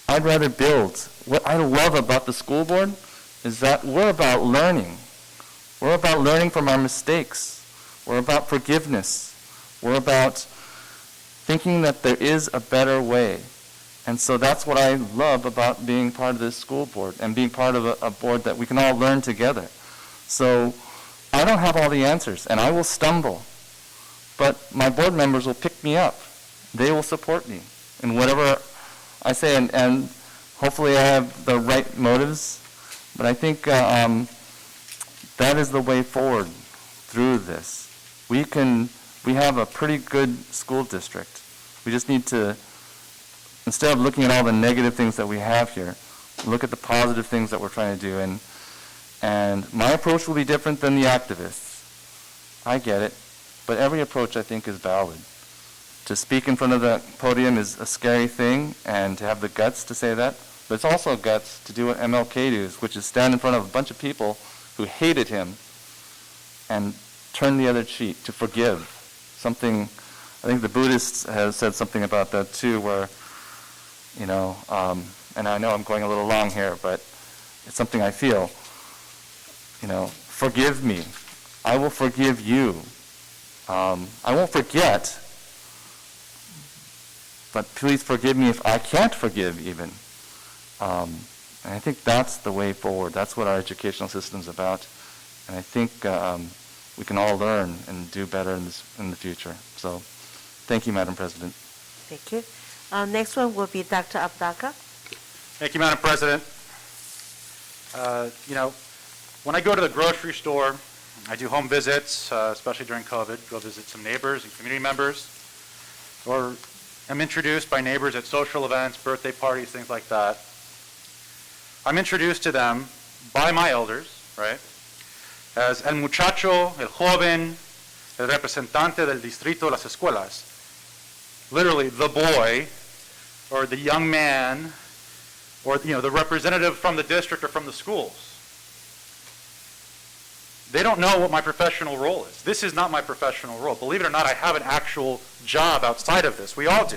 I'd rather build. What I love about the school board is that we're about learning. We're about learning from our mistakes. We're about forgiveness. We're about thinking that there is a better way. And so that's what I love about being part of this school board and being part of a board that we can all learn together. So I don't have all the answers, and I will stumble. But my board members will pick me up. They will support me in whatever I say, and hopefully I have the right motives. But I think that is the way forward through this. We have a pretty good school district. We just need to, instead of looking at all the negative things that we have here, look at the positive things that we're trying to do. And my approach will be different than the activists. I get it. But every approach, I think, is valid. To speak in front of the podium is a scary thing, and to have the guts to say that. But it's also guts to do what MLK does, which is stand in front of a bunch of people who hated him and turn the other cheek, to forgive. Something, I think the Buddhists have said something about that too, where, and I know I'm going a little long here, but it's something I feel. Forgive me. I will forgive you. I won't forget, but please forgive me if I can't forgive even. And I think that's the way forward. That's what our educational system's about. And I think we can all learn and do better in the future. So thank you, Madam President. Thank you. Next one will be Dr. Abdaka. Thank you, Madam President. When I go to the grocery store, I do home visits, especially during COVID, go visit some neighbors and community members, or I'm introduced by neighbors at social events, birthday parties, things like that. I'm introduced to them by my elders, right, as el muchacho, el joven, el representante del distrito de las escuelas. Literally, the boy, or the young man, or the representative from the district or from the schools. They don't know what my professional role is. This is not my professional role. Believe it or not, I have an actual job outside of this. We all do.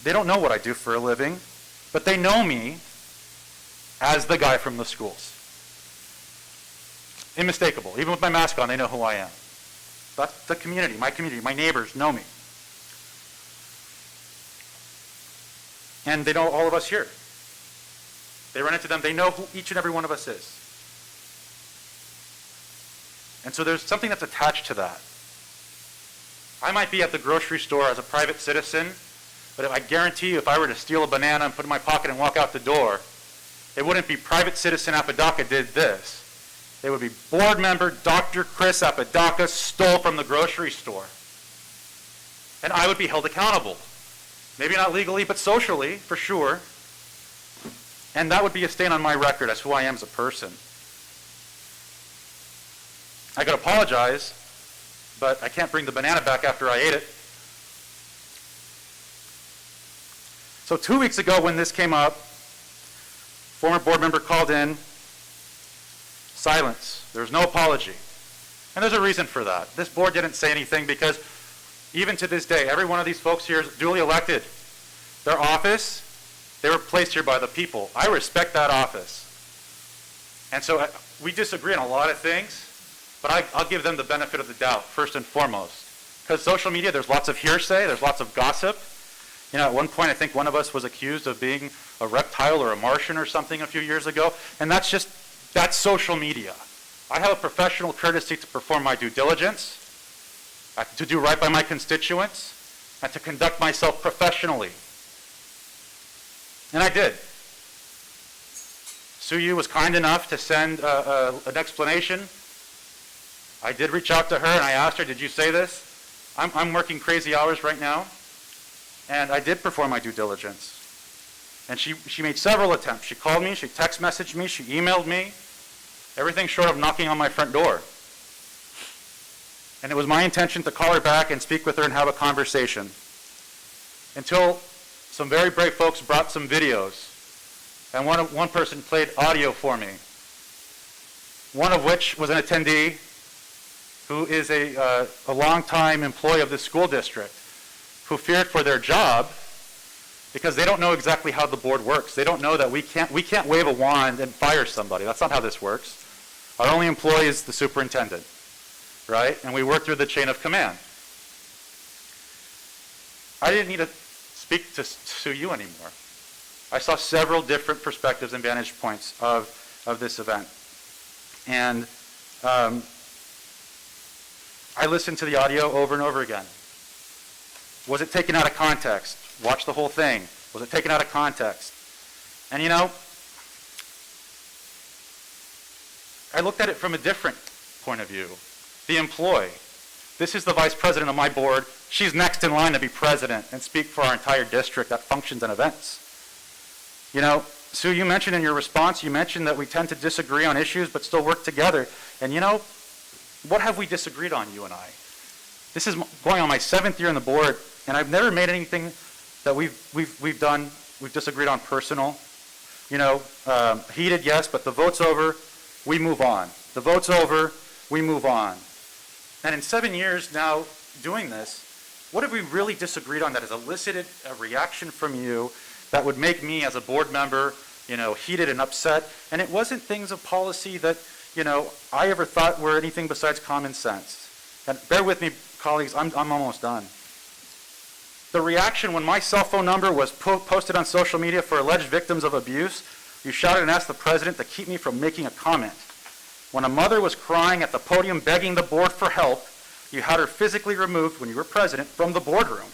They don't know what I do for a living. but they know me as the guy from the schools. Unmistakable. Even with my mask on, they know who I am. That's the community, my neighbors know me. And they know all of us here. They run into them, they know who each and every one of us is. And so there's something that's attached to that. I might be at the grocery store as a private citizen, but I guarantee you if I were to steal a banana and put it in my pocket and walk out the door, it wouldn't be private citizen Apodaca did this. It would be board member Dr. Chris Apodaca stole from the grocery store. And I would be held accountable. Maybe not legally, but socially, for sure. And that would be a stain on my record as who I am as a person. I could apologize, but I can't bring the banana back after I ate it. So 2 weeks ago when this came up, former board member called in, silence. There was no apology. And there's a reason for that. This board didn't say anything because even to this day, every one of these folks here is duly elected. Their office, they were placed here by the people. I respect that office. And so we disagree on a lot of things, but I'll give them the benefit of the doubt, first and foremost. Because social media, there's lots of hearsay, there's lots of gossip. You know, at one point, I think one of us was accused of being a reptile or a Martian or something a few years ago, and that's social media. I have a professional courtesy to perform my due diligence, to do right by my constituents, and to conduct myself professionally. And I did. Sue Yu was kind enough to send an explanation. I did reach out to her and I asked her, did you say this? I'm working crazy hours right now. And I did perform my due diligence. And she made several attempts. She called me, she text messaged me, she emailed me. Everything short of knocking on my front door. And it was my intention to call her back and speak with her and have a conversation. Until some very brave folks brought some videos. And one person played audio for me. One of which was an attendee who is a longtime employee of the school district who feared for their job because they don't know exactly how the board works. They don't know that we can't wave a wand and fire somebody. That's not how this works. Our only employee is the superintendent, right? And we work through the chain of command. I didn't need to speak to Sue Yu anymore. I saw several different perspectives and vantage points of this event. And I listened to the audio over and over again. Was it taken out of context? Watch the whole thing. Was it taken out of context? And you know, I looked at it from a different point of view. The employee. This is the vice president of my board. She's next in line to be president and speak for our entire district at functions and events. You know, Sue, you mentioned in your response, you mentioned that we tend to disagree on issues but still work together. And you know, what have we disagreed on, you and I? This is going on my 7th year on the board, and I've never made anything that we've done, we've disagreed on personal. You know, heated, yes, but the vote's over, we move on. The vote's over, we move on. And in 7 years now doing this, what have we really disagreed on that has elicited a reaction from you that would make me as a board member, you know, heated and upset? And it wasn't things of policy that, you know, I ever thought were anything besides common sense. And bear with me, colleagues, I'm almost done. The reaction when my cell phone number was posted on social media for alleged victims of abuse, you shouted and asked the president to keep me from making a comment. When a mother was crying at the podium begging the board for help, you had her physically removed when you were president from the boardroom.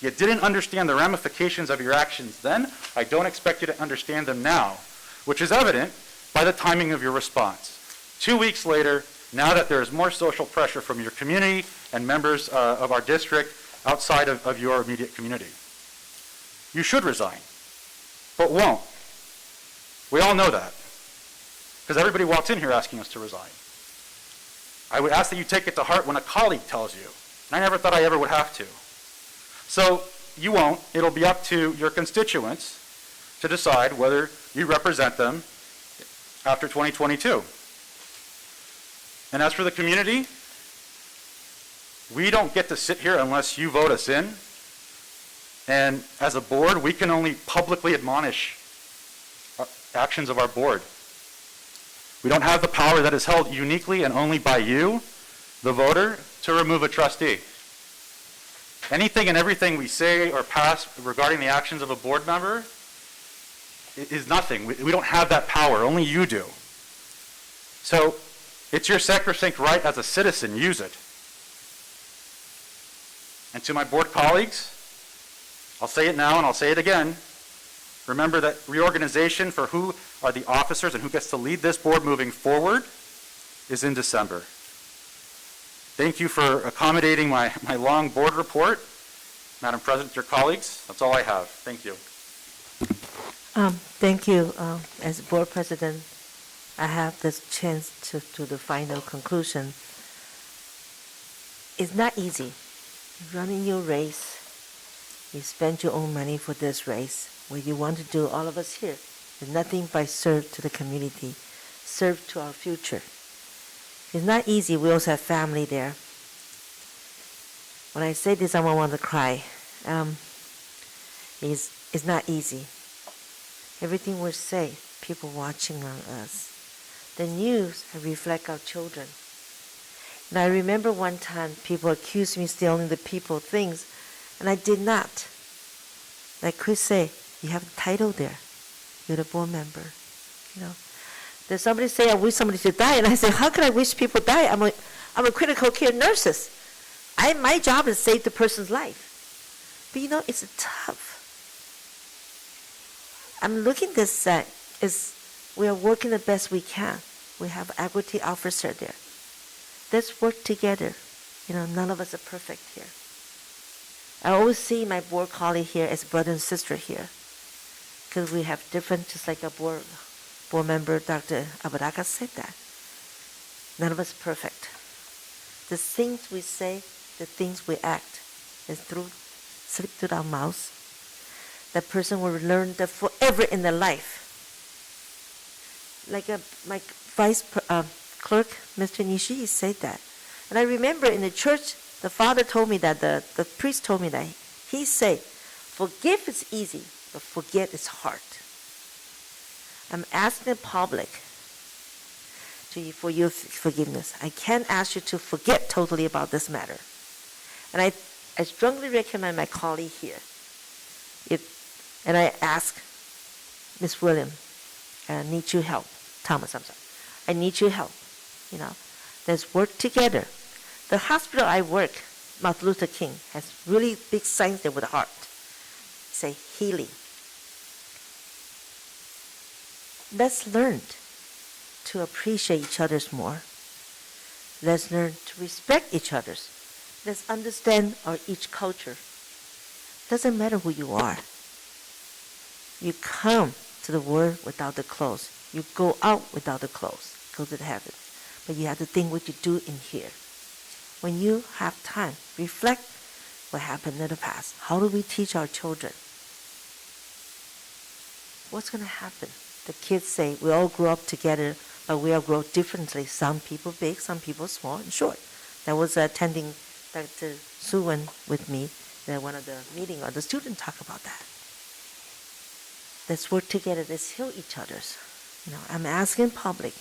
You didn't understand the ramifications of your actions then. I don't expect you to understand them now, which is evident by the timing of your response. 2 weeks later, now that there is more social pressure from your community and members of our district outside of your immediate community, you should resign, but won't. We all know that, because everybody walks in here asking us to resign. I would ask that you take it to heart when a colleague tells you, and I never thought I ever would have to. So you won't. It'll be up to your constituents to decide whether you represent them after 2022. And as for the community, we don't get to sit here unless you vote us in. And as a board, we can only publicly admonish actions of our board. We don't have the power that is held uniquely and only by you, the voter, to remove a trustee. Anything and everything we say or pass regarding the actions of a board member is nothing. We don't have that power, only you do. So it's your sacrosanct right as a citizen, use it. And to my board colleagues, I'll say it now and I'll say it again, remember that reorganization for who are the officers and who gets to lead this board moving forward is in December. Thank you for accommodating my long board report. Madam President, your colleagues, that's all I have. Thank you. Thank you. As board president, I have this chance to do the final conclusion. It's not easy. Running your race, you spend your own money for this race. What you want to do, all of us here, is nothing but serve to the community, serve to our future. It's not easy. We also have family there. When I say this, I want to cry. It's not easy. Everything we say, people watching on us. The news reflect our children. And I remember one time people accused me stealing the people things, and I did not. Like Chris say, you have the title there. You're the board member. You know. There's somebody say, I wish somebody should die, and I say, how can I wish people die? I'm a critical care nurse. My job is to save the person's life. But you know, it's tough. I'm looking at this, we are working the best we can. We have equity officer there. Let's work together. You know, none of us are perfect here. I always see my board colleague here as brother and sister here. Because we have different, just like a board member, Dr. Abadaga said that. None of us are perfect. The things we say, the things we act, is slip through our mouths. That person will learn that forever in their life. Like my vice clerk, Mr. Nishi, said that. And I remember in the church, the father told me that, the priest told me that. He said, forgive is easy, but forget is hard. I'm asking the public for your forgiveness. I can't ask you to forget totally about this matter. And I strongly recommend my colleague here. And I ask Ms. William, I need your help. Thomas, I'm sorry. I need your help. You know, let's work together. The hospital I work, Martin Luther King, has really big signs there with a heart. Say healing. Let's learn to appreciate each other's more. Let's learn to respect each other's. Let's understand our each culture. Doesn't matter who you are. You come to the world without the clothes. You go out without the clothes. Go to heaven. But you have to think what you do in here. When you have time, reflect what happened in the past. How do we teach our children? What's going to happen? The kids say, we all grew up together, but we all grow differently. Some people big, some people small and short. I was attending Dr. Suwan with me at one of the meetings, or the students talk about that. Let's work together. Let's heal each other's. You know, I'm asking public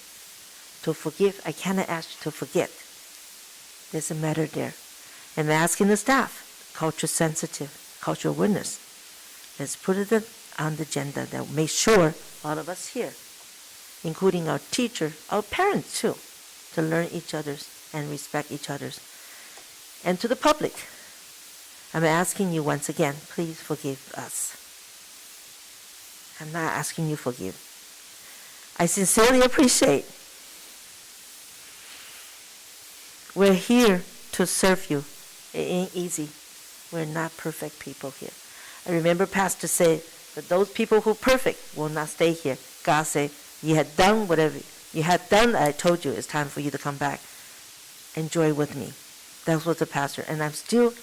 to forgive. I cannot ask you to forget. There's a matter there. And I'm asking the staff, culture sensitive, cultural awareness. Let's put it on the agenda that will make sure all of us here, including our teacher, our parents too, to learn each other's and respect each other's. And to the public, I'm asking you once again, please forgive us. I'm not asking you to forgive. I sincerely appreciate. We're here to serve you. It ain't easy. We're not perfect people here. I remember Pastor said that those people who are perfect will not stay here. God said, you had done whatever you had done. I told you it's time for you to come back. Enjoy with me. That was the pastor. And I'm still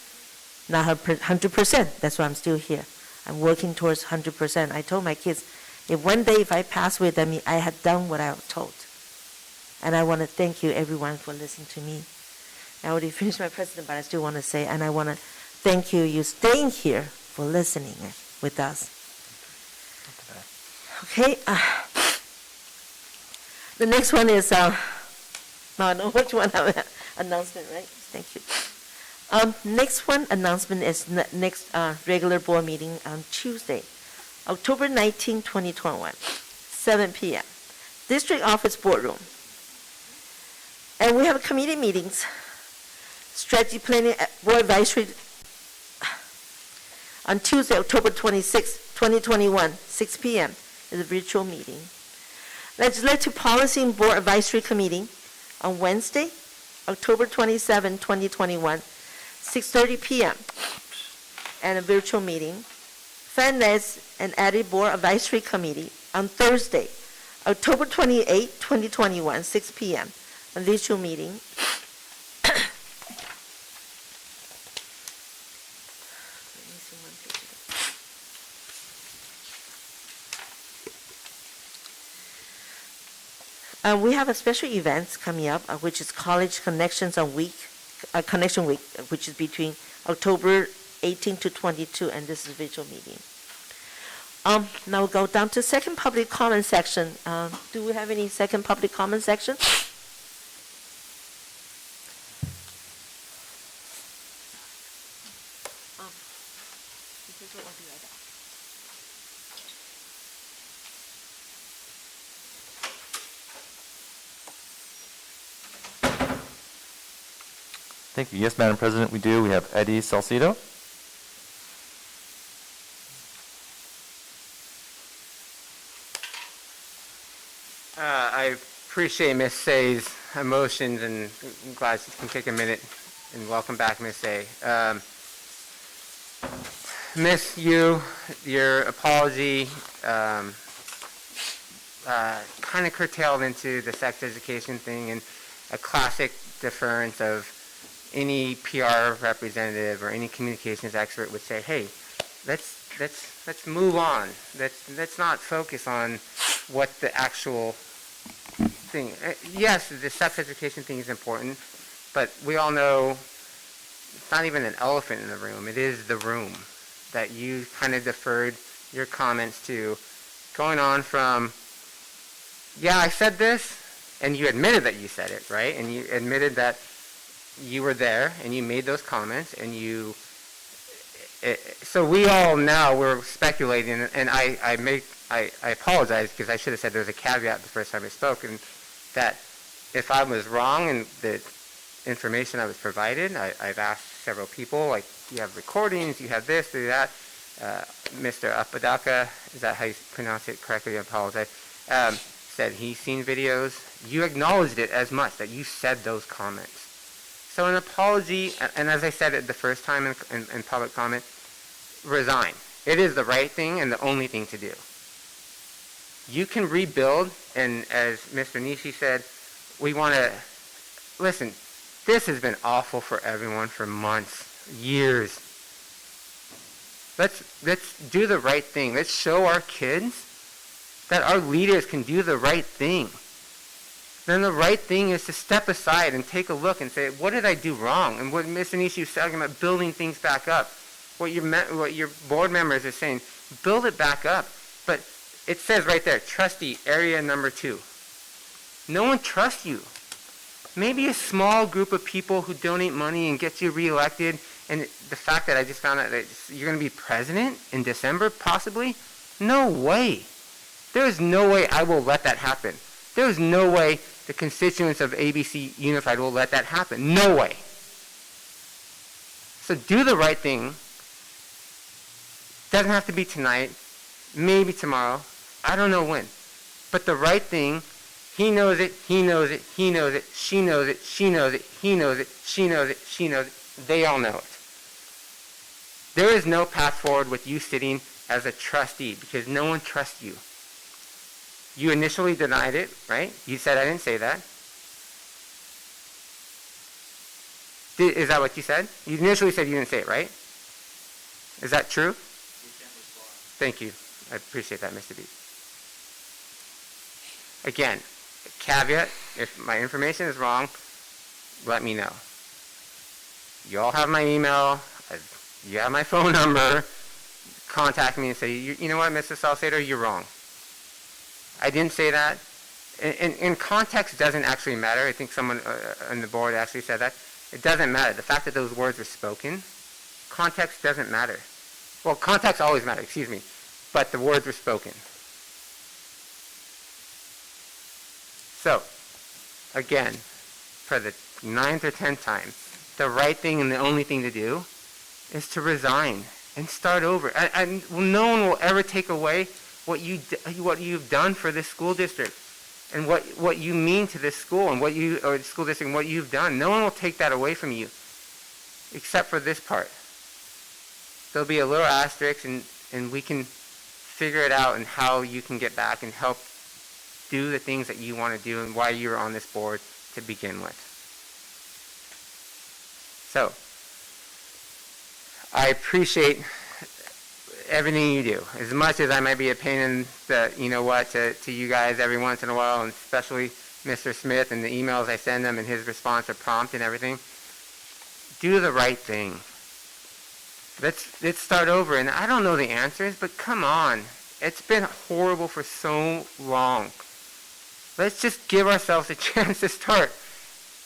not 100%. That's why I'm still here. I'm working towards 100%. I told my kids, if one day if I pass away, that means I had done what I was told. And I want to thank you, everyone, for listening to me. I already finished my president, but I still want to say, and I want to thank you staying here for listening with us. Okay. The next one is, no, I know which one, announcement, right? Thank you. Next one, announcement is next regular board meeting on Tuesday, October 19, 2021, 7 p.m. District Office Boardroom. And we have committee meetings, strategy planning, board advisory on Tuesday, October 26, 2021, 6 p.m. is a virtual meeting. Legislative Policy and Board Advisory Committee on Wednesday, October 27, 2021, 6:30 p.m. and a virtual meeting. Finance and Added Board Advisory Committee on Thursday, October 28, 2021, 6 p.m. a virtual meeting. We have a special events coming up, which is College Connections Connection Week, which is between October 18 to 22, and this is a virtual meeting. Now we'll go down to second public comment section. Do we have any second public comment section? Thank you. Yes, Madam President, we do. We have Eddie Salcido. I appreciate Ms. Say's emotions, and I'm glad she can take a minute, and welcome back, Ms. Say. Miss you, your apology kind of curtailed into the sex education thing, and a classic deference of any PR representative or any communications expert would say, hey, let's move on. Let's not focus on what the actual thing. Yes, the sex education thing is important, but we all know it's not even an elephant in the room. It is the room that you kind of deferred your comments to, going on from, yeah, I said this, and you admitted that you said it, right? And you admitted that you were there and you made those comments, and so we all now, we're speculating, and I apologize, because I should have said there was a caveat the first time I spoke, and that if I was wrong in the information I was provided, I've asked several people, like, you have recordings, you have this, do that. Mr. Apodaca, is that how you pronounce it correctly? I apologize. Said he's seen videos. You acknowledged it as much, that you said those comments. So an apology, and as I said it the first time in public comment, resign. It is the right thing and the only thing to do. You can rebuild, and as Mr. Nishi said, we want to, listen, this has been awful for everyone for months, years. Let's do the right thing. Let's show our kids that our leaders can do the right thing. Then the right thing is to step aside and take a look and say, what did I do wrong? And what Mr. Nishi was talking about, building things back up. What your board members are saying, build it back up. But it says right there, trustee, area number 2. No one trusts you. Maybe a small group of people who donate money and get you reelected, and the fact that I just found out that you're going to be president in December, possibly, no way. There is no way I will let that happen. There is no way the constituents of ABC Unified will let that happen. No way. So do the right thing. Doesn't have to be tonight, maybe tomorrow. I don't know when. But the right thing, he knows it, he knows it, he knows it, she knows it, she knows it, he knows it, she knows it, she knows it. They all know it. There is no path forward with you sitting as a trustee, because no one trusts you. You initially denied it, right? You said I didn't say that. Is that what you said? You initially said you didn't say it, right? Is that true? Thank you. I appreciate that, Mr. B. Again, caveat, if my information is wrong, let me know. You all have my email. You have my phone number. contact me and say, you know what, Mr. Salcedo, you're wrong. I didn't say that. And context doesn't actually matter. I think someone on the board actually said that. It doesn't matter. The fact that those words were spoken, context doesn't matter. Well, context always matters, excuse me, but the words were spoken. So, again, for the 9th or 10th time, the right thing and the only thing to do is to resign and start over. And no one will ever take away what you've done for this school district and what you mean to this school and or the school district and what you've done. No one will take that away from you, except for this part. There'll be a little asterisk, and we can figure it out and how you can get back and help do the things that you want to do and why you're on this board to begin with. So, I appreciate everything you do. As much as I might be a pain in the, to you guys every once in a while, and especially Mr. Smith and the emails I send him and his response are prompt and everything, do the right thing. Let's start over. And I don't know the answers, but come on. It's been horrible for so long. Let's just give ourselves a chance to start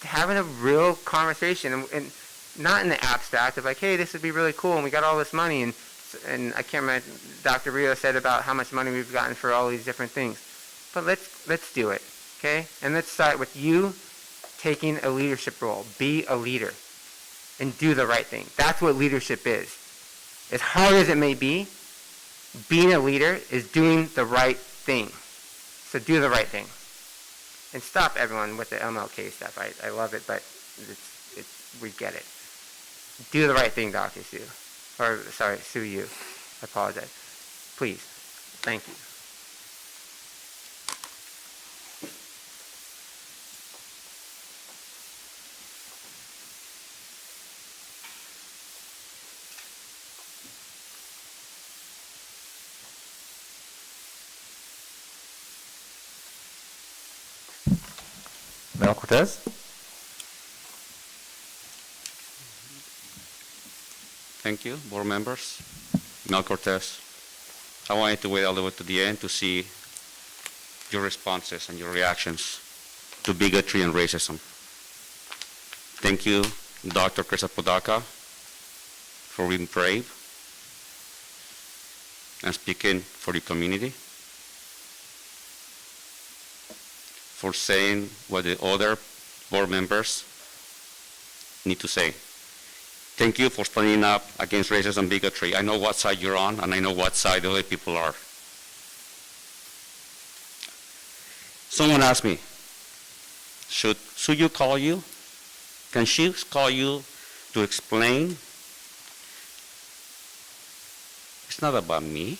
having a real conversation, and not in the abstract of like, hey, this would be really cool, and we got all this money, and I can't remember, Dr. Rio said about how much money we've gotten for all these different things. But let's do it, okay? And let's start with you taking a leadership role. Be a leader and do the right thing. That's what leadership is. As hard as it may be, being a leader is doing the right thing. So do the right thing. And stop everyone with the MLK stuff. I love it, but we get it. Do the right thing, Dr. Sue. Or, sorry, Sue you. I apologize. Please. Thank you. Mel Cortez? Thank you, board members. Mel Cortez. I wanted to wait all the way to the end to see your responses and your reactions to bigotry and racism. Thank you, Dr. Chris Apodaca, for being brave and speaking for the community, for saying what the other board members need to say. Thank you for standing up against racism and bigotry. I know what side you're on, and I know what side the other people are. Someone asked me, should you call you? Can she call you to explain? It's not about me.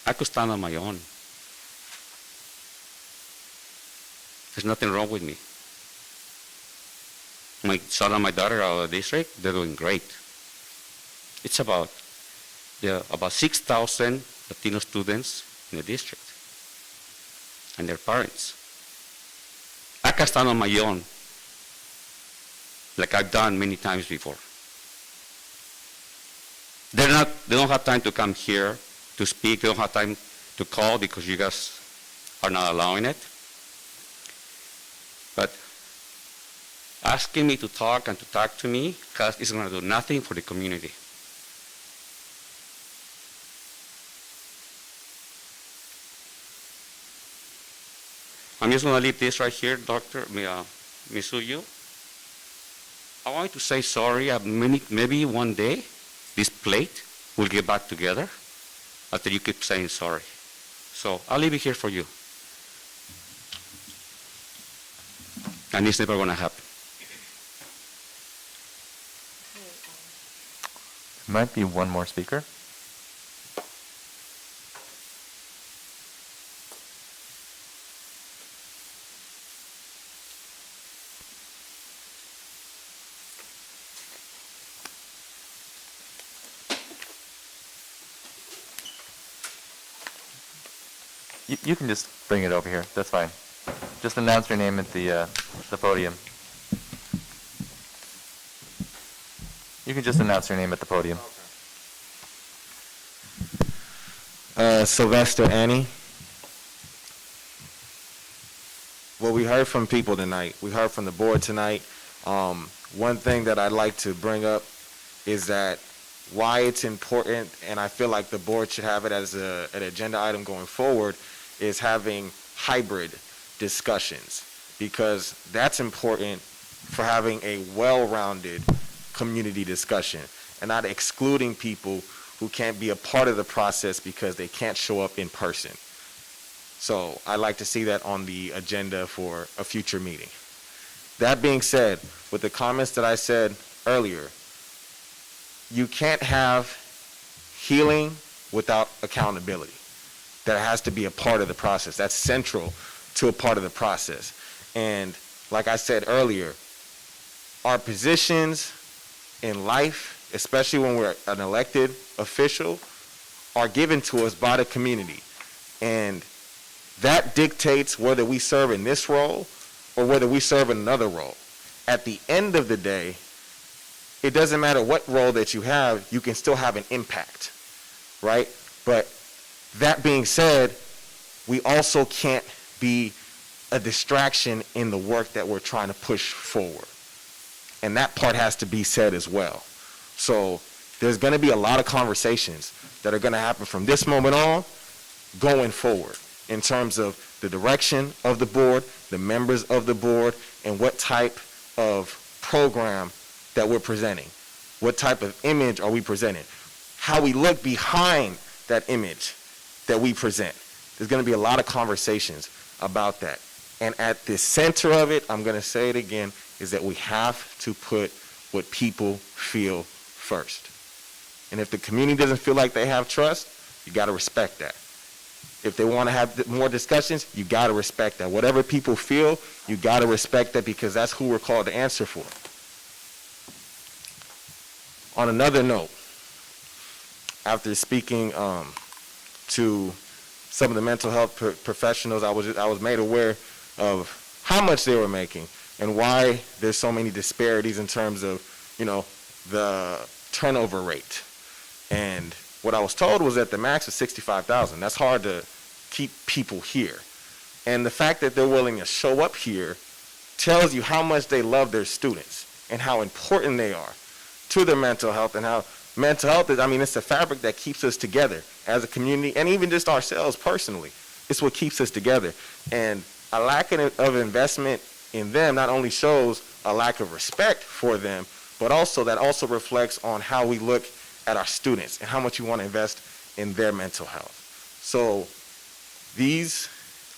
I could stand on my own. There's nothing wrong with me. My son and my daughter out of the district, they're doing great. It's about 6,000 Latino students in the district and their parents. I can stand on my own, like I've done many times before. They don't have time to come here to speak. They don't have time to call because you guys are not allowing it. But asking me to talk and to talk to me is going to do nothing for the community. I'm just going to leave this right here, Dr. Misuyu. I want to say sorry. Maybe one day this plate will get back together after you keep saying sorry. So I'll leave it here for you. And it's never going to happen. Might be one more speaker. You can just bring it over here. That's fine. Just announce your name at the podium. You can just announce your name at the podium. Sylvester Annie. Well, we heard from people tonight. We heard from the board tonight. One thing that I'd like to bring up is that why it's important, and I feel like the board should have it as an agenda item going forward, is having hybrid discussions, because that's important for having a well-rounded community discussion and not excluding people who can't be a part of the process because they can't show up in person. So I'd like to see that on the agenda for a future meeting. That being said, with the comments that I said earlier, you can't have healing without accountability. That has to be a part of the process. That's central to a part of the process. And like I said earlier, our positions in life, especially when we're an elected official, are given to us by the community. And that dictates whether we serve in this role or whether we serve in another role. At the end of the day, it doesn't matter what role that you have, you can still have an impact, right? But that being said, we also can't be a distraction in the work that we're trying to push forward. And that part has to be said as well. So there's going to be a lot of conversations that are going to happen from this moment on going forward in terms of the direction of the board, the members of the board, and what type of program that we're presenting. What type of image are we presenting? How we look behind that image that we present. There's going to be a lot of conversations about that. And at the center of it, I'm going to say it again, is that we have to put what people feel first. And if the community doesn't feel like they have trust, you got to respect that. If they want to have more discussions, you got to respect that. Whatever people feel, you got to respect that, because that's who we're called to answer for. On another note, after speaking to some of the mental health professionals, I was made aware of how much they were making and why there's so many disparities in terms of, the turnover rate. And what I was told was that the max is $65,000. That's hard to keep people here. And the fact that they're willing to show up here tells you how much they love their students and how important they are to their mental health, and how mental health is, it's the fabric that keeps us together as a community, and even just ourselves personally. It's what keeps us together. And a lack of investment in them not only shows a lack of respect for them, but also that also reflects on how we look at our students and how much we want to invest in their mental health. So these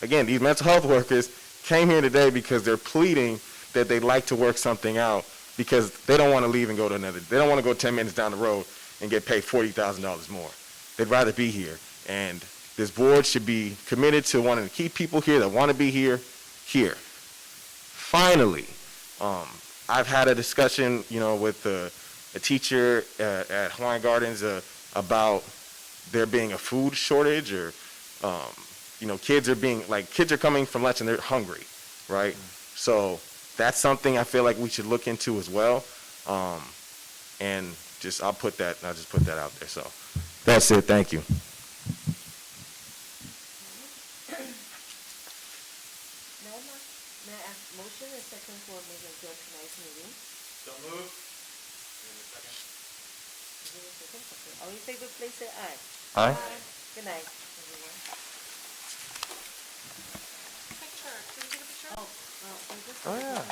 mental health workers came here today because they're pleading that they'd like to work something out, because they don't want to leave and go to another. They don't want to go 10 minutes down the road and get paid $40,000 more. They'd rather be here. And this board should be committed to wanting to keep people here that want to be here. Finally, I've had a discussion, with a teacher at Hawaiian Gardens about there being a food shortage, or, kids are coming from lunch and they're hungry, right? So that's something I feel like we should look into as well. And I'll just put that out there. So that's it. Thank you. May I ask motion and second for maybe adjourn tonight's meeting? So moved. All in favor, please say aye. Aye. Good night, everyone. Picture. Can you take a picture? Oh, Oh, yeah.